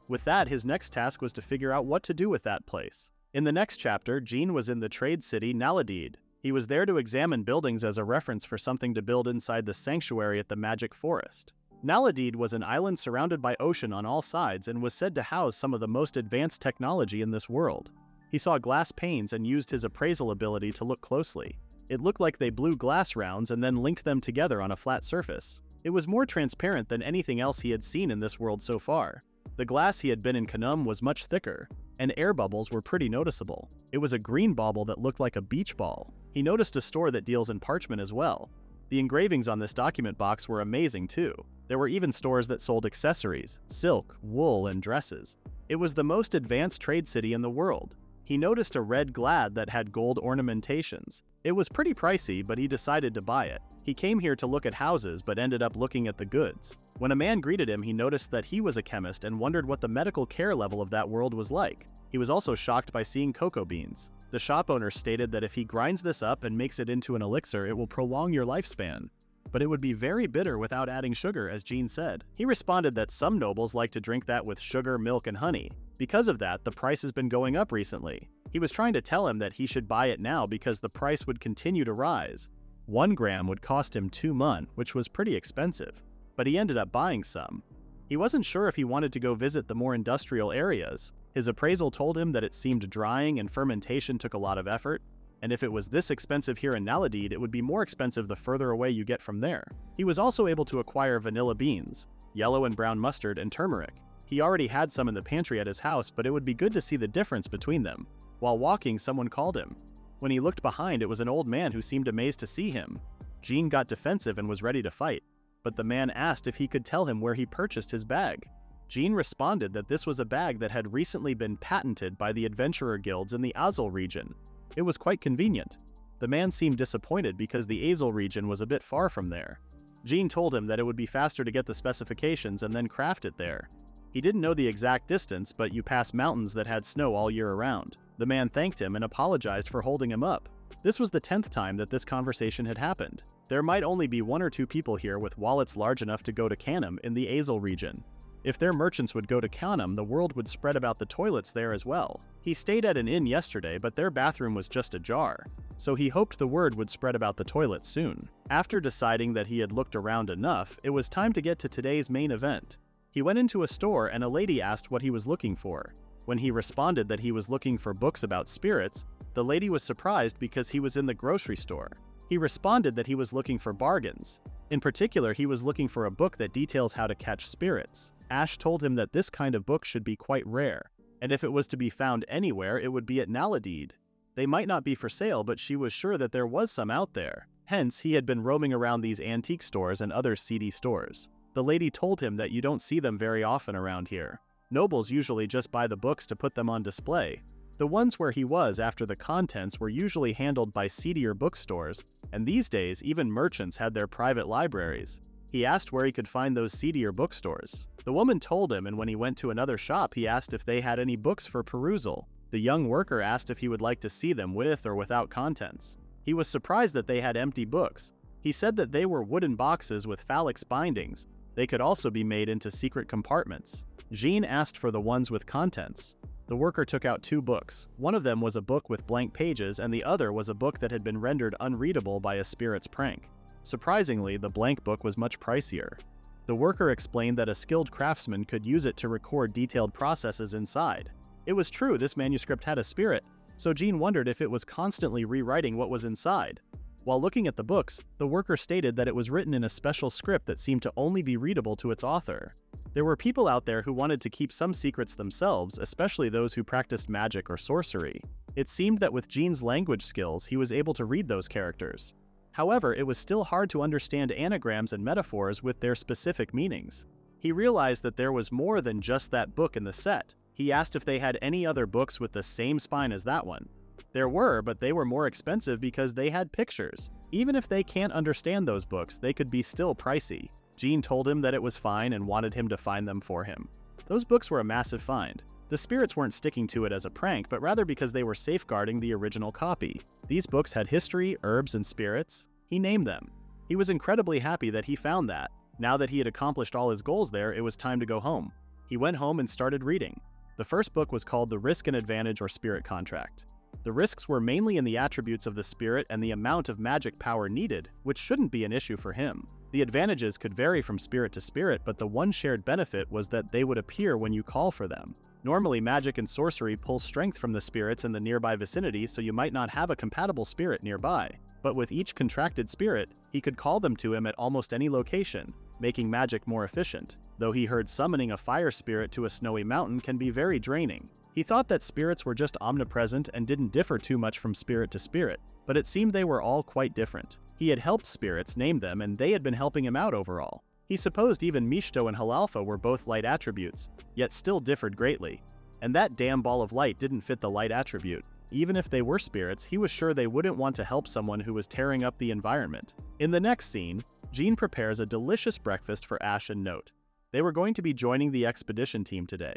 With that, his next task was to figure out what to do with that place. In the next chapter, Jin was in the trade city Naladid. He was there to examine buildings as a reference for something to build inside the sanctuary at the Magic Forest. Naladid was an island surrounded by ocean on all sides and was said to house some of the most advanced technology in this world. He saw glass panes and used his appraisal ability to look closely. It looked like they blew glass rounds and then linked them together on a flat surface. It was more transparent than anything else he had seen in this world so far. The glass he had been in Kanum was much thicker, and air bubbles were pretty noticeable. It was a green bauble that looked like a beach ball. He noticed a store that deals in parchment as well. The engravings on this document box were amazing too. There were even stores that sold accessories, silk, wool, and dresses. It was the most advanced trade city in the world. He noticed a red glad that had gold ornamentations. It was pretty pricey, but he decided to buy it. He came here to look at houses but ended up looking at the goods. When a man greeted him, he noticed that he was a chemist and wondered what the medical care level of that world was like. He was also shocked by seeing cocoa beans. The shop owner stated that if he grinds this up and makes it into an elixir, it will prolong your lifespan. But it would be very bitter without adding sugar, as Jin said. He responded that some nobles like to drink that with sugar, milk, and honey. Because of that, the price has been going up recently. He was trying to tell him that he should buy it now because the price would continue to rise. 1 gram would cost him 2 mun, which was pretty expensive. But he ended up buying some. He wasn't sure if he wanted to go visit the more industrial areas. His appraisal told him that it seemed drying and fermentation took a lot of effort, and if it was this expensive here in Naladid, it would be more expensive the further away you get from there. He was also able to acquire vanilla beans, yellow and brown mustard, and turmeric. He already had some in the pantry at his house, but it would be good to see the difference between them. While walking, someone called him. When he looked behind, it was an old man who seemed amazed to see him. Jin got defensive and was ready to fight, but the man asked if he could tell him where he purchased his bag. Jin responded that this was a bag that had recently been patented by the adventurer guilds in the Azul region. It was quite convenient. The man seemed disappointed because the Azul region was a bit far from there. Jin told him that it would be faster to get the specifications and then craft it there. He didn't know the exact distance, but you pass mountains that had snow all year around. The man thanked him and apologized for holding him up. This was the 10th time that this conversation had happened. There might only be 1 or 2 people here with wallets large enough to go to Kanum in the Azul region. If their merchants would go to Kanum, the world would spread about the toilets there as well. He stayed at an inn yesterday, but their bathroom was just ajar, so he hoped the word would spread about the toilets soon. After deciding that he had looked around enough, it was time to get to today's main event. He went into a store and a lady asked what he was looking for. When he responded that he was looking for books about spirits, the lady was surprised because he was in the grocery store. He responded that he was looking for bargains. In particular, he was looking for a book that details how to catch spirits. Ash told him that this kind of book should be quite rare, and if it was to be found anywhere, it would be at Naladid. They might not be for sale, but she was sure that there was some out there. Hence, he had been roaming around these antique stores and other seedy stores. The lady told him that you don't see them very often around here. Nobles usually just buy the books to put them on display. The ones where he was after the contents were usually handled by seedier bookstores, and these days even merchants had their private libraries. He asked where he could find those seedier bookstores. The woman told him, and when he went to another shop, he asked if they had any books for perusal. The young worker asked if he would like to see them with or without contents. He was surprised that they had empty books. He said that they were wooden boxes with phalanx bindings. They could also be made into secret compartments. Jin asked for the ones with contents. The worker took out 2 books. One of them was a book with blank pages, and the other was a book that had been rendered unreadable by a spirit's prank. Surprisingly, the blank book was much pricier. The worker explained that a skilled craftsman could use it to record detailed processes inside. It was true, this manuscript had a spirit, so Jin wondered if it was constantly rewriting what was inside. While looking at the books, the worker stated that it was written in a special script that seemed to only be readable to its author. There were people out there who wanted to keep some secrets themselves, especially those who practiced magic or sorcery. It seemed that with Jin's language skills, he was able to read those characters. However, it was still hard to understand anagrams and metaphors with their specific meanings. He realized that there was more than just that book in the set. He asked if they had any other books with the same spine as that one. There were, but they were more expensive because they had pictures. Even if they can't understand those books, they could be still pricey. Jin told him that it was fine and wanted him to find them for him. Those books were a massive find. The spirits weren't sticking to it as a prank, but rather because they were safeguarding the original copy. These books had history, herbs, and spirits. He named them. He was incredibly happy that he found that. Now that he had accomplished all his goals there, it was time to go home. He went home and started reading. The first book was called The Risk and Advantage or Spirit Contract. The risks were mainly in the attributes of the spirit and the amount of magic power needed, which shouldn't be an issue for him. The advantages could vary from spirit to spirit, but the one shared benefit was that they would appear when you call for them. Normally, magic and sorcery pull strength from the spirits in the nearby vicinity, so you might not have a compatible spirit nearby. But with each contracted spirit, he could call them to him at almost any location, making magic more efficient, though he heard summoning a fire spirit to a snowy mountain can be very draining. He thought that spirits were just omnipresent and didn't differ too much from spirit to spirit, but it seemed they were all quite different. He had helped spirits name them, and they had been helping him out overall. He supposed even Mishto and Halalfa were both light attributes, yet still differed greatly. And that damn ball of light didn't fit the light attribute. Even if they were spirits, he was sure they wouldn't want to help someone who was tearing up the environment. In the next scene, Jin prepares a delicious breakfast for Ash and Note. They were going to be joining the expedition team today.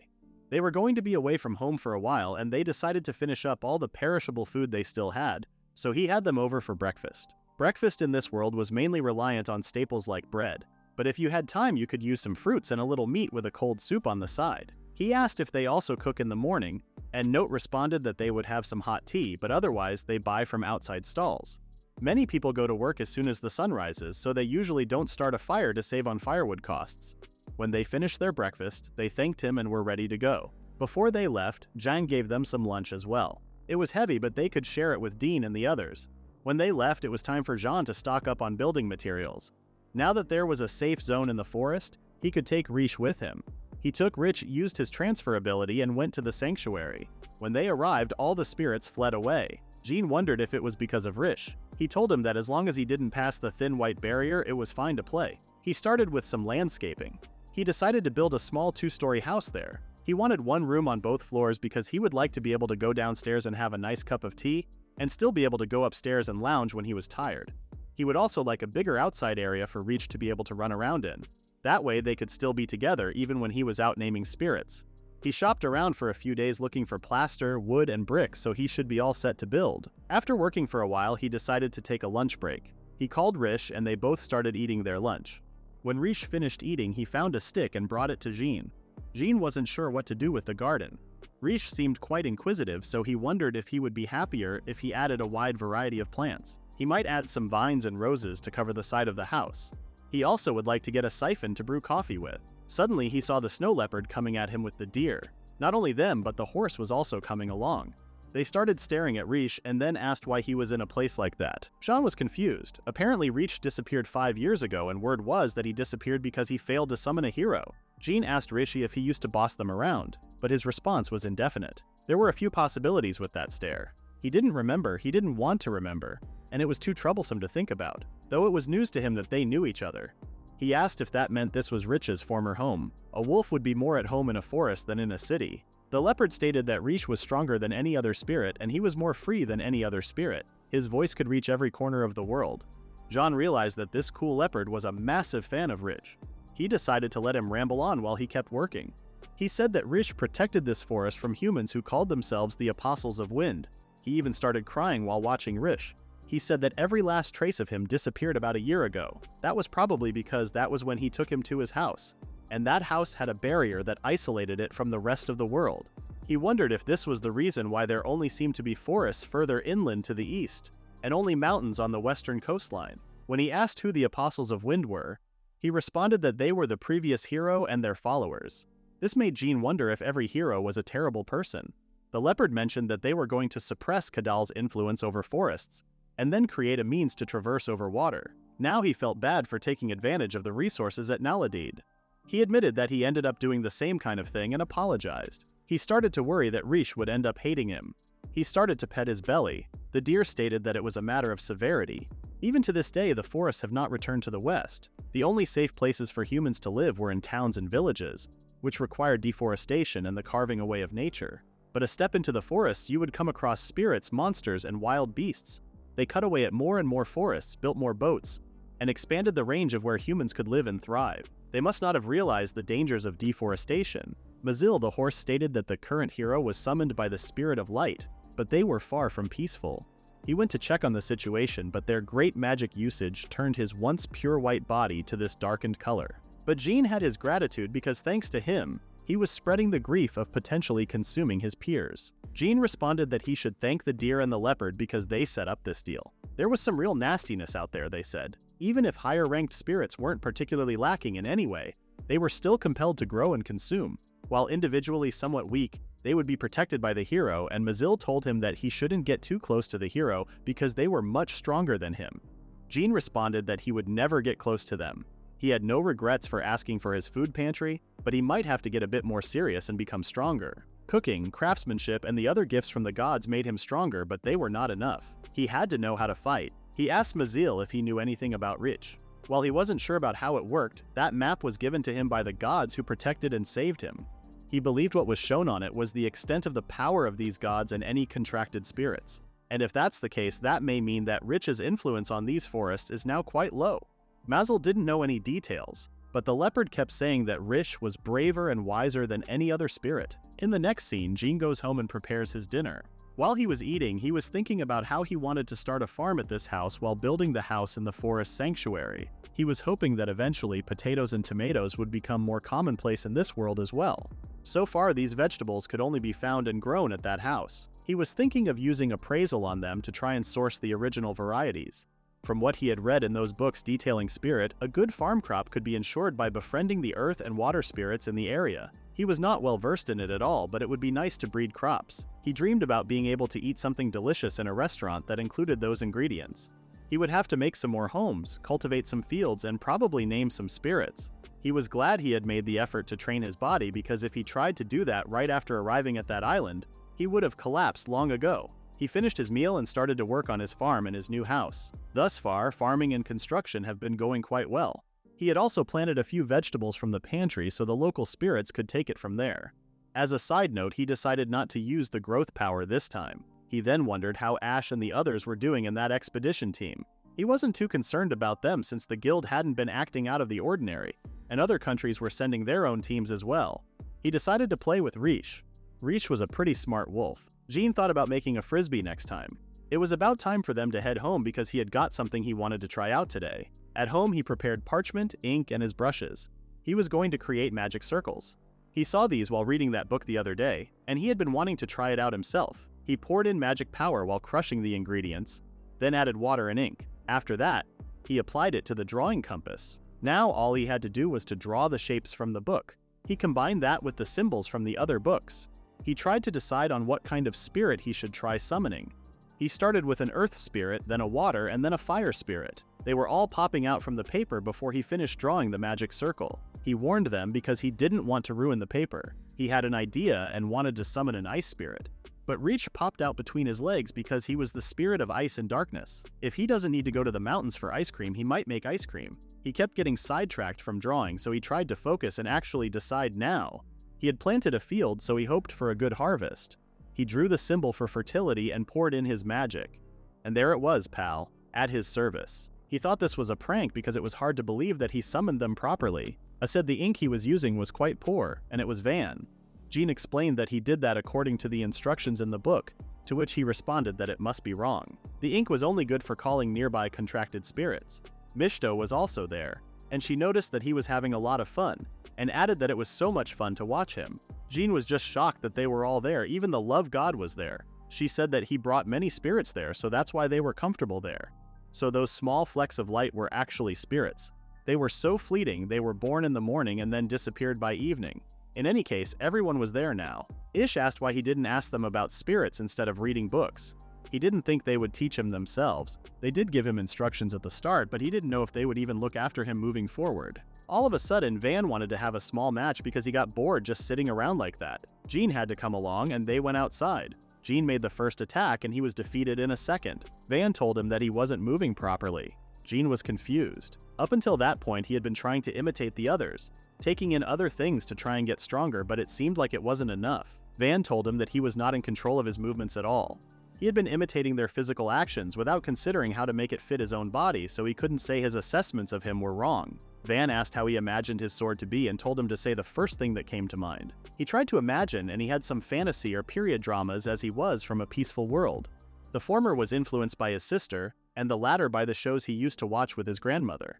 They were going to be away from home for a while, and they decided to finish up all the perishable food they still had, so he had them over for breakfast. Breakfast in this world was mainly reliant on staples like bread, but if you had time you could use some fruits and a little meat with a cold soup on the side. He asked if they also cook in the morning, and Note responded that they would have some hot tea, but otherwise they buy from outside stalls. Many people go to work as soon as the sun rises, so they usually don't start a fire to save on firewood costs. When they finished their breakfast, they thanked him and were ready to go. Before they left, Jin gave them some lunch as well. It was heavy, but they could share it with Dean and the others. When they left, it was time for Jean to stock up on building materials. Now that there was a safe zone in the forest, he could take Riche with him. He took Rich, used his transfer ability, and went to the sanctuary. When they arrived, all the spirits fled away. Jin wondered if it was because of Riche. He told him that as long as he didn't pass the thin white barrier, it was fine to play. He started with some landscaping. He decided to build a small 2-story house there. He wanted one room on both floors because he would like to be able to go downstairs and have a nice cup of tea, and still be able to go upstairs and lounge when he was tired. He would also like a bigger outside area for Reach to be able to run around in. That way they could still be together even when he was out naming spirits. He shopped around for a few days looking for plaster, wood, and bricks, so he should be all set to build. After working for a while, he decided to take a lunch break. He called Rish and they both started eating their lunch. When Rish finished eating, he found a stick and brought it to Jin. Jin wasn't sure what to do with the garden. Rish seemed quite inquisitive, so he wondered if he would be happier if he added a wide variety of plants. He might add some vines and roses to cover the side of the house. He also would like to get a siphon to brew coffee with. Suddenly, he saw the snow leopard coming at him with the deer. Not only them, but the horse was also coming along. They started staring at Riche and then asked why he was in a place like that. Jean was confused. Apparently Riche disappeared 5 years ago, and word was that he disappeared because he failed to summon a hero. Jean asked Rishi if he used to boss them around, but his response was indefinite. There were a few possibilities with that stare. He didn't remember, he didn't want to remember, and it was too troublesome to think about, though it was news to him that they knew each other. He asked if that meant this was Rich's former home. A wolf would be more at home in a forest than in a city. The leopard stated that Riche was stronger than any other spirit and he was more free than any other spirit. His voice could reach every corner of the world. Jean realized that this cool leopard was a massive fan of Riche. He decided to let him ramble on while he kept working. He said that Riche protected this forest from humans who called themselves the Apostles of Wind. He even started crying while watching Riche. He said that every last trace of him disappeared about a year ago. That was probably because that was when he took him to his house. And that house had a barrier that isolated it from the rest of the world. He wondered if this was the reason why there only seemed to be forests further inland to the east, and only mountains on the western coastline. When he asked who the Apostles of Wind were, he responded that they were the previous hero and their followers. This made Jean wonder if every hero was a terrible person. The leopard mentioned that they were going to suppress Kadal's influence over forests, and then create a means to traverse over water. Now he felt bad for taking advantage of the resources at Naladid. He admitted that he ended up doing the same kind of thing and apologized. He started to worry that Riche would end up hating him. He started to pet his belly. The deer stated that it was a matter of severity. Even to this day, the forests have not returned to the west. The only safe places for humans to live were in towns and villages, which required deforestation and the carving away of nature. But a step into the forests, you would come across spirits, monsters, and wild beasts. They cut away at more and more forests, built more boats, and expanded the range of where humans could live and thrive. They must not have realized the dangers of deforestation. Mazil the horse stated that the current hero was summoned by the spirit of light, but they were far from peaceful. He went to check on the situation, but their great magic usage turned his once pure white body to this darkened color. But Jin had his gratitude because thanks to him, he was spreading the grief of potentially consuming his peers. Jin responded that he should thank the deer and the leopard because they set up this deal. There was some real nastiness out there, they said. Even if higher-ranked spirits weren't particularly lacking in any way, they were still compelled to grow and consume. While individually somewhat weak, they would be protected by the hero, and Mazil told him that he shouldn't get too close to the hero because they were much stronger than him. Jin responded that he would never get close to them. He had no regrets for asking for his food pantry, but he might have to get a bit more serious and become stronger. Cooking, craftsmanship, and the other gifts from the gods made him stronger, but they were not enough. He had to know how to fight. He asked Mazil if he knew anything about Rich. While he wasn't sure about how it worked, that map was given to him by the gods who protected and saved him. He believed what was shown on it was the extent of the power of these gods and any contracted spirits. And if that's the case, that may mean that Rich's influence on these forests is now quite low. Mazil didn't know any details, but the leopard kept saying that Rich was braver and wiser than any other spirit. In the next scene, Jin goes home and prepares his dinner. While he was eating, he was thinking about how he wanted to start a farm at this house while building the house in the forest sanctuary. He was hoping that eventually potatoes and tomatoes would become more commonplace in this world as well. So far, these vegetables could only be found and grown at that house. He was thinking of using appraisal on them to try and source the original varieties. From what he had read in those books detailing spirit, a good farm crop could be ensured by befriending the earth and water spirits in the area. He was not well versed in it at all, but it would be nice to breed crops. He dreamed about being able to eat something delicious in a restaurant that included those ingredients. He would have to make some more homes, cultivate some fields, and probably name some spirits. He was glad he had made the effort to train his body because if he tried to do that right after arriving at that island, he would have collapsed long ago. He finished his meal and started to work on his farm in his new house. Thus far, farming and construction have been going quite well. He had also planted a few vegetables from the pantry so the local spirits could take it from there. As a side note, he decided not to use the growth power this time. He then wondered how Ash and the others were doing in that expedition team. He wasn't too concerned about them since the guild hadn't been acting out of the ordinary, and other countries were sending their own teams as well. He decided to play with Riche. Riche was a pretty smart wolf. Jin thought about making a frisbee next time. It was about time for them to head home because he had got something he wanted to try out today. At home, he prepared parchment, ink, and his brushes. He was going to create magic circles. He saw these while reading that book the other day, and he had been wanting to try it out himself. He poured in magic power while crushing the ingredients, then added water and ink. After that, he applied it to the drawing compass. Now all he had to do was to draw the shapes from the book. He combined that with the symbols from the other books. He tried to decide on what kind of spirit he should try summoning. He started with an earth spirit, then a water, and then a fire spirit. They were all popping out from the paper before he finished drawing the magic circle. He warned them because he didn't want to ruin the paper. He had an idea and wanted to summon an ice spirit. But Reach popped out between his legs because he was the spirit of ice and darkness. If he doesn't need to go to the mountains for ice cream, he might make ice cream. He kept getting sidetracked from drawing, so he tried to focus and actually decide now. He had planted a field, so he hoped for a good harvest. He drew the symbol for fertility and poured in his magic. And there it was, pal, at his service. He thought this was a prank because it was hard to believe that he summoned them properly. I said the ink he was using was quite poor, and it was Van. Jin explained that he did that according to the instructions in the book, to which he responded that it must be wrong. The ink was only good for calling nearby contracted spirits. Mishto was also there, and she noticed that he was having a lot of fun, and added that it was so much fun to watch him. Jin was just shocked that they were all there, even the love god was there. She said that he brought many spirits there, so that's why they were comfortable there. So those small flecks of light were actually spirits. They were so fleeting, they were born in the morning and then disappeared by evening. In any case, everyone was there now. Ish asked why he didn't ask them about spirits instead of reading books. He didn't think they would teach him themselves. They did give him instructions at the start, but he didn't know if they would even look after him moving forward. All of a sudden, Van wanted to have a small match because he got bored just sitting around like that. Jin had to come along and they went outside. Jin made the first attack and he was defeated in a second. Van told him that he wasn't moving properly. Jin was confused. Up until that point, he had been trying to imitate the others, taking in other things to try and get stronger, but it seemed like it wasn't enough. Van told him that he was not in control of his movements at all. He had been imitating their physical actions without considering how to make it fit his own body, so he couldn't say his assessments of him were wrong. Van asked how he imagined his sword to be and told him to say the first thing that came to mind. He tried to imagine, and he had some fantasy or period dramas as he was from a peaceful world. The former was influenced by his sister, and the latter by the shows he used to watch with his grandmother.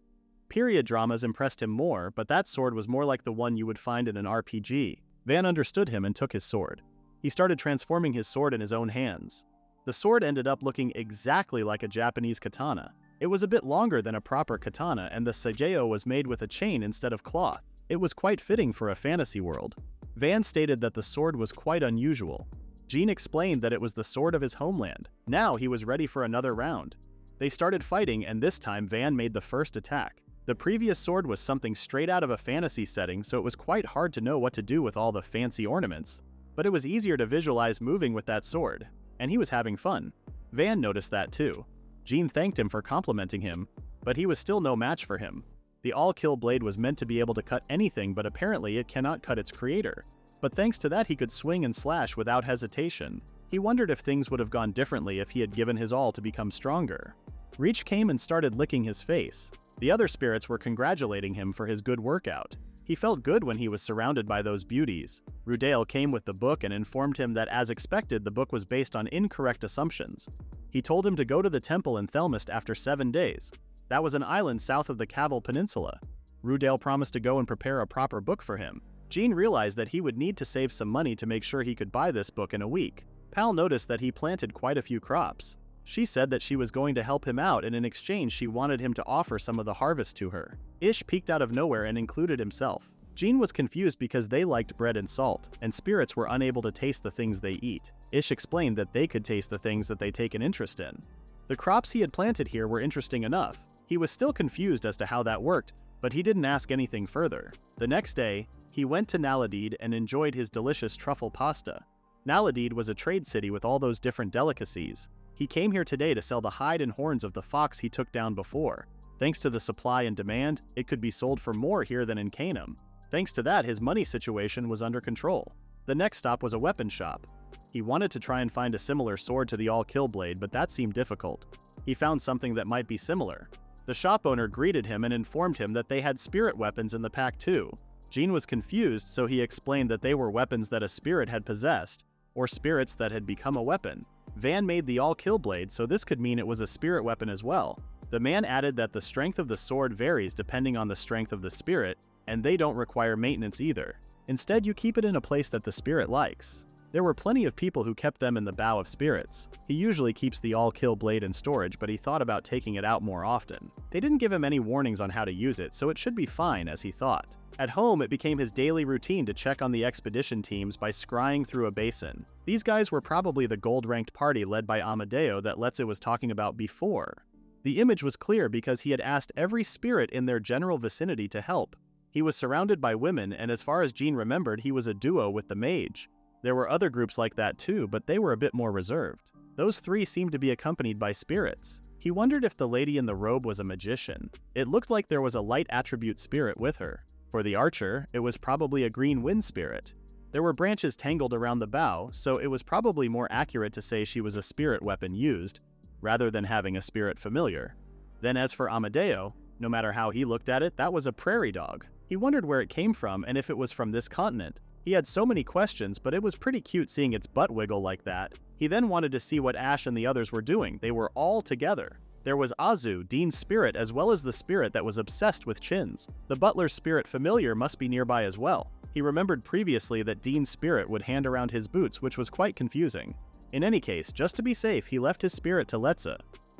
Period dramas impressed him more, but that sword was more like the one you would find in an RPG. Van understood him and took his sword. He started transforming his sword in his own hands. The sword ended up looking exactly like a Japanese katana. It was a bit longer than a proper katana, and the sageo was made with a chain instead of cloth. It was quite fitting for a fantasy world. Van stated that the sword was quite unusual. Jin explained that it was the sword of his homeland. Now he was ready for another round. They started fighting, and this time Van made the first attack. The previous sword was something straight out of a fantasy setting, so it was quite hard to know what to do with all the fancy ornaments. But it was easier to visualize moving with that sword, and he was having fun. Van noticed that too. Jin thanked him for complimenting him, but he was still no match for him. The all-kill blade was meant to be able to cut anything, but apparently it cannot cut its creator. But thanks to that, he could swing and slash without hesitation. He wondered if things would have gone differently if he had given his all to become stronger. Reach came and started licking his face. The other spirits were congratulating him for his good workout. He felt good when he was surrounded by those beauties. Rudale came with the book and informed him that, as expected, the book was based on incorrect assumptions. He told him to go to the temple in Thelmist after 7 days. That was an island south of the Caval Peninsula. Rudale promised to go and prepare a proper book for him. Jin realized that he would need to save some money to make sure he could buy this book in a week. Pal noticed that he planted quite a few crops. She said that she was going to help him out, and in exchange she wanted him to offer some of the harvest to her. Ish peeked out of nowhere and included himself. Jin was confused because they liked bread and salt, and spirits were unable to taste the things they eat. Ish explained that they could taste the things that they take an interest in. The crops he had planted here were interesting enough. He was still confused as to how that worked, but he didn't ask anything further. The next day, he went to Naladid and enjoyed his delicious truffle pasta. Naladid was a trade city with all those different delicacies. He came here today to sell the hide and horns of the fox he took down before. Thanks to the supply and demand, it could be sold for more here than in Canaan. Thanks to that, his money situation was under control. The next stop was a weapon shop. He wanted to try and find a similar sword to the all-kill blade, but that seemed difficult. He found something that might be similar. The shop owner greeted him and informed him that they had spirit weapons in the pack too. Jin was confused, so he explained that they were weapons that a spirit had possessed, or spirits that had become a weapon. Van made the all-kill blade, so this could mean it was a spirit weapon as well. The man added that the strength of the sword varies depending on the strength of the spirit, and they don't require maintenance either. Instead, you keep it in a place that the spirit likes. There were plenty of people who kept them in the bow of spirits. He usually keeps the all-kill blade in storage, but he thought about taking it out more often. They didn't give him any warnings on how to use it, so it should be fine, as he thought. At home, it became his daily routine to check on the expedition teams by scrying through a basin. These guys were probably the gold-ranked party led by Amadeo that Letze was talking about before. The image was clear because he had asked every spirit in their general vicinity to help. He was surrounded by women, and as far as Jin remembered, he was a duo with the mage. There were other groups like that too, but they were a bit more reserved. Those three seemed to be accompanied by spirits. He wondered if the lady in the robe was a magician. It looked like there was a light attribute spirit with her. For the archer, it was probably a green wind spirit. There were branches tangled around the bow, so it was probably more accurate to say she was a spirit weapon used, rather than having a spirit familiar. Then as for Amadeo, no matter how he looked at it, that was a prairie dog. He wondered where it came from and if it was from this continent. He had so many questions, but it was pretty cute seeing its butt wiggle like that. He then wanted to see what Ash and the others were doing. They were all together. There was Azu, Dean's spirit, as well as the spirit that was obsessed with chins. The butler's spirit familiar must be nearby as well. He remembered previously that Dean's spirit would hand around his boots, which was quite confusing. In any case, just to be safe, he left his spirit to Letze.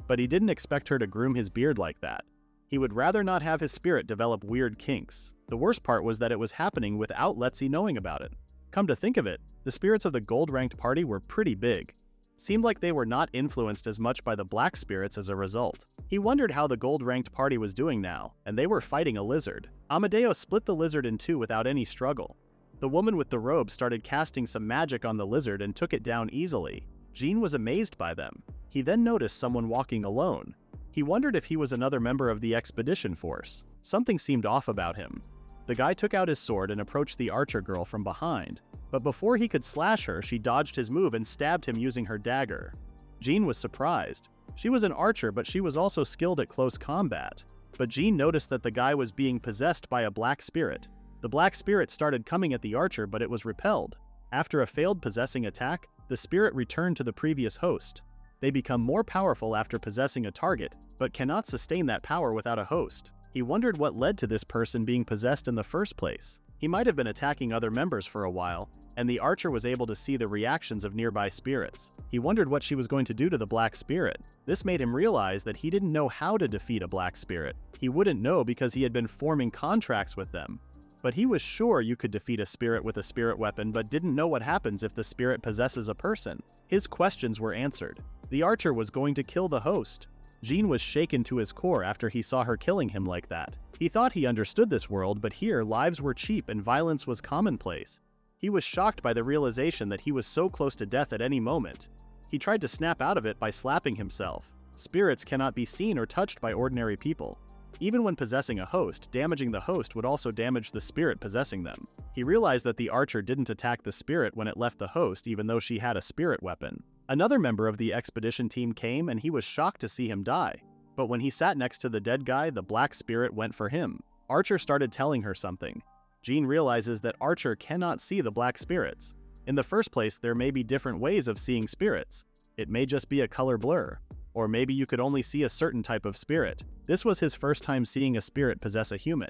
But he didn't expect her to groom his beard like that. He would rather not have his spirit develop weird kinks. The worst part was that it was happening without Letze knowing about it. Come to think of it, the spirits of the gold-ranked party were pretty big. Seemed like they were not influenced as much by the black spirits as a result. He wondered how the gold-ranked party was doing now, and they were fighting a lizard. Amadeo split the lizard in two without any struggle. The woman with the robe started casting some magic on the lizard and took it down easily. Jin was amazed by them. He then noticed someone walking alone. He wondered if he was another member of the expedition force. Something seemed off about him. The guy took out his sword and approached the archer girl from behind, but before he could slash her, she dodged his move and stabbed him using her dagger. Jin was surprised. She was an archer, but she was also skilled at close combat. But Jin noticed that the guy was being possessed by a black spirit. The black spirit started coming at the archer, but it was repelled. After a failed possessing attack, the spirit returned to the previous host. They become more powerful after possessing a target, but cannot sustain that power without a host. He wondered what led to this person being possessed in the first place. He might have been attacking other members for a while, and the archer was able to see the reactions of nearby spirits. He wondered what she was going to do to the black spirit. This made him realize that he didn't know how to defeat a black spirit. He wouldn't know because he had been forming contracts with them. But he was sure you could defeat a spirit with a spirit weapon, but didn't know what happens if the spirit possesses a person. His questions were answered. The archer was going to kill the host. Jin was shaken to his core after he saw her killing him like that. He thought he understood this world, but here lives were cheap and violence was commonplace. He was shocked by the realization that he was so close to death at any moment. He tried to snap out of it by slapping himself. Spirits cannot be seen or touched by ordinary people. Even when possessing a host, damaging the host would also damage the spirit possessing them. He realized that the archer didn't attack the spirit when it left the host, even though she had a spirit weapon. Another member of the expedition team came and he was shocked to see him die. But when he sat next to the dead guy, the black spirit went for him. Archer started telling her something. Jin realizes that Archer cannot see the black spirits. In the first place, there may be different ways of seeing spirits. It may just be a color blur. Or maybe you could only see a certain type of spirit. This was his first time seeing a spirit possess a human.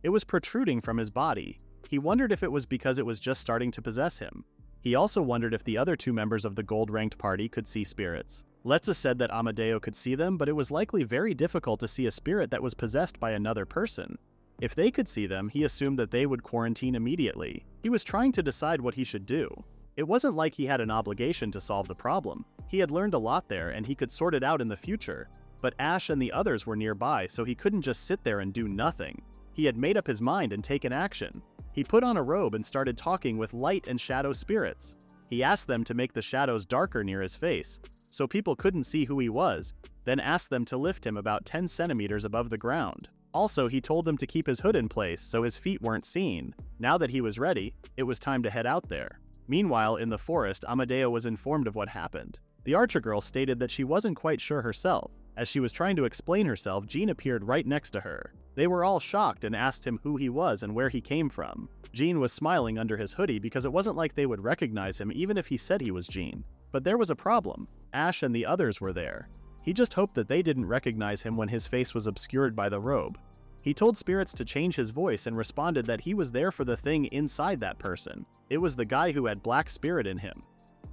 It was protruding from his body. He wondered if it was because it was just starting to possess him. He also wondered if the other two members of the gold-ranked party could see spirits. Letza said that Amadeo could see them, but it was likely very difficult to see a spirit that was possessed by another person. If they could see them, he assumed that they would quarantine immediately. He was trying to decide what he should do. It wasn't like he had an obligation to solve the problem. He had learned a lot there and he could sort it out in the future. But Ash and the others were nearby, so he couldn't just sit there and do nothing. He had made up his mind and taken action. He put on a robe and started talking with light and shadow spirits. He asked them to make the shadows darker near his face, so people couldn't see who he was, then asked them to lift him about 10 centimeters above the ground. Also, he told them to keep his hood in place so his feet weren't seen. Now that he was ready, it was time to head out there. Meanwhile, in the forest, Amadeo was informed of what happened. The archer girl stated that she wasn't quite sure herself. As she was trying to explain herself, Jin appeared right next to her. They were all shocked and asked him who he was and where he came from. Jin was smiling under his hoodie because it wasn't like they would recognize him even if he said he was Jin. But there was a problem. Ash and the others were there. He just hoped that they didn't recognize him when his face was obscured by the robe. He told spirits to change his voice and responded that he was there for the thing inside that person. It was the guy who had black spirit in him.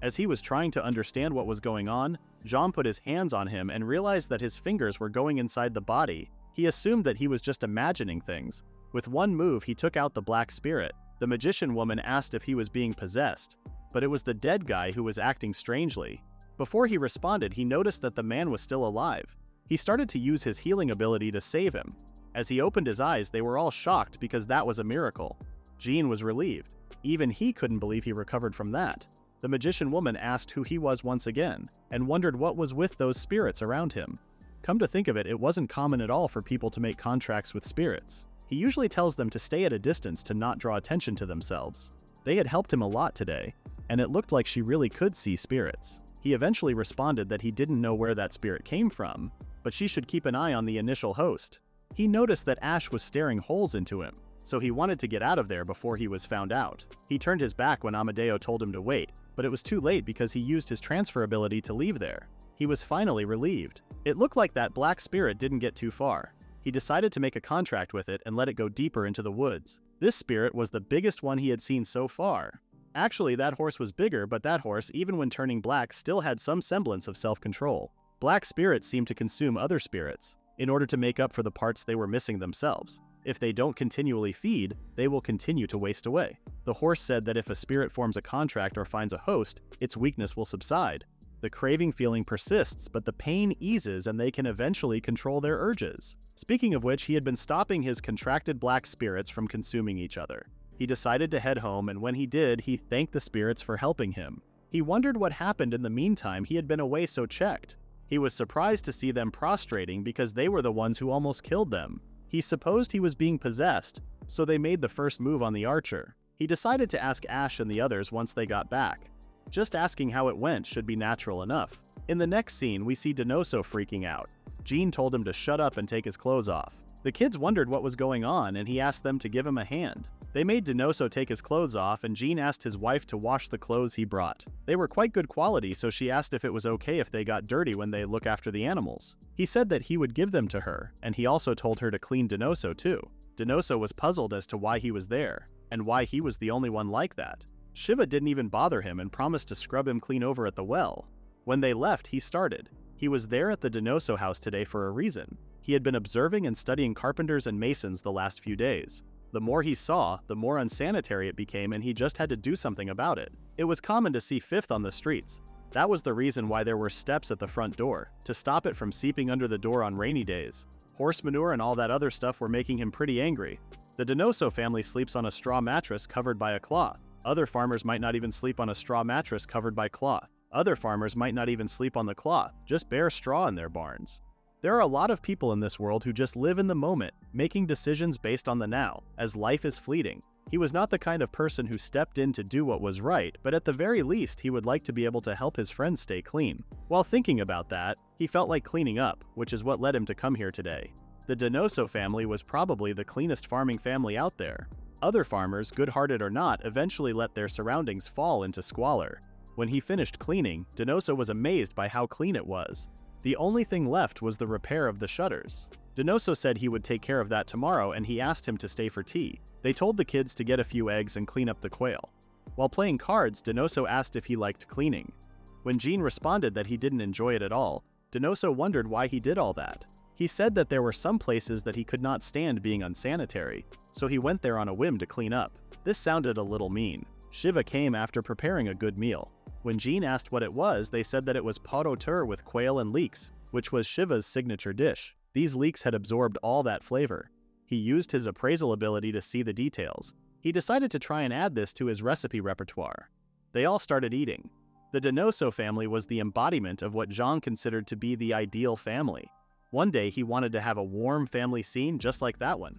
As he was trying to understand what was going on, Jean put his hands on him and realized that his fingers were going inside the body. He assumed that he was just imagining things. With one move, he took out the black spirit. The magician woman asked if he was being possessed, but it was the dead guy who was acting strangely. Before he responded, he noticed that the man was still alive. He started to use his healing ability to save him. As he opened his eyes, they were all shocked because that was a miracle. Jin was relieved. Even he couldn't believe he recovered from that. The magician woman asked who he was once again, and wondered what was with those spirits around him. Come to think of it, it wasn't common at all for people to make contracts with spirits. He usually tells them to stay at a distance to not draw attention to themselves. They had helped him a lot today, and it looked like she really could see spirits. He eventually responded that he didn't know where that spirit came from, but she should keep an eye on the initial host. He noticed that Ash was staring holes into him, so he wanted to get out of there before he was found out. He turned his back when Amadeo told him to wait, but it was too late because he used his transfer ability to leave there. He was finally relieved. It looked like that black spirit didn't get too far. He decided to make a contract with it and let it go deeper into the woods. This spirit was the biggest one he had seen so far. Actually, that horse was bigger, but that horse, even when turning black, still had some semblance of self-control. Black spirits seem to consume other spirits in order to make up for the parts they were missing themselves. If they don't continually feed, they will continue to waste away. The horse said that if a spirit forms a contract or finds a host, its weakness will subside. The craving feeling persists, but the pain eases and they can eventually control their urges. Speaking of which, he had been stopping his contracted black spirits from consuming each other. He decided to head home, and when he did, he thanked the spirits for helping him. He wondered what happened in the meantime he had been away so checked. He was surprised to see them prostrating because they were the ones who almost killed them. He supposed he was being possessed, so they made the first move on the archer. He decided to ask Ash and the others once they got back. Just asking how it went should be natural enough. In the next scene, we see Denoso freaking out. Jin told him to shut up and take his clothes off. The kids wondered what was going on and he asked them to give him a hand. They made Denoso take his clothes off and Jin asked his wife to wash the clothes he brought. They were quite good quality, so she asked if it was okay if they got dirty when they look after the animals. He said that he would give them to her, and he also told her to clean Denoso too. Denoso was puzzled as to why he was there, and why he was the only one like that. Shiva didn't even bother him and promised to scrub him clean over at the well. When they left, he started. He was there at the Denoso house today for a reason. He had been observing and studying carpenters and masons the last few days. The more he saw, the more unsanitary it became, and he just had to do something about it. It was common to see filth on the streets. That was the reason why there were steps at the front door, to stop it from seeping under the door on rainy days. Horse manure and all that other stuff were making him pretty angry. The Denoso family sleeps on a straw mattress covered by a cloth. Other farmers might not even sleep on a straw mattress covered by cloth. Other farmers might not even sleep on the cloth, just bare straw in their barns. There are a lot of people in this world who just live in the moment, making decisions based on the now, as life is fleeting. He was not the kind of person who stepped in to do what was right, but at the very least he would like to be able to help his friends stay clean. While thinking about that, he felt like cleaning up, which is what led him to come here today. The Denoso family was probably the cleanest farming family out there. Other farmers, good-hearted or not, eventually let their surroundings fall into squalor. When he finished cleaning, Denoso was amazed by how clean it was. The only thing left was the repair of the shutters. Denoso said he would take care of that tomorrow and he asked him to stay for tea. They told the kids to get a few eggs and clean up the quail. While playing cards, Denoso asked if he liked cleaning. When Jin responded that he didn't enjoy it at all, Denoso wondered why he did all that. He said that there were some places that he could not stand being unsanitary, so he went there on a whim to clean up. This sounded a little mean. Shiva came after preparing a good meal. When Jin asked what it was, they said that it was porotur with quail and leeks, which was Shiva's signature dish. These leeks had absorbed all that flavor. He used his appraisal ability to see the details. He decided to try and add this to his recipe repertoire. They all started eating. The Denoso family was the embodiment of what Zhang considered to be the ideal family. One day he wanted to have a warm family scene just like that one.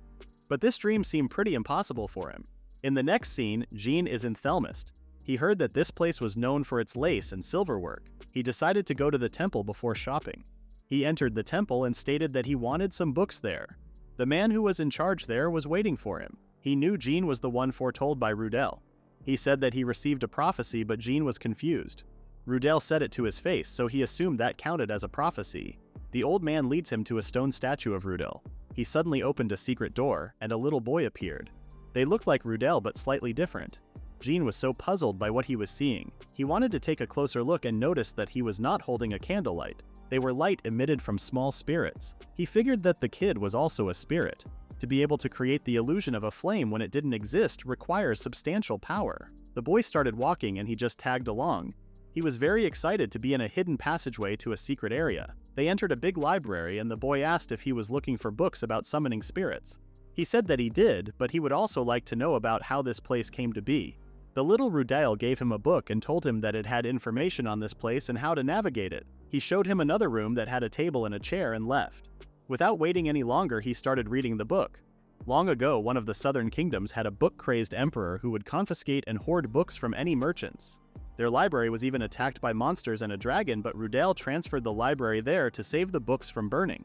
But this dream seemed pretty impossible for him. In the next scene, Jin is in Thelmist. He heard that this place was known for its lace and silver work. He decided to go to the temple before shopping. He entered the temple and stated that he wanted some books there. The man who was in charge there was waiting for him. He knew Jin was the one foretold by Rudel. He said that he received a prophecy, but Jin was confused. Rudel said it to his face, so he assumed that counted as a prophecy. The old man leads him to a stone statue of Rudel. He suddenly opened a secret door, and a little boy appeared. They looked like Rudel, but slightly different. Jin was so puzzled by what he was seeing. He wanted to take a closer look and noticed that he was not holding a candlelight. They were light emitted from small spirits. He figured that the kid was also a spirit. To be able to create the illusion of a flame when it didn't exist requires substantial power. The boy started walking and he just tagged along. He was very excited to be in a hidden passageway to a secret area. They entered a big library and the boy asked if he was looking for books about summoning spirits. He said that he did, but he would also like to know about how this place came to be. The little Rudel gave him a book and told him that it had information on this place and how to navigate it. He showed him another room that had a table and a chair and left. Without waiting any longer, he started reading the book. Long ago, one of the southern kingdoms had a book-crazed emperor who would confiscate and hoard books from any merchants. Their library was even attacked by monsters and a dragon, but Rudel transferred the library there to save the books from burning.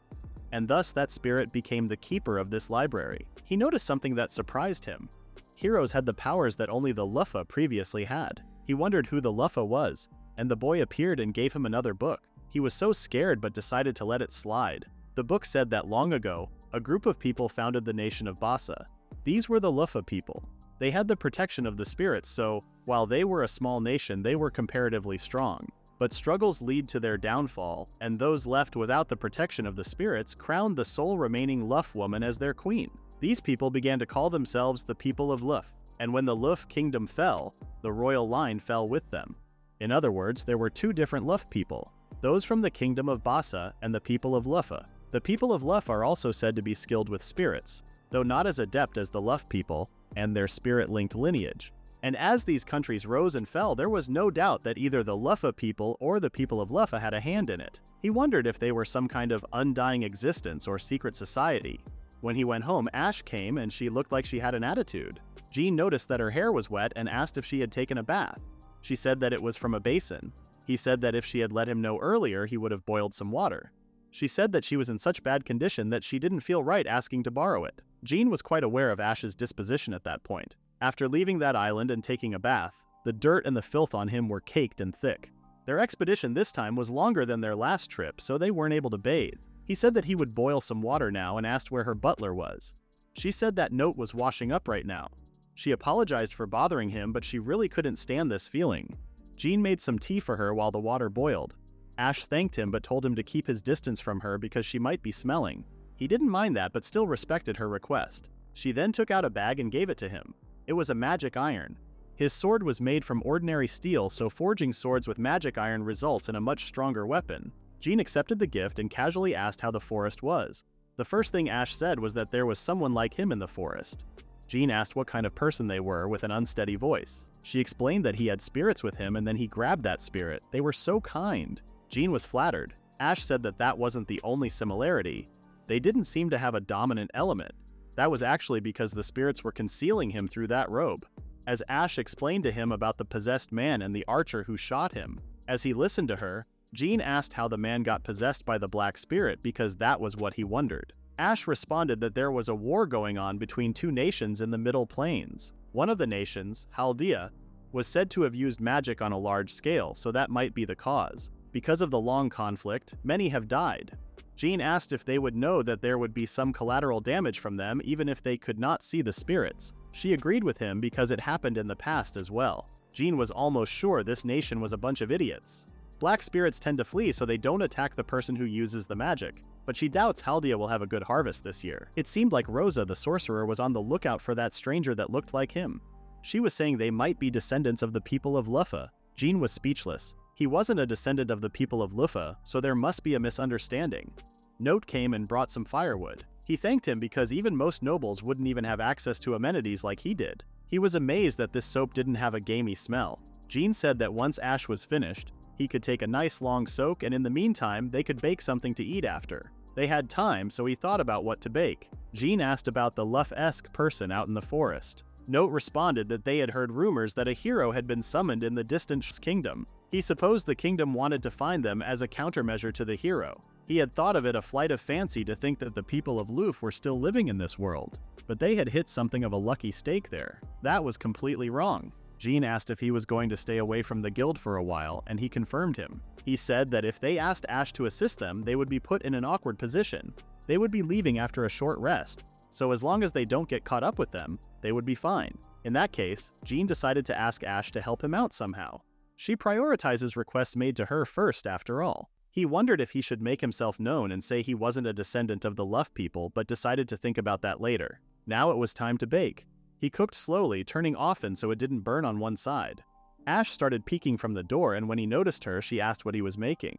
And thus that spirit became the keeper of this library. He noticed something that surprised him. Heroes had the powers that only the Luffa previously had. He wondered who the Luffa was, and the boy appeared and gave him another book. He was so scared but decided to let it slide. The book said that long ago, a group of people founded the nation of Basa. These were the Luffa people. They had the protection of the spirits, so, while they were a small nation, they were comparatively strong. But struggles lead to their downfall, and those left without the protection of the spirits crowned the sole remaining Luff woman as their queen. These people began to call themselves the people of Luff, and when the Luff kingdom fell, the royal line fell with them. In other words, there were two different Luff people, those from the kingdom of Basa and the people of Luffa. The people of Luff are also said to be skilled with spirits, though not as adept as the Luff people and their spirit-linked lineage. And as these countries rose and fell, there was no doubt that either the Luffa people or the people of Luffa had a hand in it. He wondered if they were some kind of undying existence or secret society. When he went home, Ash came and she looked like she had an attitude. Jin noticed that her hair was wet and asked if she had taken a bath. She said that it was from a basin. He said that if she had let him know earlier, he would have boiled some water. She said that she was in such bad condition that she didn't feel right asking to borrow it. Jin was quite aware of Ash's disposition at that point. After leaving that island and taking a bath, the dirt and the filth on him were caked and thick. Their expedition this time was longer than their last trip, so they weren't able to bathe. He said that he would boil some water now and asked where her butler was. She said that note was washing up right now. She apologized for bothering him, but she really couldn't stand this feeling. Jin made some tea for her while the water boiled. Ash thanked him but told him to keep his distance from her because she might be smelling. He didn't mind that but still respected her request. She then took out a bag and gave it to him. It was a magic iron. His sword was made from ordinary steel, so forging swords with magic iron results in a much stronger weapon. Jin accepted the gift and casually asked how the forest was. The first thing Ash said was that there was someone like him in the forest. Jin asked what kind of person they were with an unsteady voice. She explained that he had spirits with him and then he grabbed that spirit. They were so kind. Jin was flattered. Ash said that that wasn't the only similarity. They didn't seem to have a dominant element. That was actually because the spirits were concealing him through that robe. As Ash explained to him about the possessed man and the archer who shot him, as he listened to her, Jin asked how the man got possessed by the black spirit because that was what he wondered. Ash responded that there was a war going on between two nations in the Middle Plains. One of the nations, Chaldea, was said to have used magic on a large scale, so that might be the cause. Because of the long conflict, many have died. Jin asked if they would know that there would be some collateral damage from them even if they could not see the spirits. She agreed with him because it happened in the past as well. Jin was almost sure this nation was a bunch of idiots. Black spirits tend to flee so they don't attack the person who uses the magic, but she doubts Chaldea will have a good harvest this year. It seemed like Rosa the sorcerer was on the lookout for that stranger that looked like him. She was saying they might be descendants of the people of Luffa. Jin was speechless. He wasn't a descendant of the people of Luffa, so there must be a misunderstanding. Note came and brought some firewood. He thanked him because even most nobles wouldn't even have access to amenities like he did. He was amazed that this soap didn't have a gamey smell. Jin said that once Ash was finished, he could take a nice long soak and in the meantime, they could bake something to eat after. They had time, so he thought about what to bake. Jin asked about the Luff-esque person out in the forest. Note responded that they had heard rumors that a hero had been summoned in the distant kingdom. He supposed the kingdom wanted to find them as a countermeasure to the hero. He had thought of it a flight of fancy to think that the people of Luf were still living in this world, but they had hit something of a lucky stake there. That was completely wrong. Jin asked if he was going to stay away from the guild for a while, and he confirmed him. He said that if they asked Ash to assist them, they would be put in an awkward position. They would be leaving after a short rest, so as long as they don't get caught up with them, they would be fine. In that case, Jin decided to ask Ash to help him out somehow. She prioritizes requests made to her first after all. He wondered if he should make himself known and say he wasn't a descendant of the Luff people, but decided to think about that later. Now it was time to bake. He cooked slowly, turning often so it didn't burn on one side. Ash started peeking from the door, and when he noticed her, she asked what he was making.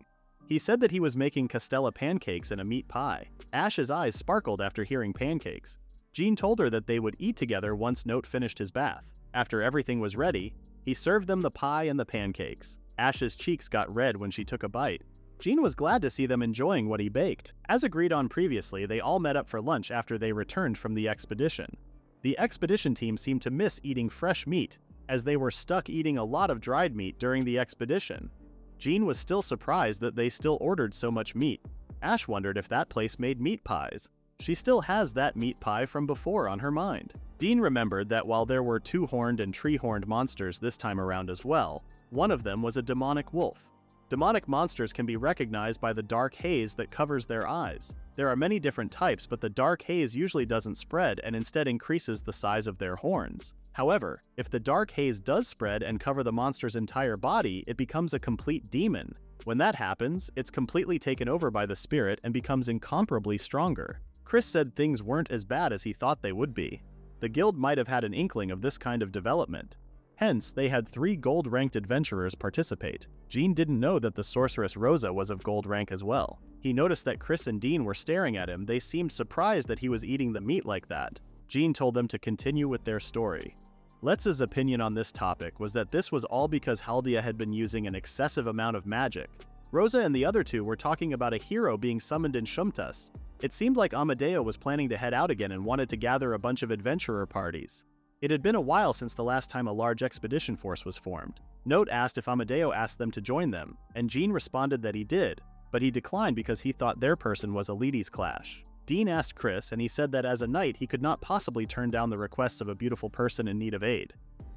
He said that he was making castella pancakes and a meat pie. Ash's eyes sparkled after hearing pancakes. Jin told her that they would eat together once Note finished his bath. After everything was ready, he served them the pie and the pancakes. Ash's cheeks got red when she took a bite. Jin was glad to see them enjoying what he baked. As agreed on previously, they all met up for lunch after they returned from the expedition. The expedition team seemed to miss eating fresh meat, as they were stuck eating a lot of dried meat during the expedition. Jin was still surprised that they still ordered so much meat. Ash wondered if that place made meat pies. She still has that meat pie from before on her mind. Dean remembered that while there were two-horned and tree-horned monsters this time around as well, one of them was a demonic wolf. Demonic monsters can be recognized by the dark haze that covers their eyes. There are many different types, but the dark haze usually doesn't spread and instead increases the size of their horns. However, if the dark haze does spread and cover the monster's entire body, it becomes a complete demon. When that happens, it's completely taken over by the spirit and becomes incomparably stronger. Chris said things weren't as bad as he thought they would be. The guild might have had an inkling of this kind of development. Hence, they had 3 gold-ranked adventurers participate. Jin didn't know that the sorceress Rosa was of gold rank as well. He noticed that Chris and Dean were staring at him. They seemed surprised that he was eating the meat like that. Jin told them to continue with their story. Letza's opinion on this topic was that this was all because Haldia had been using an excessive amount of magic. Rosa and the other two were talking about a hero being summoned in Shumtas. It seemed like Amadeo was planning to head out again and wanted to gather a bunch of adventurer parties. It had been a while since the last time a large expedition force was formed. Note asked if Amadeo asked them to join them, and Jin responded that he did, but he declined because he thought their person was a ladies' clash. Dean asked Chris, and he said that as a knight he could not possibly turn down the requests of a beautiful person in need of aid.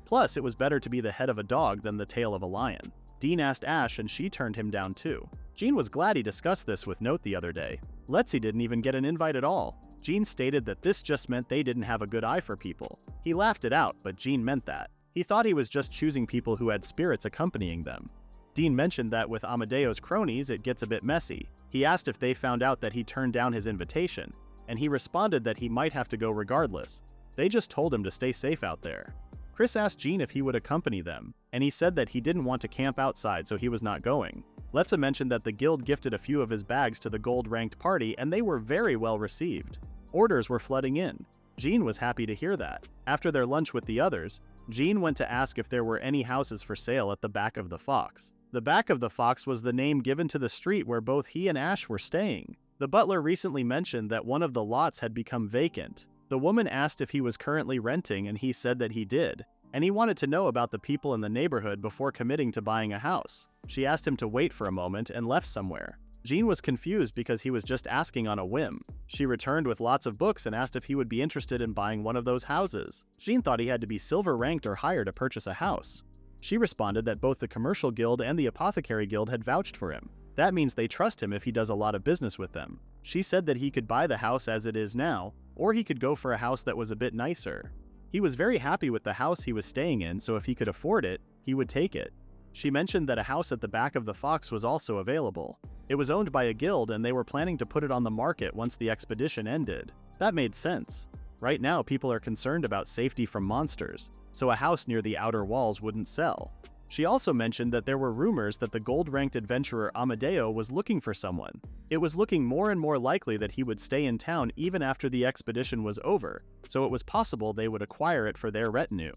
Plus, it was better to be the head of a dog than the tail of a lion. Dean asked Ash, and she turned him down too. Jin was glad he discussed this with Note the other day. Letzi didn't even get an invite at all. Jin stated that this just meant they didn't have a good eye for people. He laughed it out, but Jin meant that. He thought he was just choosing people who had spirits accompanying them. Dean mentioned that with Amadeo's cronies it gets a bit messy. He asked if they found out that he turned down his invitation, and he responded that he might have to go regardless. They just told him to stay safe out there. Chris asked Jin if he would accompany them, and he said that he didn't want to camp outside so he was not going. Letza mentioned that the guild gifted a few of his bags to the gold-ranked party and they were very well received. Orders were flooding in. Jin was happy to hear that. After their lunch with the others, Jin went to ask if there were any houses for sale at the back of the Fox. The back of the Fox was the name given to the street where both he and Ash were staying. The butler recently mentioned that one of the lots had become vacant. The woman asked if he was currently renting and he said that he did, and he wanted to know about the people in the neighborhood before committing to buying a house. She asked him to wait for a moment and left somewhere. Jin was confused because he was just asking on a whim. She returned with lots of books and asked if he would be interested in buying one of those houses. Jin thought he had to be silver ranked or higher to purchase a house. She responded that both the Commercial Guild and the Apothecary Guild had vouched for him. That means they trust him if he does a lot of business with them. She said that he could buy the house as it is now, or he could go for a house that was a bit nicer. He was very happy with the house he was staying in, so if he could afford it, he would take it. She mentioned that a house at the back of the Fox was also available. It was owned by a guild and they were planning to put it on the market once the expedition ended. That made sense. Right now people are concerned about safety from monsters, so a house near the outer walls wouldn't sell. She also mentioned that there were rumors that the gold-ranked adventurer Amadeo was looking for someone. It was looking more and more likely that he would stay in town even after the expedition was over, so it was possible they would acquire it for their retinue.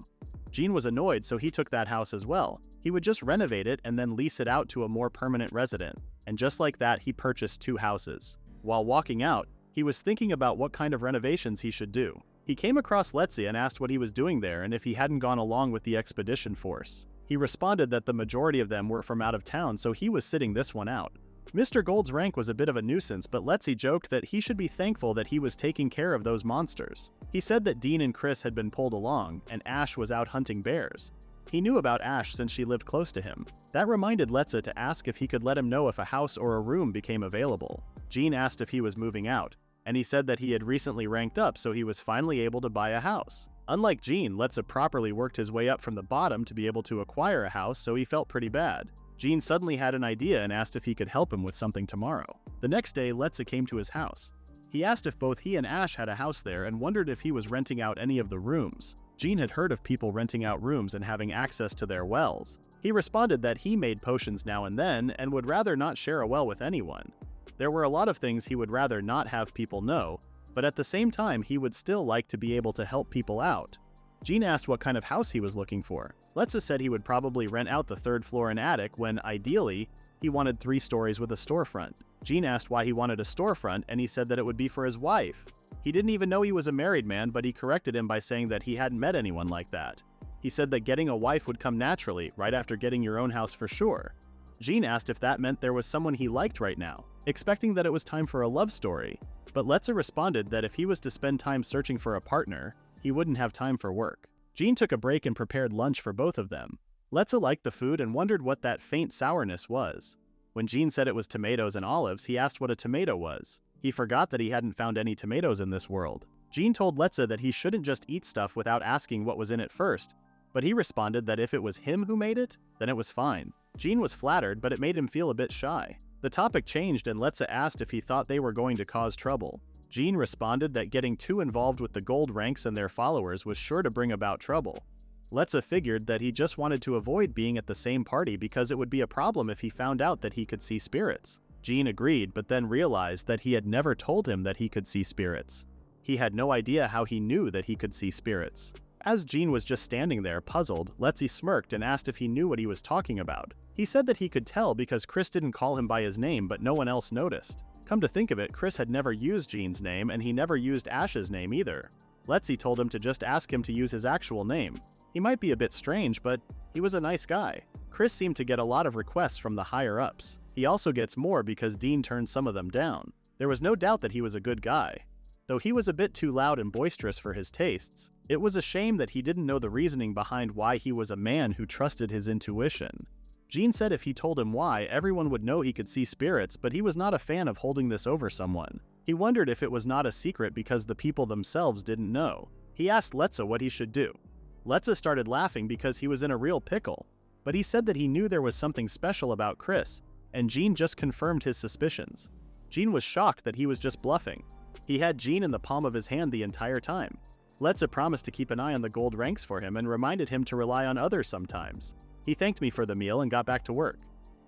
Jin was annoyed, so he took that house as well. He would just renovate it and then lease it out to a more permanent resident. And just like that, he purchased 2 houses. While walking out, he was thinking about what kind of renovations he should do. He came across Letzi and asked what he was doing there and if he hadn't gone along with the expedition force. He responded that the majority of them were from out of town, so he was sitting this one out. Mr. Gold's rank was a bit of a nuisance, but Letzi joked that he should be thankful that he was taking care of those monsters. He said that Dean and Chris had been pulled along, and Ash was out hunting bears. He knew about Ash since she lived close to him. That reminded Letza to ask if he could let him know if a house or a room became available. Jin asked if he was moving out, and he said that he had recently ranked up so he was finally able to buy a house. Unlike Jin, Letza properly worked his way up from the bottom to be able to acquire a house, so he felt pretty bad. Jin suddenly had an idea and asked if he could help him with something tomorrow. The next day, Letza came to his house. He asked if both he and Ash had a house there and wondered if he was renting out any of the rooms. Jin had heard of people renting out rooms and having access to their wells. He responded that he made potions now and then and would rather not share a well with anyone. There were a lot of things he would rather not have people know, but at the same time he would still like to be able to help people out. Jin asked what kind of house he was looking for. Letza said he would probably rent out the 3rd floor and attic when, ideally, he wanted 3 stories with a storefront. Jin asked why he wanted a storefront and he said that it would be for his wife. He didn't even know he was a married man, but he corrected him by saying that he hadn't met anyone like that. He said that getting a wife would come naturally, right after getting your own house for sure. Jin asked if that meant there was someone he liked right now, expecting that it was time for a love story. But Letza responded that if he was to spend time searching for a partner, he wouldn't have time for work. Jin took a break and prepared lunch for both of them. Letza liked the food and wondered what that faint sourness was. When Jin said it was tomatoes and olives, he asked what a tomato was. He forgot that he hadn't found any tomatoes in this world. Jin told Letza that he shouldn't just eat stuff without asking what was in it first, but he responded that if it was him who made it, then it was fine. Jin was flattered, but it made him feel a bit shy. The topic changed and Letza asked if he thought they were going to cause trouble. Jin responded that getting too involved with the gold ranks and their followers was sure to bring about trouble. Letza figured that he just wanted to avoid being at the same party because it would be a problem if he found out that he could see spirits. Jin agreed, but then realized that he had never told him that he could see spirits. He had no idea how he knew that he could see spirits. As Jin was just standing there, puzzled, Letzi smirked and asked if he knew what he was talking about. He said that he could tell because Chris didn't call him by his name, but no one else noticed. Come to think of it, Chris had never used Jin's name, and he never used Ash's name either. Letzi told him to just ask him to use his actual name. He might be a bit strange, but he was a nice guy. Chris seemed to get a lot of requests from the higher-ups. He also gets more because Dean turned some of them down. There was no doubt that he was a good guy. Though he was a bit too loud and boisterous for his tastes, it was a shame that he didn't know the reasoning behind why he was a man who trusted his intuition. Jin said if he told him why, everyone would know he could see spirits, but he was not a fan of holding this over someone. He wondered if it was not a secret because the people themselves didn't know. He asked Letza what he should do. Letza started laughing because he was in a real pickle, but he said that he knew there was something special about Chris, and Jin just confirmed his suspicions. Jin was shocked that he was just bluffing. He had Jin in the palm of his hand the entire time. Letza promised to keep an eye on the gold ranks for him and reminded him to rely on others sometimes. He thanked me for the meal and got back to work.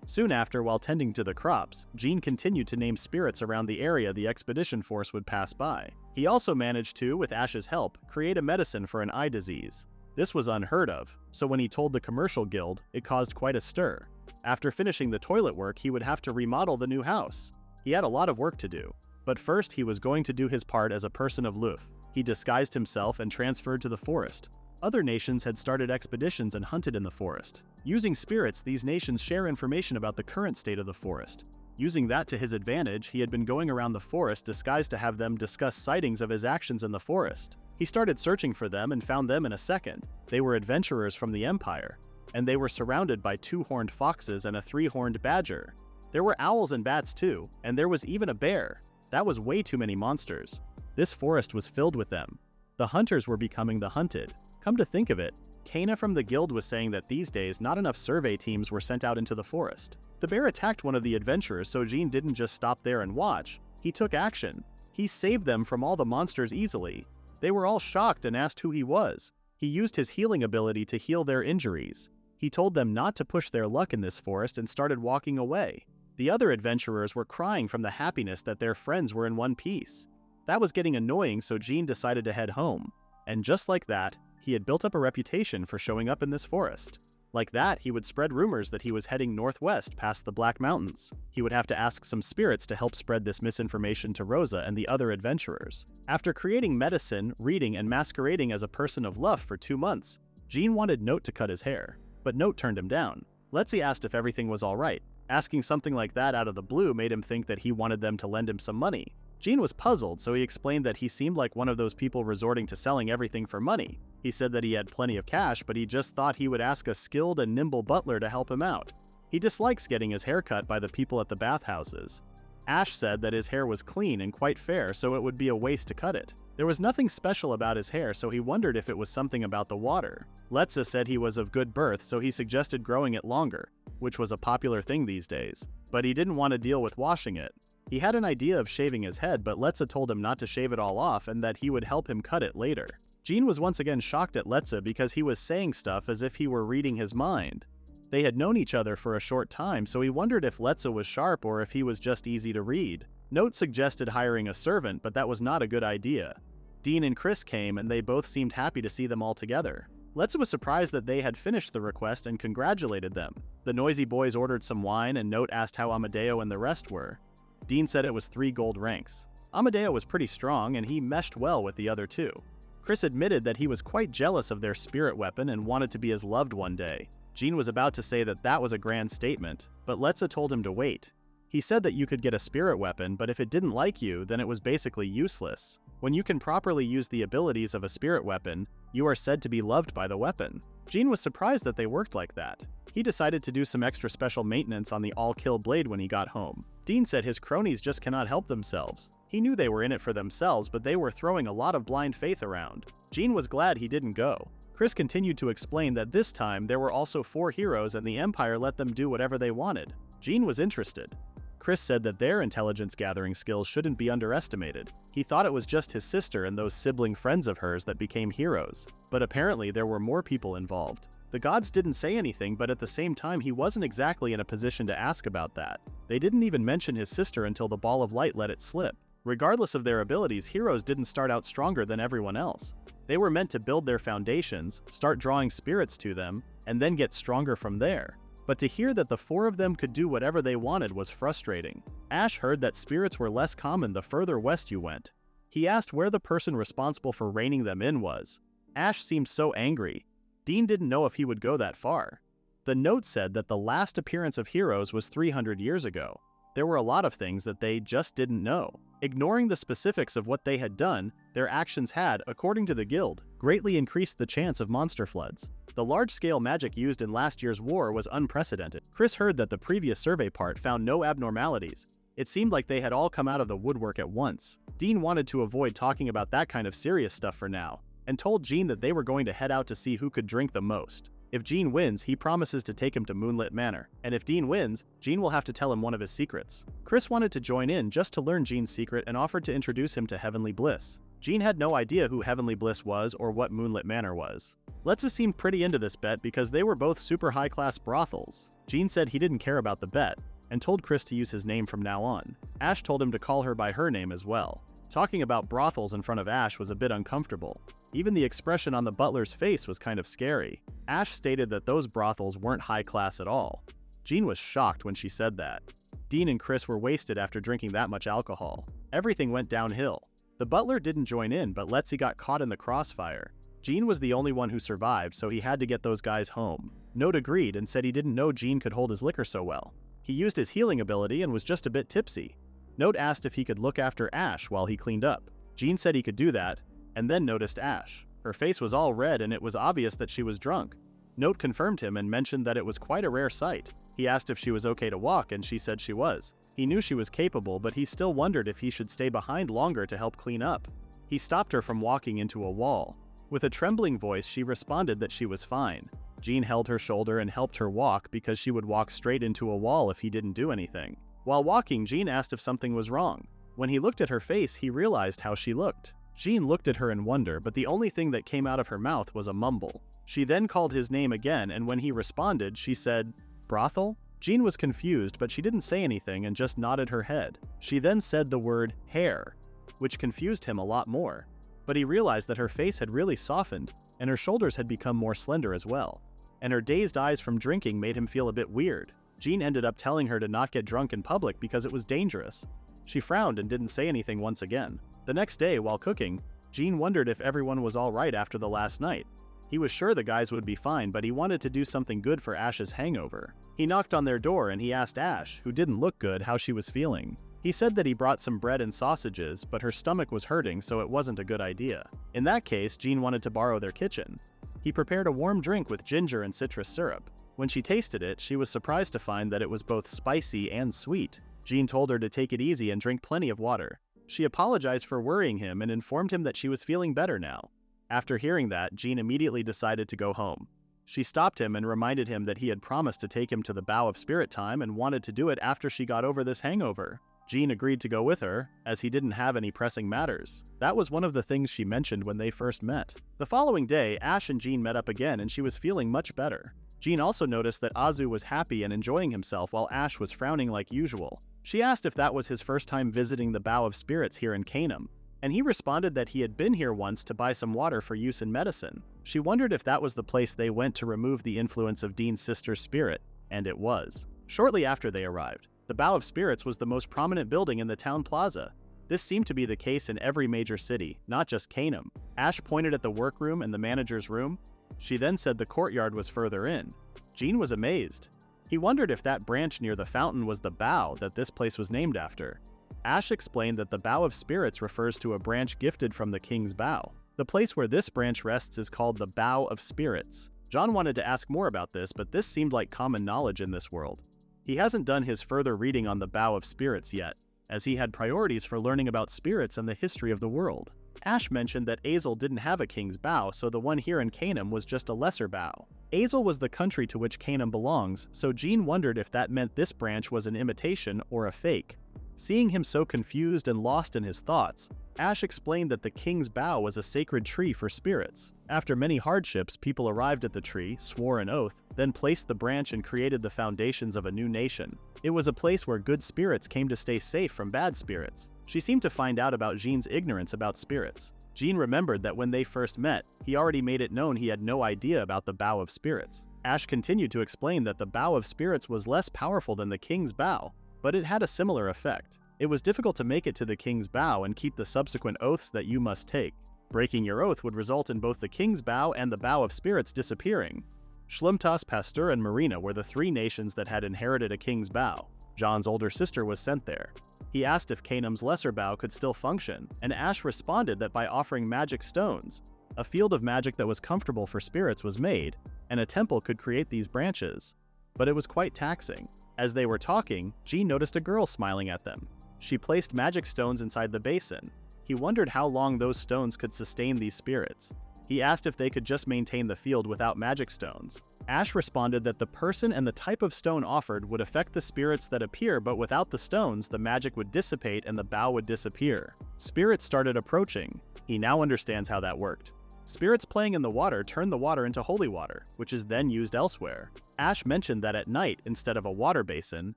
Soon after, while tending to the crops, Jin continued to name spirits around the area the expedition force would pass by. He also managed to, with Ash's help, create a medicine for an eye disease. This was unheard of, so when he told the commercial guild, it caused quite a stir. After finishing the toilet work, he would have to remodel the new house. He had a lot of work to do, but first he was going to do his part as a person of Luf. He disguised himself and transferred to the forest. Other nations had started expeditions and hunted in the forest. Using spirits, these nations share information about the current state of the forest. Using that to his advantage, he had been going around the forest disguised to have them discuss sightings of his actions in the forest. He started searching for them and found them in a second. They were adventurers from the Empire, and they were surrounded by 2-horned foxes and a 3-horned badger. There were owls and bats too, and there was even a bear. That was way too many monsters. This forest was filled with them. The hunters were becoming the hunted. Come to think of it, Kana from the guild was saying that these days not enough survey teams were sent out into the forest. The bear attacked one of the adventurers, so Jin didn't just stop there and watch. He took action. He saved them from all the monsters easily. They were all shocked and asked who he was. He used his healing ability to heal their injuries. He told them not to push their luck in this forest and started walking away. The other adventurers were crying from the happiness that their friends were in one piece. That was getting annoying, so Jin decided to head home. And just like that, he had built up a reputation for showing up in this forest. Like that, he would spread rumors that he was heading northwest past the Black Mountains. He would have to ask some spirits to help spread this misinformation to Rosa and the other adventurers. After creating medicine, reading, and masquerading as a person of Luff for 2 months, Jin wanted Note to cut his hair, but Note turned him down. Letzi asked if everything was alright. Asking something like that out of the blue made him think that he wanted them to lend him some money. Jin was puzzled, so he explained that he seemed like one of those people resorting to selling everything for money. He said that he had plenty of cash, but he just thought he would ask a skilled and nimble butler to help him out. He dislikes getting his hair cut by the people at the bathhouses. Ash said that his hair was clean and quite fair, so it would be a waste to cut it. There was nothing special about his hair, so he wondered if it was something about the water. Letza said he was of good birth, so he suggested growing it longer, which was a popular thing these days. But he didn't want to deal with washing it. He had an idea of shaving his head, but Letza told him not to shave it all off and that he would help him cut it later. Jin was once again shocked at Letza because he was saying stuff as if he were reading his mind. They had known each other for a short time, so he wondered if Letza was sharp or if he was just easy to read. Note suggested hiring a servant, but that was not a good idea. Dean and Chris came, and they both seemed happy to see them all together. Letza was surprised that they had finished the request and congratulated them. The noisy boys ordered some wine, and Note asked how Amadeo and the rest were. Dean said it was 3 gold ranks. Amadeo was pretty strong, and he meshed well with the other 2. Chris admitted that he was quite jealous of their spirit weapon and wanted to be as loved one day. Jin was about to say that that was a grand statement, but Letza told him to wait. He said that you could get a spirit weapon, but if it didn't like you, then it was basically useless. When you can properly use the abilities of a spirit weapon, you are said to be loved by the weapon. Jin was surprised that they worked like that. He decided to do some extra special maintenance on the all-kill blade when he got home. Dean said his cronies just cannot help themselves. He knew they were in it for themselves, but they were throwing a lot of blind faith around. Jin was glad he didn't go. Chris continued to explain that this time there were also 4 heroes and the Empire let them do whatever they wanted. Jin was interested. Chris said that their intelligence gathering skills shouldn't be underestimated. He thought it was just his sister and those sibling friends of hers that became heroes, but apparently there were more people involved. The gods didn't say anything, but at the same time he wasn't exactly in a position to ask about that. They didn't even mention his sister until the Ball of Light let it slip. Regardless of their abilities, heroes didn't start out stronger than everyone else. They were meant to build their foundations, start drawing spirits to them, and then get stronger from there. But to hear that the 4 of them could do whatever they wanted was frustrating. Ash heard that spirits were less common the further west you went. He asked where the person responsible for reining them in was. Ash seemed so angry. Dean didn't know if he would go that far. The note said that the last appearance of heroes was 300 years ago. There were a lot of things that they just didn't know. Ignoring the specifics of what they had done, their actions had, according to the guild, greatly increased the chance of monster floods. The large-scale magic used in last year's war was unprecedented. Chris heard that the previous survey part found no abnormalities. It seemed like they had all come out of the woodwork at once. Dean wanted to avoid talking about that kind of serious stuff for now, and told Jean that they were going to head out to see who could drink the most. If Jean wins, he promises to take him to Moonlit Manor, and if Dean wins, Jean will have to tell him one of his secrets. Chris wanted to join in just to learn Jean's secret and offered to introduce him to Heavenly Bliss. Jean had no idea who Heavenly Bliss was or what Moonlit Manor was. Letza seemed pretty into this bet because they were both super high-class brothels. Jean said he didn't care about the bet, and told Chris to use his name from now on. Ash told him to call her by her name as well. Talking about brothels in front of Ash was a bit uncomfortable. Even the expression on the butler's face was kind of scary. Ash stated that those brothels weren't high class at all. Jean was shocked when she said that. Dean and Chris were wasted after drinking that much alcohol. Everything went downhill. The butler didn't join in, but Letzi got caught in the crossfire. Jean was the only one who survived, so he had to get those guys home. Note agreed and said he didn't know Jean could hold his liquor so well. He used his healing ability and was just a bit tipsy. Note asked if he could look after Ash while he cleaned up. Jean said he could do that, and then noticed Ash. Her face was all red and it was obvious that she was drunk. Note confirmed him and mentioned that it was quite a rare sight. He asked if she was okay to walk and she said she was. He knew she was capable, but he still wondered if he should stay behind longer to help clean up. He stopped her from walking into a wall. With a trembling voice, she responded that she was fine. Jean held her shoulder and helped her walk because she would walk straight into a wall if he didn't do anything. While walking, Jean asked if something was wrong. When he looked at her face, he realized how she looked. Jean looked at her in wonder, but the only thing that came out of her mouth was a mumble. She then called his name again, and when he responded, she said, "Brothel?" Jean was confused, but she didn't say anything and just nodded her head. She then said the word hair, which confused him a lot more. But he realized that her face had really softened, and her shoulders had become more slender as well. And her dazed eyes from drinking made him feel a bit weird. Jean ended up telling her to not get drunk in public because it was dangerous. She frowned and didn't say anything once again. The next day, while cooking, Jean wondered if everyone was all right after the last night. He was sure the guys would be fine, but he wanted to do something good for Ash's hangover. He knocked on their door and he asked Ash, who didn't look good, how she was feeling. He said that he brought some bread and sausages, but her stomach was hurting, so it wasn't a good idea. In that case, Jean wanted to borrow their kitchen. He prepared a warm drink with ginger and citrus syrup. When she tasted it, she was surprised to find that it was both spicy and sweet. Jean told her to take it easy and drink plenty of water. She apologized for worrying him and informed him that she was feeling better now. After hearing that, Jean immediately decided to go home. She stopped him and reminded him that he had promised to take him to the Bow of Spirit time and wanted to do it after she got over this hangover. Jean agreed to go with her, as he didn't have any pressing matters. That was one of the things she mentioned when they first met. The following day, Ash and Jean met up again and she was feeling much better. Jean also noticed that Azu was happy and enjoying himself while Ash was frowning like usual. She asked if that was his first time visiting the Bow of Spirits here in Canaan, and he responded that he had been here once to buy some water for use in medicine. She wondered if that was the place they went to remove the influence of Dean's sister's spirit, and it was. Shortly after they arrived, the Bow of Spirits was the most prominent building in the town plaza. This seemed to be the case in every major city, not just Canaan. Ash pointed at the workroom and the manager's room. She then said the courtyard was further in. Jean was amazed. He wondered if that branch near the fountain was the bow that this place was named after. Ash explained that the Bow of Spirits refers to a branch gifted from the king's bow. The place where this branch rests is called the Bow of Spirits. John wanted to ask more about this, but this seemed like common knowledge in this world. He hasn't done his further reading on the Bow of Spirits yet, as he had priorities for learning about spirits and the history of the world. Ash mentioned that Azel didn't have a king's bow, so the one here in Canaan was just a lesser bow. Azel was the country to which Canaan belongs, so Jean wondered if that meant this branch was an imitation or a fake. Seeing him so confused and lost in his thoughts, Ash explained that the king's bow was a sacred tree for spirits. After many hardships, people arrived at the tree, swore an oath, then placed the branch and created the foundations of a new nation. It was a place where good spirits came to stay safe from bad spirits. She seemed to find out about Jean's ignorance about spirits. Jin remembered that when they first met, he already made it known he had no idea about the Bow of Spirits. Ash continued to explain that the Bow of Spirits was less powerful than the King's Bow, but it had a similar effect. It was difficult to make it to the King's Bow and keep the subsequent oaths that you must take. Breaking your oath would result in both the King's Bow and the Bow of Spirits disappearing. Shlumtas, Pasteur, and Marina were the 3 nations that had inherited a King's Bow. John's older sister was sent there. He asked if Kanam's lesser bow could still function, and Ash responded that by offering magic stones, a field of magic that was comfortable for spirits was made, and a temple could create these branches. But it was quite taxing. As they were talking, Jin noticed a girl smiling at them. She placed magic stones inside the basin. He wondered how long those stones could sustain these spirits. He asked if they could just maintain the field without magic stones. Ash responded that the person and the type of stone offered would affect the spirits that appear, but without the stones, the magic would dissipate and the bow would disappear. Spirits started approaching. He now understands how that worked. Spirits playing in the water turn the water into holy water, which is then used elsewhere. Ash mentioned that at night, instead of a water basin,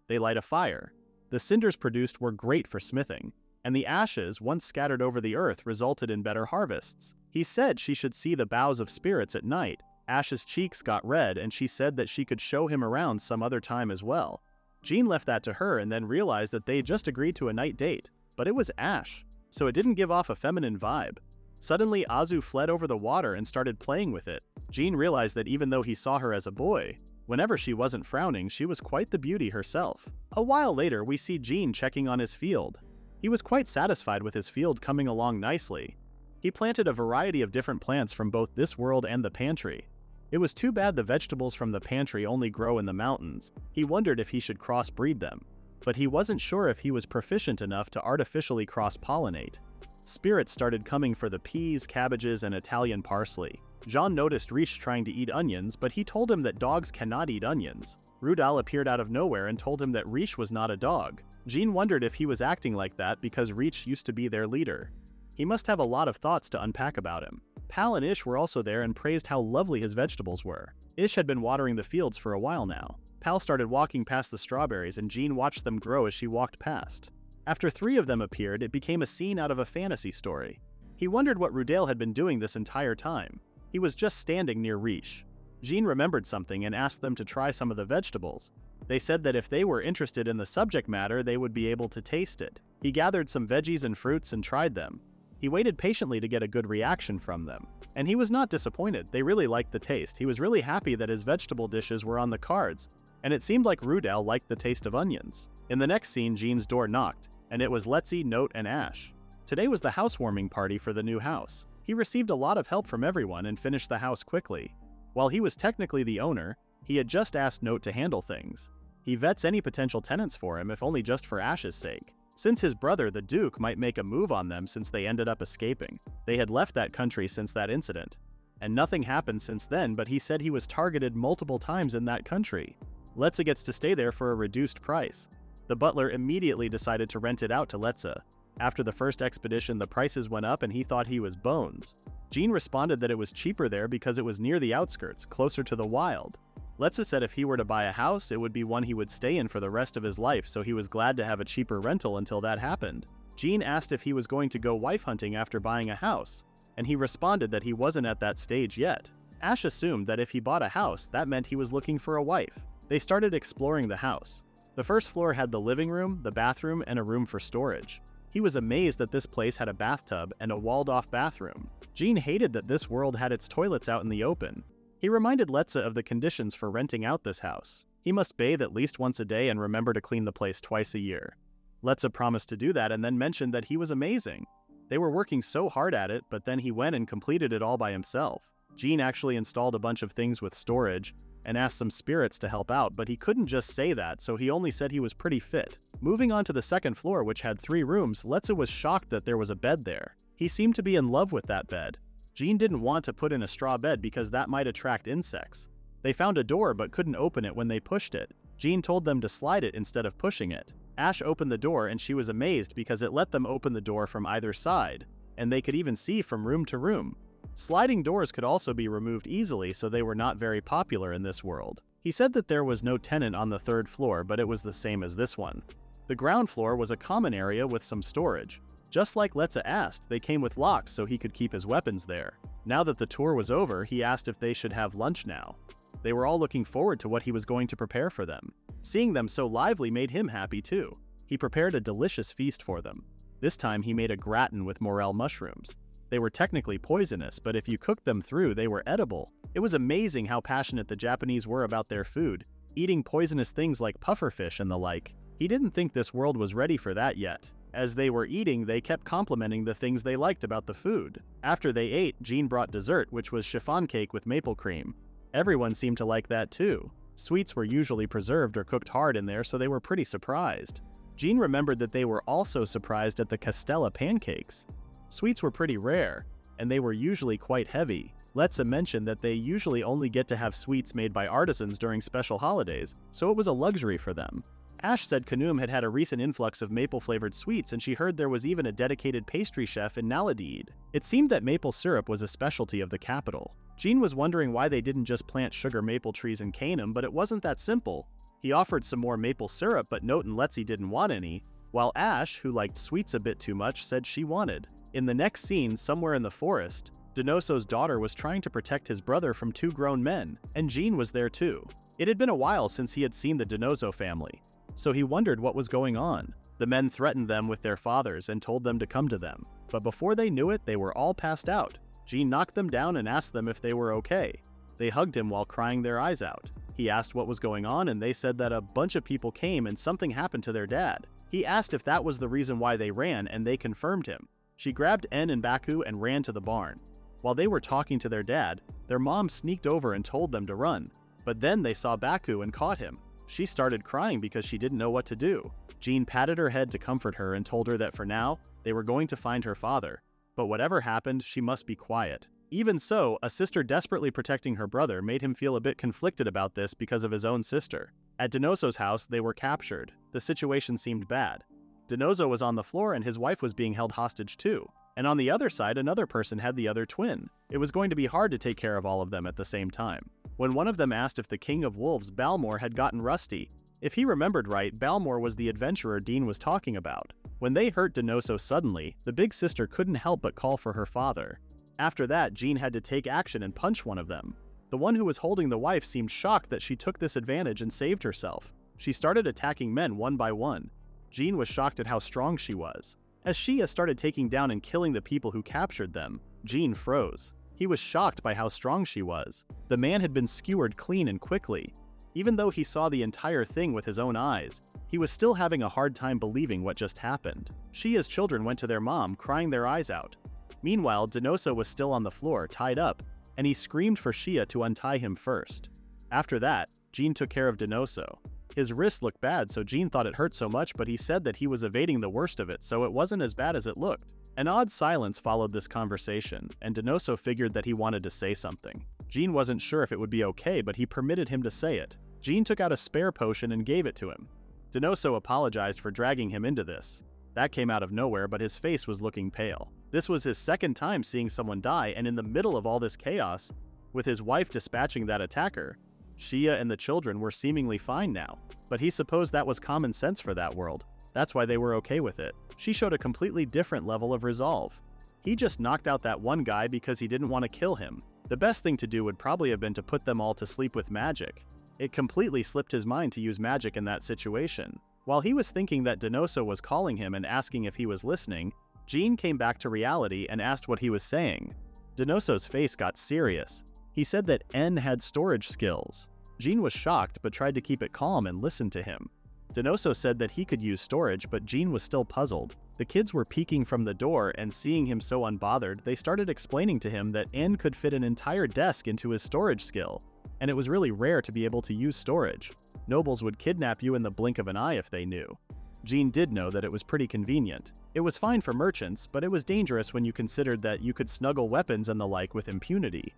they light a fire. The cinders produced were great for smithing, and the ashes, once scattered over the earth, resulted in better harvests. He said she should see the bows of spirits at night. Ash's cheeks got red, and she said that she could show him around some other time as well. Jin left that to her and then realized that they just agreed to a night date. But it was Ash, so it didn't give off a feminine vibe. Suddenly, Azu fled over the water and started playing with it. Jin realized that even though he saw her as a boy, whenever she wasn't frowning, she was quite the beauty herself. A while later, we see Jin checking on his field. He was quite satisfied with his field coming along nicely. He planted a variety of different plants from both this world and the pantry. It was too bad the vegetables from the pantry only grow in the mountains. He wondered if he should crossbreed them, but he wasn't sure if he was proficient enough to artificially cross-pollinate. Spirits started coming for the peas, cabbages, and Italian parsley. John noticed Riche trying to eat onions, but he told him that dogs cannot eat onions. Rudal appeared out of nowhere and told him that Riche was not a dog. Jin wondered if he was acting like that because Riche used to be their leader. He must have a lot of thoughts to unpack about him. Pal and Ish were also there and praised how lovely his vegetables were. Ish had been watering the fields for a while now. Pal started walking past the strawberries and Jin watched them grow as she walked past. After 3 of them appeared, it became a scene out of a fantasy story. He wondered what Rudale had been doing this entire time. He was just standing near Riche. Jin remembered something and asked them to try some of the vegetables. They said that if they were interested in the subject matter, they would be able to taste it. He gathered some veggies and fruits and tried them. He waited patiently to get a good reaction from them. And he was not disappointed. They really liked the taste. He was really happy that his vegetable dishes were on the cards, and it seemed like Rudal liked the taste of onions. In the next scene, Jin's door knocked, and it was Letzi, Note, and Ash. Today was the housewarming party for the new house. He received a lot of help from everyone and finished the house quickly. While he was technically the owner, he had just asked Note to handle things. He vets any potential tenants for him, if only just for Ash's sake. Since his brother, the Duke, might make a move on them since they ended up escaping. They had left that country since that incident. And nothing happened since then, but he said he was targeted multiple times in that country. Letza gets to stay there for a reduced price. The butler immediately decided to rent it out to Letza. After the first expedition, the prices went up and he thought he was bones. Jin responded that it was cheaper there because it was near the outskirts, closer to the wild. Letza said if he were to buy a house, it would be one he would stay in for the rest of his life, so he was glad to have a cheaper rental until that happened. Jin asked if he was going to go wife hunting after buying a house, and he responded that he wasn't at that stage yet. Ash assumed that if he bought a house, that meant he was looking for a wife. They started exploring the house. The first floor had the living room, the bathroom, and a room for storage. He was amazed that this place had a bathtub and a walled-off bathroom. Jin hated that this world had its toilets out in the open. He reminded Letza of the conditions for renting out this house. He must bathe at least once a day and remember to clean the place twice a year. Letza promised to do that and then mentioned that he was amazing. They were working so hard at it, but then he went and completed it all by himself. Jin actually installed a bunch of things with storage and asked some spirits to help out, but he couldn't just say that, so he only said he was pretty fit. Moving on to the second floor, which had 3 rooms, Letza was shocked that there was a bed there. He seemed to be in love with that bed. Jin didn't want to put in a straw bed because that might attract insects. They found a door but couldn't open it when they pushed it. Jin told them to slide it instead of pushing it. Ash opened the door and she was amazed because it let them open the door from either side, and they could even see from room to room. Sliding doors could also be removed easily, so they were not very popular in this world. He said that there was no tenant on the 3rd floor, but it was the same as this one. The ground floor was a common area with some storage. Just like Letza asked, they came with locks so he could keep his weapons there. Now that the tour was over, he asked if they should have lunch now. They were all looking forward to what he was going to prepare for them. Seeing them so lively made him happy too. He prepared a delicious feast for them. This time he made a gratin with morel mushrooms. They were technically poisonous, but if you cooked them through, they were edible. It was amazing how passionate the Japanese were about their food, eating poisonous things like pufferfish and the like. He didn't think this world was ready for that yet. As they were eating, they kept complimenting the things they liked about the food. After they ate, Jin brought dessert, which was chiffon cake with maple cream. Everyone seemed to like that too. Sweets were usually preserved or cooked hard in there, so they were pretty surprised. Jin remembered that they were also surprised at the castella pancakes. Sweets were pretty rare, and they were usually quite heavy. Letza mentioned that they usually only get to have sweets made by artisans during special holidays, so it was a luxury for them. Ash said Kanum had had a recent influx of maple-flavored sweets, and she heard there was even a dedicated pastry chef in Naladid. It seemed that maple syrup was a specialty of the capital. Jin was wondering why they didn't just plant sugar maple trees in Canaan, but it wasn't that simple. He offered some more maple syrup, but Note and Letzi didn't want any, while Ash, who liked sweets a bit too much, said she wanted. In the next scene, somewhere in the forest, Donoso's daughter was trying to protect his brother from two grown men, and Jin was there too. It had been a while since he had seen the Donoso family, so he wondered what was going on. The men threatened them with their fathers and told them to come to them, but before they knew it, they were all passed out. Jin knocked them down and asked them if they were okay. They hugged him while crying their eyes out. He asked what was going on, and they said that a bunch of people came and something happened to their dad. He asked if that was the reason why they ran, and they confirmed him. She grabbed En and Baku and ran to the barn. While they were talking to their dad, their mom sneaked over and told them to run. But then they saw Baku and caught him. She started crying because she didn't know what to do. Jin patted her head to comfort her and told her that for now, they were going to find her father. But whatever happened, she must be quiet. Even so, a sister desperately protecting her brother made him feel a bit conflicted about this because of his own sister. At Donoso's house, they were captured. The situation seemed bad. Donoso was on the floor and his wife was being held hostage too. And on the other side, another person had the other twin. It was going to be hard to take care of all of them at the same time. When one of them asked if the King of Wolves, Balmor, had gotten rusty, if he remembered right, Balmor was the adventurer Dean was talking about. When they hurt Donoso suddenly, the big sister couldn't help but call for her father. After that, Jin had to take action and punch one of them. The one who was holding the wife seemed shocked that she took this advantage and saved herself. She started attacking men one by one. Jin was shocked at how strong she was. As Shia started taking down and killing the people who captured them, Jin froze. He was shocked by how strong she was. The man had been skewered clean and quickly. Even though he saw the entire thing with his own eyes, he was still having a hard time believing what just happened. Shia's children went to their mom, crying their eyes out. Meanwhile, Donoso was still on the floor, tied up, and he screamed for Shia to untie him first. After that, Jin took care of Donoso. His wrist looked bad, so Jin thought it hurt so much, but he said that he was evading the worst of it, so it wasn't as bad as it looked. An odd silence followed this conversation, and Donoso figured that he wanted to say something. Jin wasn't sure if it would be okay, but he permitted him to say it. Jin took out a spare potion and gave it to him. Donoso apologized for dragging him into this. That came out of nowhere, but his face was looking pale. This was his second time seeing someone die, and in the middle of all this chaos, with his wife dispatching that attacker, Shia and the children were seemingly fine now. But he supposed that was common sense for that world. That's why they were okay with it. She showed a completely different level of resolve. He just knocked out that one guy because he didn't want to kill him. The best thing to do would probably have been to put them all to sleep with magic. It completely slipped his mind to use magic in that situation. While he was thinking that Donoso was calling him and asking if he was listening, Jin came back to reality and asked what he was saying. Donoso's face got serious. He said that En had storage skills. Jin was shocked but tried to keep it calm and listened to him. Donoso said that he could use storage, but Jin was still puzzled. The kids were peeking from the door, and seeing him so unbothered, they started explaining to him that En could fit an entire desk into his storage skill, and it was really rare to be able to use storage. Nobles would kidnap you in the blink of an eye if they knew. Jin did know that it was pretty convenient. It was fine for merchants, but it was dangerous when you considered that you could snuggle weapons and the like with impunity.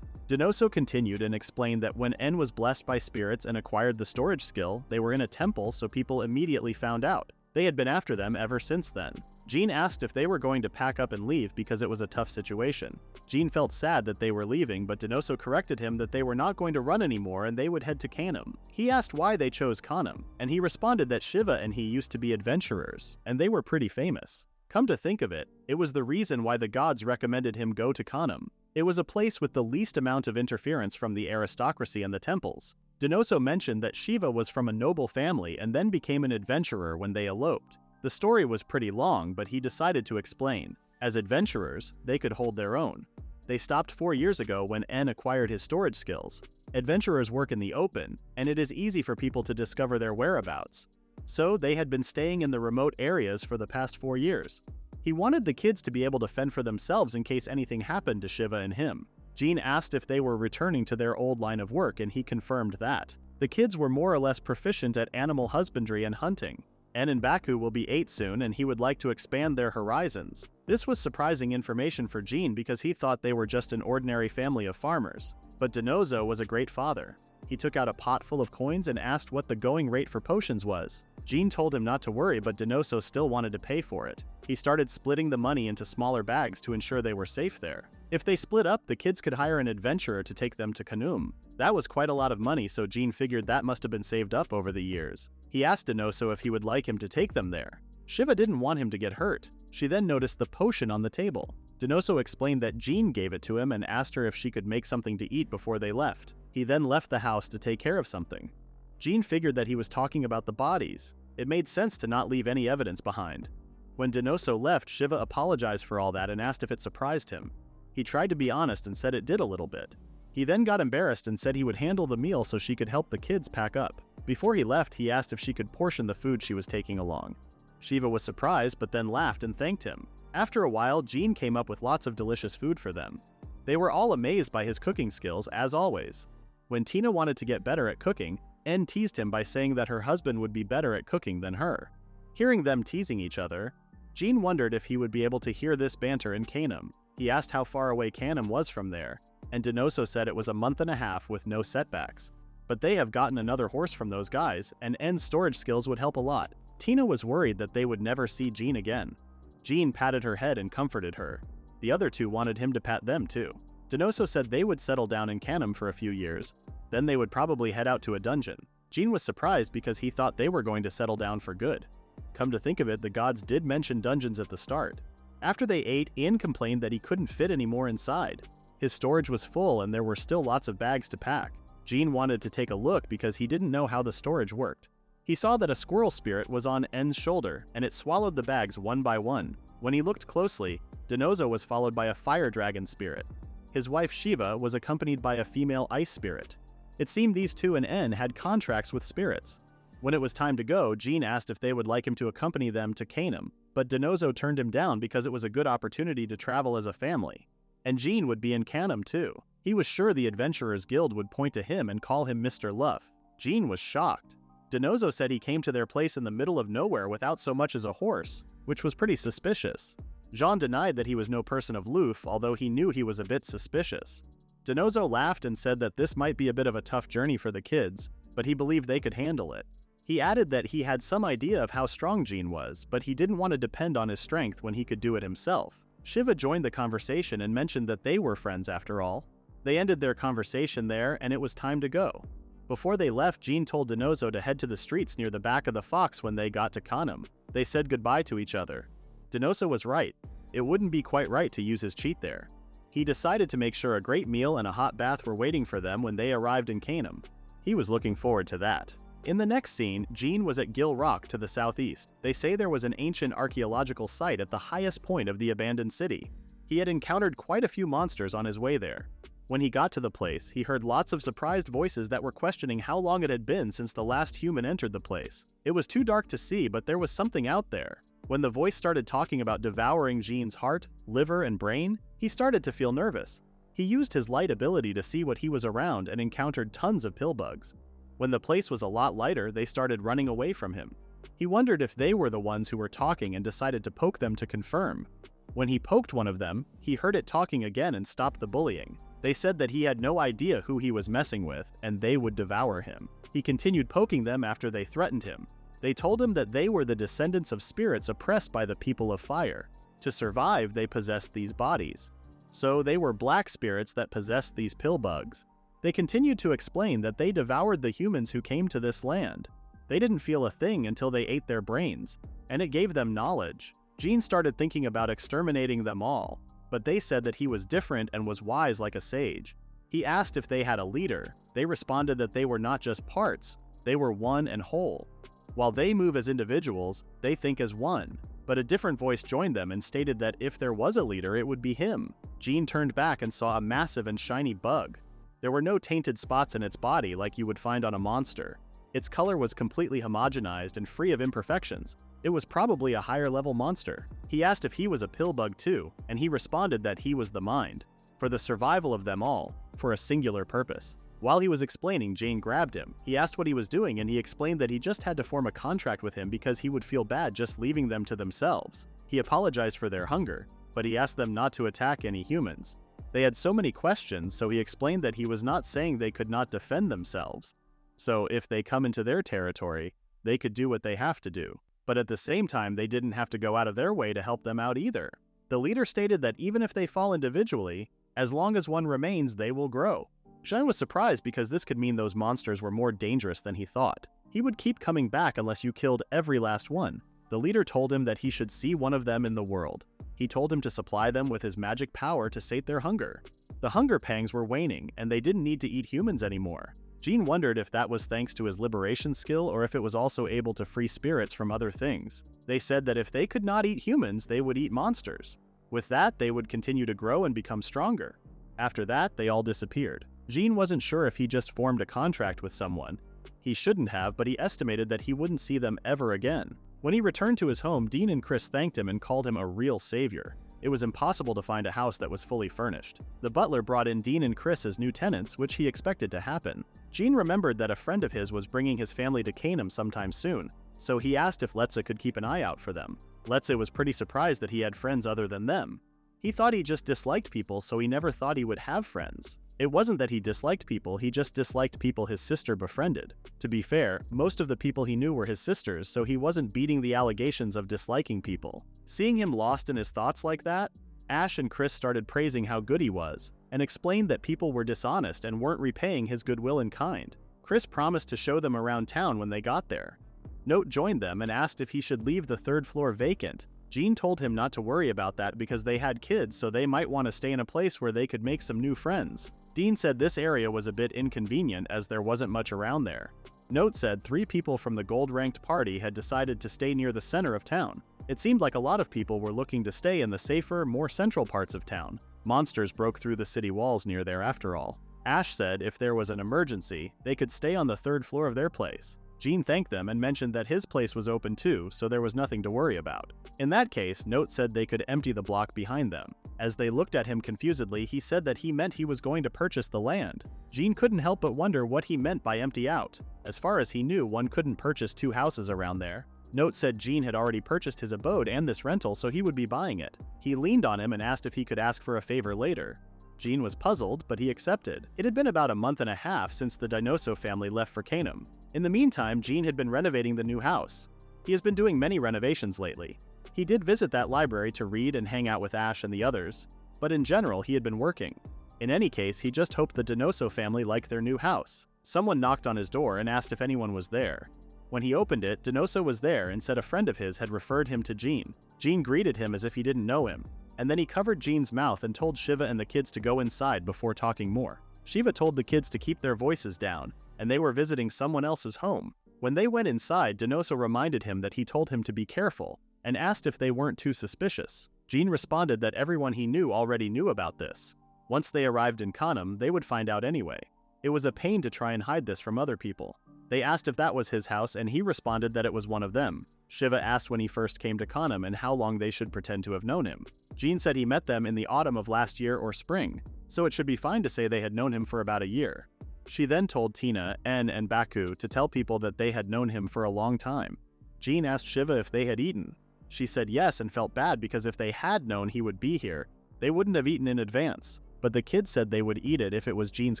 Donoso continued and explained that when En was blessed by spirits and acquired the storage skill, they were in a temple, so people immediately found out. They had been after them ever since then. Jin asked if they were going to pack up and leave because it was a tough situation. Jin felt sad that they were leaving, but Donoso corrected him that they were not going to run anymore and they would head to Kanam. He asked why they chose Kanam, and he responded that Shiva and he used to be adventurers, and they were pretty famous. Come to think of it, it was the reason why the gods recommended him go to Kanam. It was a place with the least amount of interference from the aristocracy and the temples. Denoso mentioned that Shiva was from a noble family and then became an adventurer when they eloped. The story was pretty long, but he decided to explain. As adventurers, they could hold their own. They stopped 4 years ago when N acquired his storage skills. Adventurers work in the open, and it is easy for people to discover their whereabouts. So they had been staying in the remote areas for the past 4 years. He wanted the kids to be able to fend for themselves in case anything happened to Shiva and him. Jin asked if they were returning to their old line of work, and he confirmed that. The kids were more or less proficient at animal husbandry and hunting. En and Baku will be 8 soon, and he would like to expand their horizons. This was surprising information for Jin because he thought they were just an ordinary family of farmers. But Denoso was a great father. He took out a pot full of coins and asked what the going rate for potions was. Jin told him not to worry, but Denoso still wanted to pay for it. He started splitting the money into smaller bags to ensure they were safe there. If they split up, the kids could hire an adventurer to take them to Kanum. That was quite a lot of money, so Jin figured that must have been saved up over the years. He asked Denoso if he would like him to take them there. Shiva didn't want him to get hurt. She then noticed the potion on the table. Denoso explained that Jin gave it to him and asked her if she could make something to eat before they left. He then left the house to take care of something. Jin figured that he was talking about the bodies. It made sense to not leave any evidence behind. When Denoso left, Shiva apologized for all that and asked if it surprised him. He tried to be honest and said it did a little bit. He then got embarrassed and said he would handle the meal so she could help the kids pack up. Before he left, he asked if she could portion the food she was taking along. Shiva was surprised but then laughed and thanked him. After a while, Jin came up with lots of delicious food for them. They were all amazed by his cooking skills, as always. When Tina wanted to get better at cooking, En teased him by saying that her husband would be better at cooking than her. Hearing them teasing each other, Jin wondered if he would be able to hear this banter in Kanam. He asked how far away Kanam was from there, and Denoso said it was a month and a half with no setbacks. But they have gotten another horse from those guys, and En's storage skills would help a lot. Tina was worried that they would never see Jin again. Jin patted her head and comforted her. The other two wanted him to pat them too. Denoso said they would settle down in Kanam for a few years, then they would probably head out to a dungeon. Jin was surprised because he thought they were going to settle down for good. Come to think of it, the gods did mention dungeons at the start. After they ate, Ian complained that he couldn't fit any more inside. His storage was full and there were still lots of bags to pack. Jin wanted to take a look because he didn't know how the storage worked. He saw that a squirrel spirit was on En's shoulder, and it swallowed the bags one by one. When he looked closely, Denoso was followed by a fire dragon spirit. His wife Shiva was accompanied by a female ice spirit. It seemed these two and En had contracts with spirits. When it was time to go, Jin asked if they would like him to accompany them to Kanam, but Denoso turned him down because it was a good opportunity to travel as a family. And Jin would be in Kanam too. He was sure the Adventurers Guild would point to him and call him Mr. Luff. Jin was shocked. Denoso said he came to their place in the middle of nowhere without so much as a horse, which was pretty suspicious. Jean denied that he was no person of Loof, although he knew he was a bit suspicious. Denoso laughed and said that this might be a bit of a tough journey for the kids, but he believed they could handle it. He added that he had some idea of how strong Jin was, but he didn't want to depend on his strength when he could do it himself. Shiva joined the conversation and mentioned that they were friends after all. They ended their conversation there, and it was time to go. Before they left, Jin told Denoso to head to the streets near the back of the Fox when they got to Kanam. They said goodbye to each other. Denoso was right. It wouldn't be quite right to use his cheat there. He decided to make sure a great meal and a hot bath were waiting for them when they arrived in Kanam. He was looking forward to that. In the next scene, Jin was at Gil Rock to the southeast. They say there was an ancient archaeological site at the highest point of the abandoned city. He had encountered quite a few monsters on his way there. When he got to the place, he heard lots of surprised voices that were questioning how long it had been since the last human entered the place. It was too dark to see, but there was something out there. When the voice started talking about devouring Jin's heart, liver, and brain, he started to feel nervous. He used his light ability to see what he was around and encountered tons of pillbugs. When the place was a lot lighter, they started running away from him. He wondered if they were the ones who were talking and decided to poke them to confirm. When he poked one of them, he heard it talking again and stopped the bullying. They said that he had no idea who he was messing with, and they would devour him. He continued poking them after they threatened him. They told him that they were the descendants of spirits oppressed by the people of fire. To survive, they possessed these bodies. So they were black spirits that possessed these pillbugs. They continued to explain that they devoured the humans who came to this land. They didn't feel a thing until they ate their brains, and it gave them knowledge. Jin started thinking about exterminating them all, but they said that he was different and was wise like a sage. He asked if they had a leader. They responded that they were not just parts, they were one and whole. While they move as individuals, they think as one. But a different voice joined them and stated that if there was a leader, it would be him. Jin turned back and saw a massive and shiny bug. There were no tainted spots in its body like you would find on a monster. Its color was completely homogenized and free of imperfections. It was probably a higher level monster. He asked if he was a pill bug too, and he responded that he was the mind, for the survival of them all, for a singular purpose. While he was explaining, Jane grabbed him. He asked what he was doing and he explained that he just had to form a contract with him because he would feel bad just leaving them to themselves. He apologized for their hunger, but he asked them not to attack any humans. They had so many questions, so he explained that he was not saying they could not defend themselves. So if they come into their territory, they could do what they have to do. But at the same time, they didn't have to go out of their way to help them out either. The leader stated that even if they fall individually, as long as one remains, they will grow. Shen was surprised because this could mean those monsters were more dangerous than he thought. He would keep coming back unless you killed every last one. The leader told him that he should see one of them in the world. He told him to supply them with his magic power to sate their hunger. The hunger pangs were waning, and they didn't need to eat humans anymore. Jin wondered if that was thanks to his liberation skill or if it was also able to free spirits from other things. They said that if they could not eat humans, they would eat monsters. With that, they would continue to grow and become stronger. After that, they all disappeared. Jin wasn't sure if he just formed a contract with someone. He shouldn't have, but he estimated that he wouldn't see them ever again. When he returned to his home, Dean and Chris thanked him and called him a real savior. It was impossible to find a house that was fully furnished. The butler brought in Dean and Chris as new tenants, which he expected to happen. Jin remembered that a friend of his was bringing his family to Canaan sometime soon, so he asked if Letza could keep an eye out for them. Letza was pretty surprised that he had friends other than them. He thought he just disliked people, so he never thought he would have friends. It wasn't that he disliked people, he just disliked people his sister befriended. To be fair, most of the people he knew were his sisters, so he wasn't beating the allegations of disliking people. Seeing him lost in his thoughts like that, Ash and Chris started praising how good he was, and explained that people were dishonest and weren't repaying his goodwill in kind. Chris promised to show them around town when they got there. Note joined them and asked if he should leave the third floor vacant. Jin told him not to worry about that because they had kids, so they might want to stay in a place where they could make some new friends. Dean said this area was a bit inconvenient as there wasn't much around there. Note said 3 people from the gold-ranked party had decided to stay near the center of town. It seemed like a lot of people were looking to stay in the safer, more central parts of town. Monsters broke through the city walls near there after all. Ash said if there was an emergency, they could stay on the 3rd floor of their place. Jin thanked them and mentioned that his place was open too, so there was nothing to worry about. In that case, Note said they could empty the block behind them. As they looked at him confusedly, he said that he meant he was going to purchase the land. Jin couldn't help but wonder what he meant by empty out. As far as he knew, one couldn't purchase 2 houses around there. Note said Jin had already purchased his abode and this rental, so he would be buying it. He leaned on him and asked if he could ask for a favor later. Jin was puzzled, but he accepted. It had been about a month and a half since the Dinoso family left for Canaan. In the meantime, Jin had been renovating the new house. He has been doing many renovations lately. He did visit that library to read and hang out with Ash and the others, but in general, he had been working. In any case, he just hoped the Dinoso family liked their new house. Someone knocked on his door and asked if anyone was there. When he opened it, Dinoso was there and said a friend of his had referred him to Jin. Jin greeted him as if he didn't know him, and then he covered Jin's mouth and told Shiva and the kids to go inside before talking more. Shiva told the kids to keep their voices down, and they were visiting someone else's home. When they went inside, Dinoso reminded him that he told him to be careful, and asked if they weren't too suspicious. Jin responded that everyone he knew already knew about this. Once they arrived in Kanam, they would find out anyway. It was a pain to try and hide this from other people. They asked if that was his house, and he responded that it was one of them. Shiva asked when he first came to Kanam and how long they should pretend to have known him. Jin said he met them in the autumn of last year or spring, so it should be fine to say they had known him for about a year. She then told Tina, En, and Baku to tell people that they had known him for a long time. Jin asked Shiva if they had eaten. She said yes and felt bad because if they had known he would be here, they wouldn't have eaten in advance, but the kids said they would eat it if it was Jin's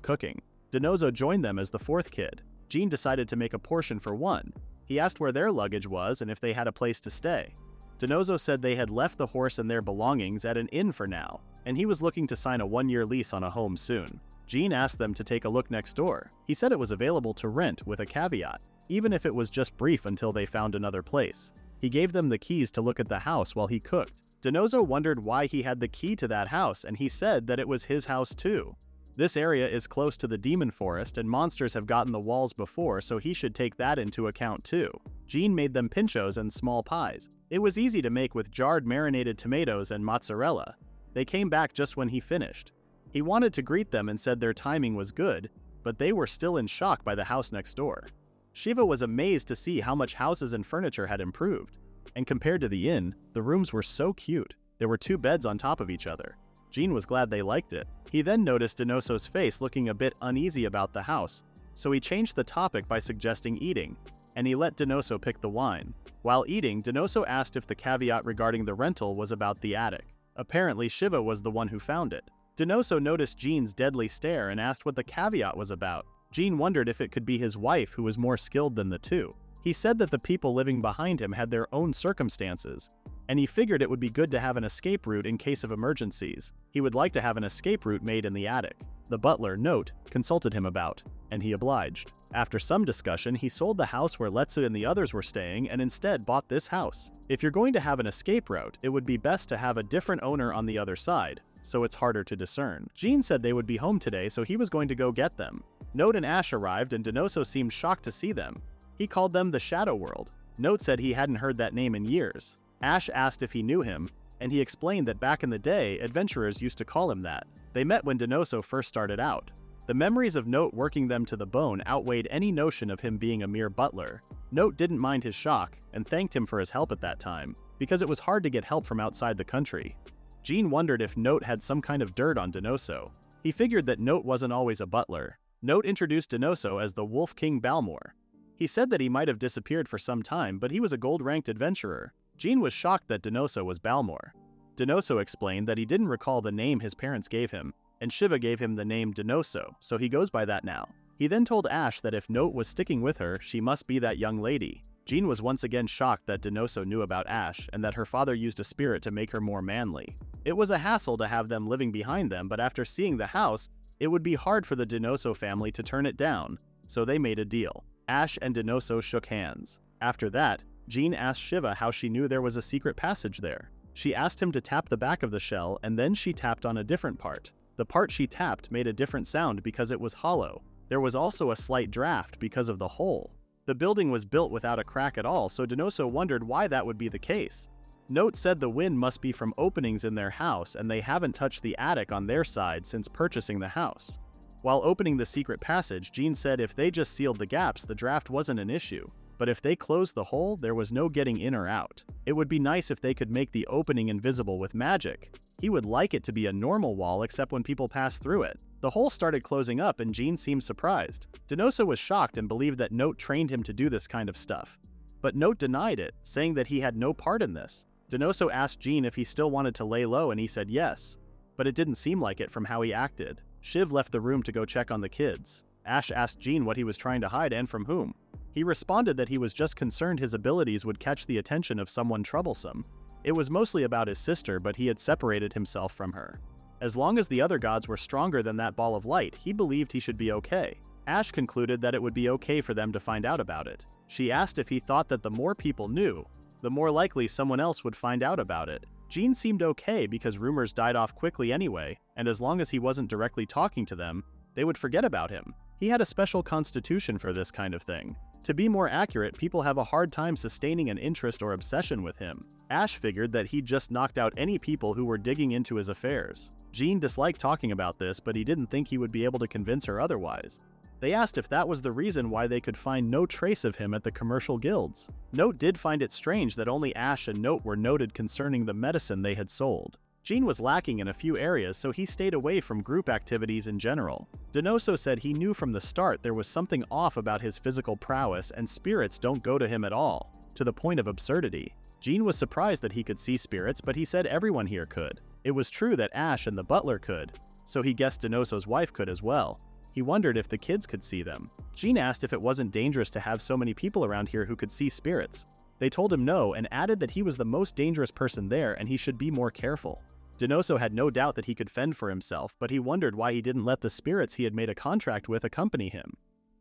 cooking. Dinoso joined them as the 4th kid. Jin decided to make a portion for one. He asked where their luggage was and if they had a place to stay. Dinoso said they had left the horse and their belongings at an inn for now, and he was looking to sign a 1-year lease on a home soon. Jin asked them to take a look next door. He said it was available to rent with a caveat, even if it was just brief until they found another place. He gave them the keys to look at the house while he cooked. Denoso wondered why he had the key to that house, and he said that it was his house too. This area is close to the demon forest and monsters have gotten the walls before, so he should take that into account too. Jin made them pinchos and small pies. It was easy to make with jarred marinated tomatoes and mozzarella. They came back just when he finished. He wanted to greet them and said their timing was good, but they were still in shock by the house next door. Shiva was amazed to see how much houses and furniture had improved. And compared to the inn, the rooms were so cute. There were 2 beds on top of each other. Jin was glad they liked it. He then noticed Denoso's face looking a bit uneasy about the house, so he changed the topic by suggesting eating, and he let Denoso pick the wine. While eating, Denoso asked if the caveat regarding the rental was about the attic. Apparently, Shiva was the one who found it. Denoso noticed Jin's deadly stare and asked what the caveat was about. Jin wondered if it could be his wife who was more skilled than the two. He said that the people living behind him had their own circumstances, and he figured it would be good to have an escape route in case of emergencies. He would like to have an escape route made in the attic. The butler, Note, consulted him about, and he obliged. After some discussion, he sold the house where Letsu and the others were staying and instead bought this house. If you're going to have an escape route, it would be best to have a different owner on the other side, so it's harder to discern. Jin said they would be home today, so he was going to go get them. Note and Ash arrived, and Denoso seemed shocked to see them. He called them the Shadow World. Note said he hadn't heard that name in years. Ash asked if he knew him, and he explained that back in the day, adventurers used to call him that. They met when Denoso first started out. The memories of Note working them to the bone outweighed any notion of him being a mere butler. Note didn't mind his shock, and thanked him for his help at that time, because it was hard to get help from outside the country. Jin wondered if Note had some kind of dirt on Denoso. He figured that Note wasn't always a butler. Note introduced Denoso as the Wolf King Balmor. He said that he might have disappeared for some time, but he was a gold-ranked adventurer. Jin was shocked that Denoso was Balmor. Denoso explained that he didn't recall the name his parents gave him, and Shiva gave him the name Denoso, so he goes by that now. He then told Ash that if Note was sticking with her, she must be that young lady. Jin was once again shocked that Denoso knew about Ash, and that her father used a spirit to make her more manly. It was a hassle to have them living behind them, but after seeing the house, it would be hard for the Denoso family to turn it down, so they made a deal. Ash and Denoso shook hands. After that, Jin asked Shiva how she knew there was a secret passage there. She asked him to tap the back of the shell, and then she tapped on a different part. The part she tapped made a different sound because it was hollow. There was also a slight draft because of the hole. The building was built without a crack at all, so Denoso wondered why that would be the case. Note said the wind must be from openings in their house, and they haven't touched the attic on their side since purchasing the house. While opening the secret passage, Jin said if they just sealed the gaps, the draft wasn't an issue. But if they closed the hole, there was no getting in or out. It would be nice if they could make the opening invisible with magic. He would like it to be a normal wall except when people pass through it. The hole started closing up and Jin seemed surprised. Denoso was shocked and believed that Note trained him to do this kind of stuff. But Note denied it, saying that he had no part in this. Denoso asked Jin if he still wanted to lay low and he said yes. But it didn't seem like it from how he acted. Shiv left the room to go check on the kids. Ash asked Jin what he was trying to hide and from whom. He responded that he was just concerned his abilities would catch the attention of someone troublesome. It was mostly about his sister, but he had separated himself from her. As long as the other gods were stronger than that ball of light, he believed he should be okay. Ash concluded that it would be okay for them to find out about it. She asked if he thought that the more people knew, the more likely someone else would find out about it. Jin seemed okay because rumors died off quickly anyway, and as long as he wasn't directly talking to them, they would forget about him. He had a special constitution for this kind of thing. To be more accurate, people have a hard time sustaining an interest or obsession with him. Ash figured that he'd just knocked out any people who were digging into his affairs. Jin disliked talking about this, but he didn't think he would be able to convince her otherwise. They asked if that was the reason why they could find no trace of him at the commercial guilds. Note did find it strange that only Ash and Note were noted concerning the medicine they had sold. Jin was lacking in a few areas, so he stayed away from group activities in general. Denoso said he knew from the start there was something off about his physical prowess and spirits don't go to him at all, to the point of absurdity. Jin was surprised that he could see spirits, but he said everyone here could. It was true that Ash and the butler could, so he guessed Denoso's wife could as well. He wondered if the kids could see them. Jin asked if it wasn't dangerous to have so many people around here who could see spirits. They told him no and added that he was the most dangerous person there and he should be more careful. Denoso had no doubt that he could fend for himself, but he wondered why he didn't let the spirits he had made a contract with accompany him.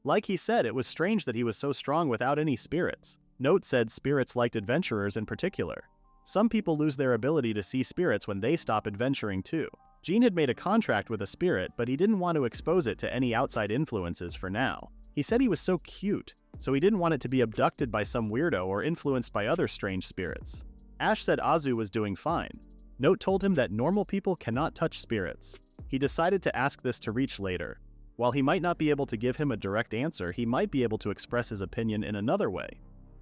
Like he said, it was strange that he was so strong without any spirits. Note said spirits liked adventurers in particular. Some people lose their ability to see spirits when they stop adventuring too. Jin had made a contract with a spirit, but he didn't want to expose it to any outside influences for now. He said he was so cute, so he didn't want it to be abducted by some weirdo or influenced by other strange spirits. Ash said Azu was doing fine. Note told him that normal people cannot touch spirits. He decided to ask this to Reach later. While he might not be able to give him a direct answer, he might be able to express his opinion in another way.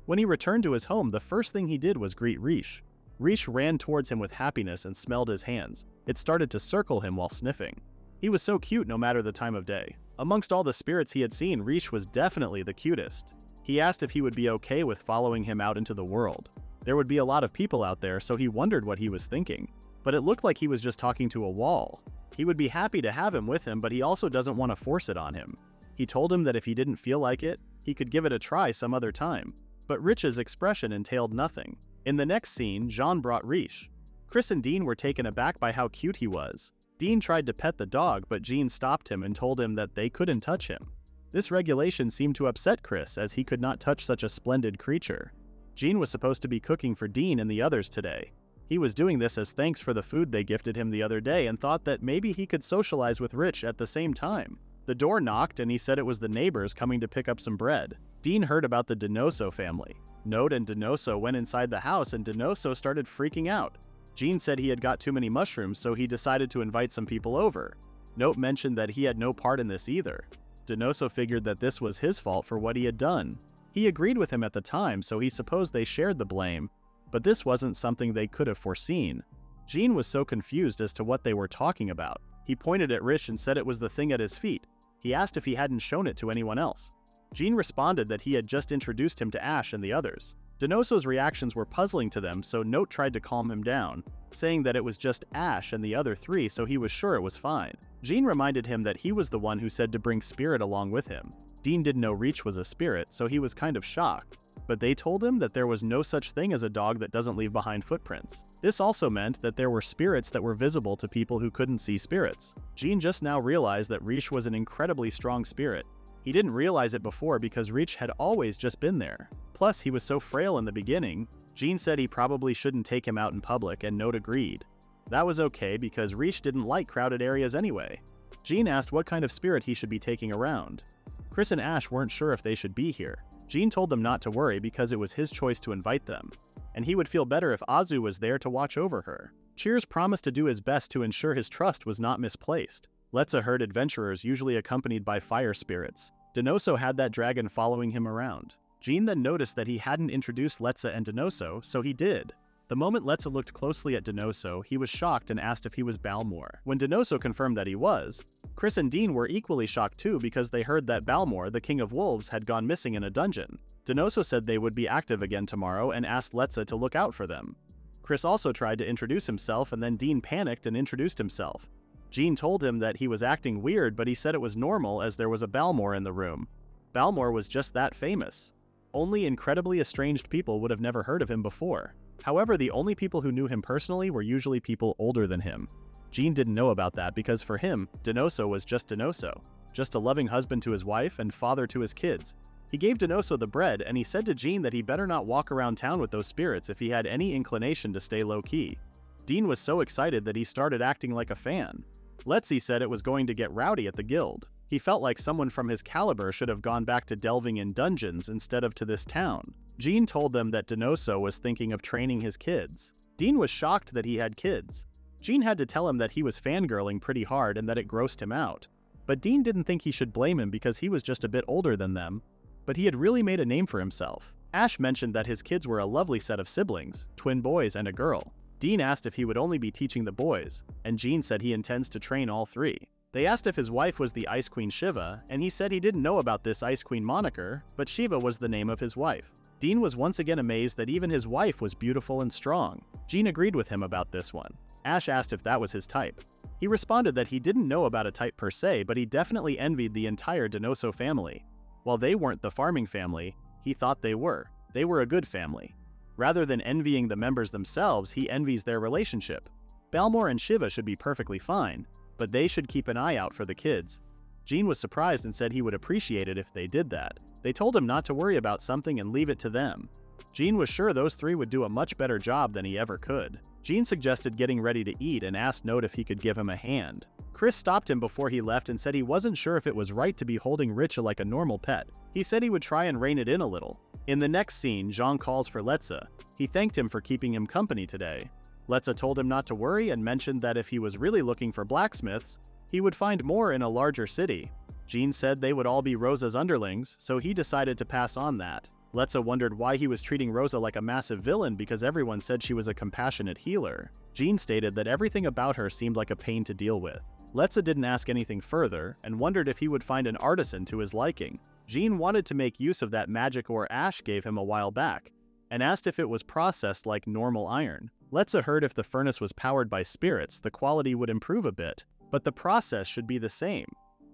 When he returned to his home, the first thing he did was greet Reach. Reach ran towards him with happiness and smelled his hands. It started to circle him while sniffing. He was so cute no matter the time of day. Amongst all the spirits he had seen, Reach was definitely the cutest. He asked if he would be okay with following him out into the world. There would be a lot of people out there, so he wondered what he was thinking. But it looked like he was just talking to a wall. He would be happy to have him with him, but he also doesn't want to force it on him. He told him that if he didn't feel like it, he could give it a try some other time. But Rich's expression entailed nothing. In the next scene, Jean brought Riche. Chris and Dean were taken aback by how cute he was. Dean tried to pet the dog, but Jean stopped him and told him that they couldn't touch him. This regulation seemed to upset Chris, as he could not touch such a splendid creature. Jean was supposed to be cooking for Dean and the others today. He was doing this as thanks for the food they gifted him the other day and thought that maybe he could socialize with Rich at the same time. The door knocked and he said it was the neighbors coming to pick up some bread. Dean heard about the Donoso family. Note and Donoso went inside the house and Donoso started freaking out. Jean said he had got too many mushrooms, so he decided to invite some people over. Note mentioned that he had no part in this either. Donoso figured that this was his fault for what he had done. He agreed with him at the time, so he supposed they shared the blame, but this wasn't something they could have foreseen. Jean was so confused as to what they were talking about. He pointed at Rich and said it was the thing at his feet. He asked if he hadn't shown it to anyone else. Jean responded that he had just introduced him to Ash and the others. Donoso's reactions were puzzling to them, so Note tried to calm him down, saying that it was just Ash and the other three, so he was sure it was fine. Jean reminded him that he was the one who said to bring Spirit along with him. Dean didn't know Reach was a spirit, so he was kind of shocked, but they told him that there was no such thing as a dog that doesn't leave behind footprints. This also meant that there were spirits that were visible to people who couldn't see spirits. Jean just now realized that Reach was an incredibly strong spirit. He didn't realize it before because Reach had always just been there. Plus, he was so frail in the beginning. Jean said he probably shouldn't take him out in public, and Note agreed. That was okay because Reach didn't like crowded areas anyway. Jean asked what kind of spirit he should be taking around. Chris and Ash weren't sure if they should be here. Jean told them not to worry because it was his choice to invite them, and he would feel better if Azu was there to watch over her. Cheers promised to do his best to ensure his trust was not misplaced. Letza heard adventurers usually accompanied by fire spirits. Donoso had that dragon following him around. Jean then noticed that he hadn't introduced Letza and Donoso, so he did. The moment Letza looked closely at Donoso, he was shocked and asked if he was Balmor. When Donoso confirmed that he was, Chris and Dean were equally shocked too because they heard that Balmor, the King of Wolves, had gone missing in a dungeon. Donoso said they would be active again tomorrow and asked Letza to look out for them. Chris also tried to introduce himself and then Dean panicked and introduced himself. Jean told him that he was acting weird, but he said it was normal as there was a Balmor in the room. Balmor was just that famous. Only incredibly estranged people would have never heard of him before. However, the only people who knew him personally were usually people older than him. Jean didn't know about that because for him, Donoso was just Donoso, just a loving husband to his wife and father to his kids. He gave Donoso the bread and he said to Jean that he better not walk around town with those spirits if he had any inclination to stay low-key. Dean was so excited that he started acting like a fan. Letzi said it was going to get rowdy at the guild. He felt like someone from his caliber should have gone back to delving in dungeons instead of to this town. Jean told them that Donoso was thinking of training his kids. Dean was shocked that he had kids. Jean had to tell him that he was fangirling pretty hard and that it grossed him out. But Dean didn't think he should blame him because he was just a bit older than them. But he had really made a name for himself. Ash mentioned that his kids were a lovely set of siblings, twin boys and a girl. Dean asked if he would only be teaching the boys, and Jean said he intends to train all three. They asked if his wife was the Ice Queen Shiva, and he said he didn't know about this Ice Queen moniker, but Shiva was the name of his wife. Dean was once again amazed that even his wife was beautiful and strong. Jean agreed with him about this one. Ash asked if that was his type. He responded that he didn't know about a type per se, but he definitely envied the entire Donoso family. While they weren't the farming family, he thought they were. They were a good family. Rather than envying the members themselves, he envies their relationship. Balmor and Shiva should be perfectly fine, but they should keep an eye out for the kids. Jean was surprised and said he would appreciate it if they did that. They told him not to worry about something and leave it to them. Jin was sure those three would do a much better job than he ever could. Jin suggested getting ready to eat and asked Note if he could give him a hand. Chris stopped him before he left and said he wasn't sure if it was right to be holding Richa like a normal pet. He said he would try and rein it in a little. In the next scene, Zhang calls for Letza. He thanked him for keeping him company today. Letza told him not to worry and mentioned that if he was really looking for blacksmiths, he would find more in a larger city. Jin said they would all be Rosa's underlings, so he decided to pass on that. Letza wondered why he was treating Rosa like a massive villain because everyone said she was a compassionate healer. Jin stated that everything about her seemed like a pain to deal with. Letza didn't ask anything further and wondered if he would find an artisan to his liking. Jin wanted to make use of that magic ore Ash gave him a while back, and asked if it was processed like normal iron. Letza heard if the furnace was powered by spirits, the quality would improve a bit, but the process should be the same.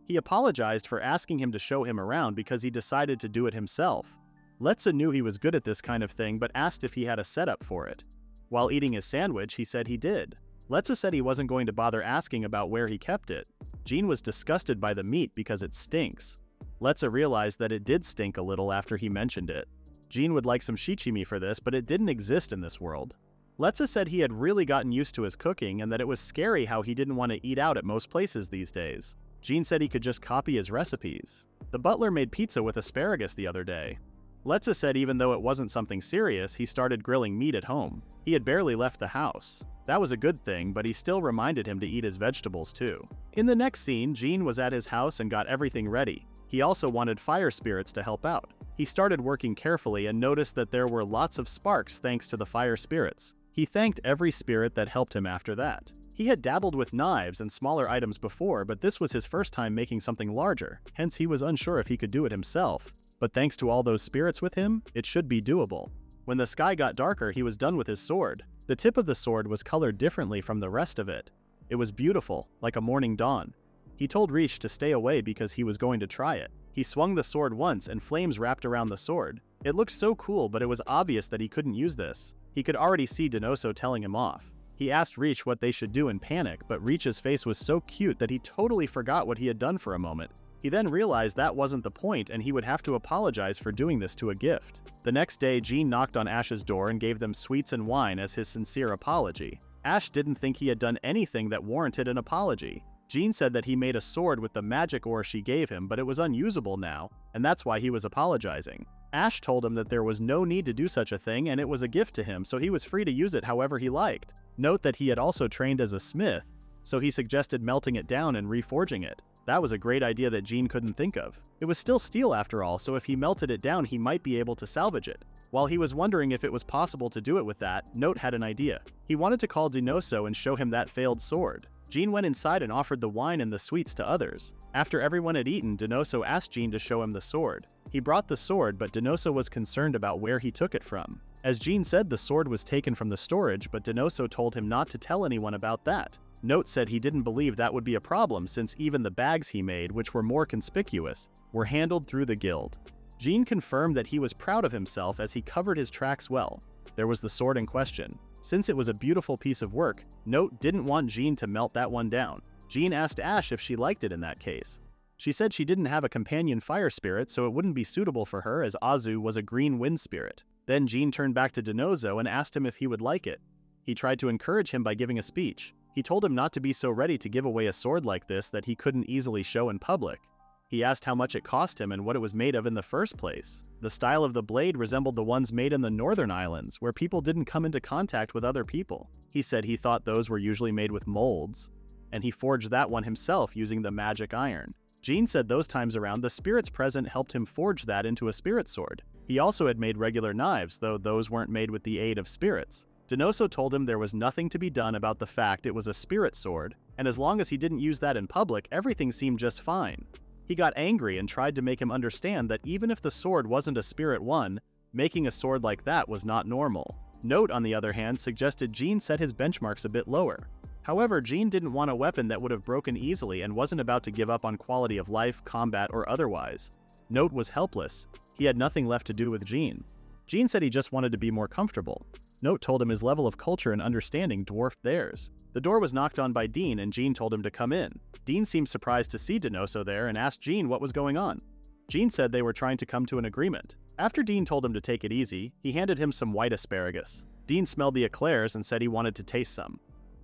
He apologized for asking him to show him around because he decided to do it himself. Letza knew he was good at this kind of thing but asked if he had a setup for it. While eating his sandwich, he said he did. Letza said he wasn't going to bother asking about where he kept it. Jin was disgusted by the meat because it stinks. Letza realized that it did stink a little after he mentioned it. Jin would like some shichimi for this, but it didn't exist in this world. Letza said he had really gotten used to his cooking and that it was scary how he didn't want to eat out at most places these days. Jin said he could just copy his recipes. The butler made pizza with asparagus the other day. Letza said even though it wasn't something serious, he started grilling meat at home. He had barely left the house. That was a good thing, but he still reminded him to eat his vegetables too. In the next scene, Jin was at his house and got everything ready. He also wanted fire spirits to help out. He started working carefully and noticed that there were lots of sparks thanks to the fire spirits. He thanked every spirit that helped him after that. He had dabbled with knives and smaller items before, but this was his first time making something larger, hence he was unsure if he could do it himself. But thanks to all those spirits with him, it should be doable. When the sky got darker, he was done with his sword. The tip of the sword was colored differently from the rest of it. It was beautiful, like a morning dawn. He told Reach to stay away because he was going to try it. He swung the sword once and flames wrapped around the sword. It looked so cool, but it was obvious that he couldn't use this. He could already see Denoso telling him off. He asked Reach what they should do in panic, but Reach's face was so cute that he totally forgot what he had done for a moment. He then realized that wasn't the point and he would have to apologize for doing this to a gift. The next day, Jin knocked on Ash's door and gave them sweets and wine as his sincere apology. Ash didn't think he had done anything that warranted an apology. Jin said that he made a sword with the magic ore she gave him, but it was unusable now, and that's why he was apologizing. Ash told him that there was no need to do such a thing and it was a gift to him, so he was free to use it however he liked. Note that he had also trained as a smith, so he suggested melting it down and reforging it. That was a great idea that Jin couldn't think of. It was still steel after all, so if he melted it down he might be able to salvage it. While he was wondering if it was possible to do it with that, Note had an idea. He wanted to call Denoso and show him that failed sword. Jin went inside and offered the wine and the sweets to others. After everyone had eaten, Denoso asked Jin to show him the sword. He brought the sword, but Denoso was concerned about where he took it from. As Jin said, the sword was taken from the storage, but Denoso told him not to tell anyone about that. Note said he didn't believe that would be a problem since even the bags he made, which were more conspicuous, were handled through the guild. Jin confirmed that he was proud of himself as he covered his tracks well. There was the sword in question. Since it was a beautiful piece of work, Note didn't want Jin to melt that one down. Jin asked Ash if she liked it in that case. She said she didn't have a companion fire spirit, so it wouldn't be suitable for her as Azu was a green wind spirit. Then Jin turned back to Denoso and asked him if he would like it. He tried to encourage him by giving a speech. He told him not to be so ready to give away a sword like this that he couldn't easily show in public. He asked how much it cost him and what it was made of in the first place. The style of the blade resembled the ones made in the northern islands, where people didn't come into contact with other people. He said he thought those were usually made with molds, and he forged that one himself using the magic iron. Jin said those times around the spirits present helped him forge that into a spirit sword. He also had made regular knives, though those weren't made with the aid of spirits. Denoso told him there was nothing to be done about the fact it was a spirit sword, and as long as he didn't use that in public, everything seemed just fine. He got angry and tried to make him understand that even if the sword wasn't a spirit one, making a sword like that was not normal. Note, on the other hand, suggested Jin set his benchmarks a bit lower. However, Jin didn't want a weapon that would have broken easily and wasn't about to give up on quality of life, combat, or otherwise. Note was helpless. He had nothing left to do with Jin. Jin said he just wanted to be more comfortable. Note told him his level of culture and understanding dwarfed theirs. The door was knocked on by Dean and Jin told him to come in. Dean seemed surprised to see Denoso there and asked Jin what was going on. Jin said they were trying to come to an agreement. After Dean told him to take it easy, he handed him some white asparagus. Dean smelled the eclairs and said he wanted to taste some.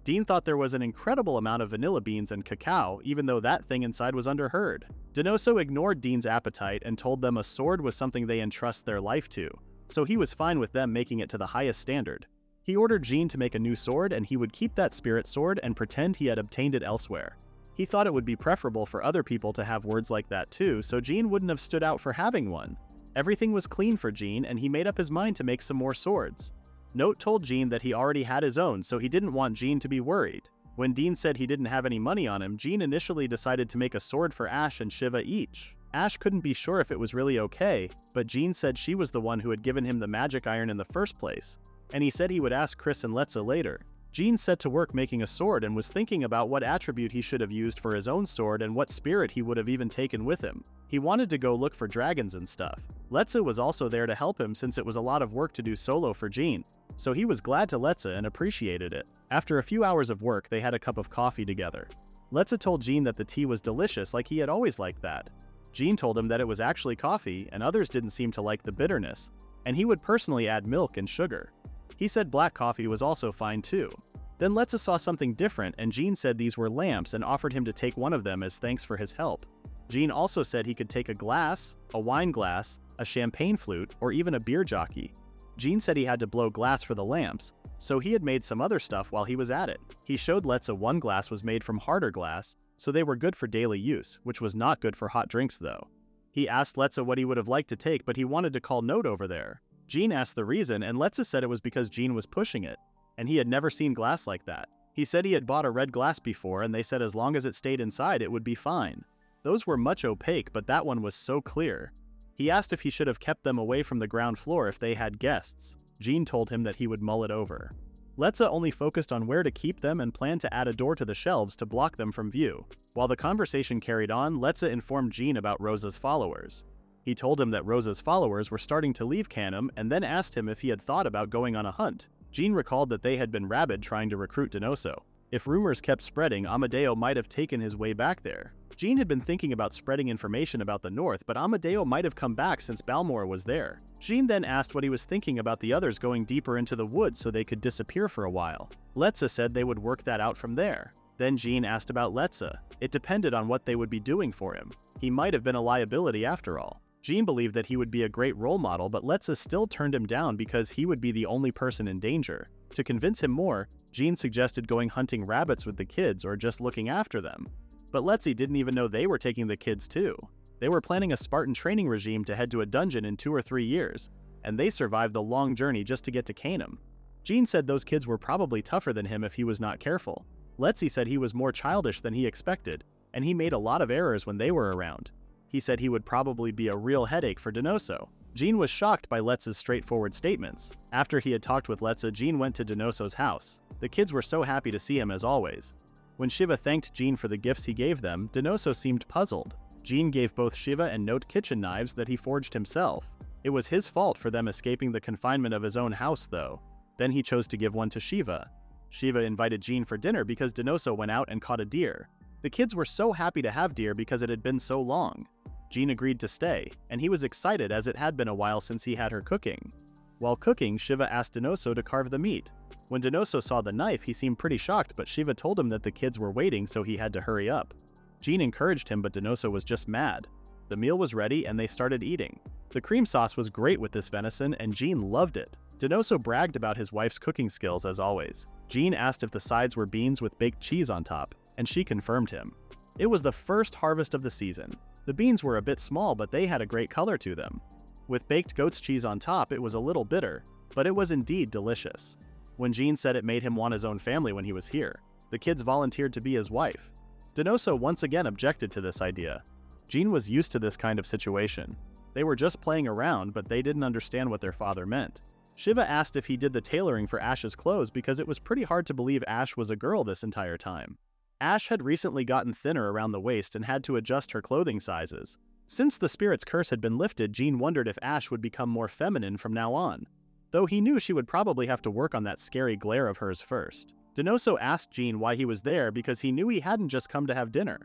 Dean thought there was an incredible amount of vanilla beans and cacao, even though that thing inside was underheard. Denoso ignored Dean's appetite and told them a sword was something they entrust their life to, so he was fine with them making it to the highest standard. He ordered Jin to make a new sword, and he would keep that spirit sword and pretend he had obtained it elsewhere. He thought it would be preferable for other people to have words like that too, so Jin wouldn't have stood out for having one. Everything was clean for Jin, and he made up his mind to make some more swords. Note told Jin that he already had his own, so he didn't want Jin to be worried. When Dean said he didn't have any money on him, Jin initially decided to make a sword for Ash and Shiva each. Ash couldn't be sure if it was really okay, but Jin said she was the one who had given him the magic iron in the first place, and he said he would ask Chris and Letza later. Jin set to work making a sword and was thinking about what attribute he should have used for his own sword and what spirit he would have even taken with him. He wanted to go look for dragons and stuff. Letza was also there to help him since it was a lot of work to do solo for Jin, so he was glad to Letza and appreciated it. After a few hours of work, they had a cup of coffee together. Letza told Jin that the tea was delicious like he had always liked that. Jin told him that it was actually coffee and others didn't seem to like the bitterness, and he would personally add milk and sugar. He said black coffee was also fine too. Then Letza saw something different and Jin said these were lamps and offered him to take one of them as thanks for his help. Jin also said he could take a glass, a wine glass, a champagne flute, or even a beer jockey. Jin said he had to blow glass for the lamps, so he had made some other stuff while he was at it. He showed Letza one glass was made from harder glass, so they were good for daily use, which was not good for hot drinks though. He asked Letza what he would have liked to take, but he wanted to call Note over there. Jin asked the reason, and Letza said it was because Jin was pushing it, and he had never seen glass like that. He said he had bought a red glass before, and they said as long as it stayed inside it would be fine. Those were much opaque, but that one was so clear. He asked if he should have kept them away from the ground floor if they had guests. Jin told him that he would mull it over. Letza only focused on where to keep them and planned to add a door to the shelves to block them from view. While the conversation carried on, Letza informed Jin about Rosa's followers. He told him that Rosa's followers were starting to leave Canem and then asked him if he had thought about going on a hunt. Jin recalled that they had been rabid trying to recruit Denoso. If rumors kept spreading, Amadeo might have taken his way back there. Jin had been thinking about spreading information about the north, but Amadeo might have come back since Balmor was there. Jin then asked what he was thinking about the others going deeper into the woods so they could disappear for a while. Letza said they would work that out from there. Then Jin asked about Letza. It depended on what they would be doing for him. He might have been a liability after all. Jin believed that he would be a great role model, but Letza still turned him down because he would be the only person in danger. To convince him more, Jin suggested going hunting rabbits with the kids or just looking after them. But Letzi didn't even know they were taking the kids too. They were planning a Spartan training regime to head to a dungeon in 2 or 3 years, and they survived the long journey just to get to Canem. Jin said those kids were probably tougher than him if he was not careful. Letzi said he was more childish than he expected, and he made a lot of errors when they were around. He said he would probably be a real headache for Denoso. Jin was shocked by Letza's straightforward statements. After he had talked with Letza, Jin went to Denoso's house. The kids were so happy to see him as always. When Shiva thanked Jin for the gifts he gave them, Denoso seemed puzzled. Jin gave both Shiva and Note kitchen knives that he forged himself. It was his fault for them escaping the confinement of his own house though. Then he chose to give one to Shiva. Shiva invited Jin for dinner because Denoso went out and caught a deer. The kids were so happy to have deer because it had been so long. Jin agreed to stay, and he was excited as it had been a while since he had her cooking. While cooking, Shiva asked Denoso to carve the meat. When Denoso saw the knife, he seemed pretty shocked, but Shiva told him that the kids were waiting, so he had to hurry up. Jin encouraged him, but Denoso was just mad. The meal was ready, and they started eating. The cream sauce was great with this venison, and Jin loved it. Denoso bragged about his wife's cooking skills as always. Jin asked if the sides were beans with baked cheese on top, and she confirmed him. It was the first harvest of the season. The beans were a bit small, but they had a great color to them. With baked goat's cheese on top, it was a little bitter, but it was indeed delicious. When Jin said it made him want his own family when he was here, the kids volunteered to be his wife. Denoso once again objected to this idea. Jin was used to this kind of situation. They were just playing around, but they didn't understand what their father meant. Shiva asked if he did the tailoring for Ash's clothes because it was pretty hard to believe Ash was a girl this entire time. Ash had recently gotten thinner around the waist and had to adjust her clothing sizes. Since the spirit's curse had been lifted, Jin wondered if Ash would become more feminine from now on, though he knew she would probably have to work on that scary glare of hers first. Denoso asked Jin why he was there because he knew he hadn't just come to have dinner.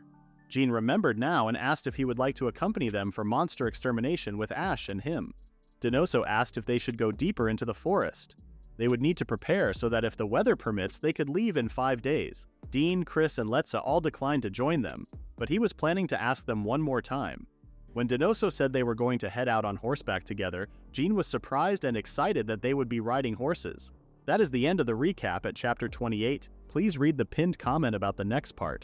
Jin remembered now and asked if he would like to accompany them for monster extermination with Ash and him. Denoso asked if they should go deeper into the forest. They would need to prepare so that if the weather permits, they could leave in 5 days. Dean, Chris, and Letza all declined to join them, but he was planning to ask them one more time. When Denoso said they were going to head out on horseback together, Jin was surprised and excited that they would be riding horses. That is the end of the recap at Chapter 28. Please read the pinned comment about the next part.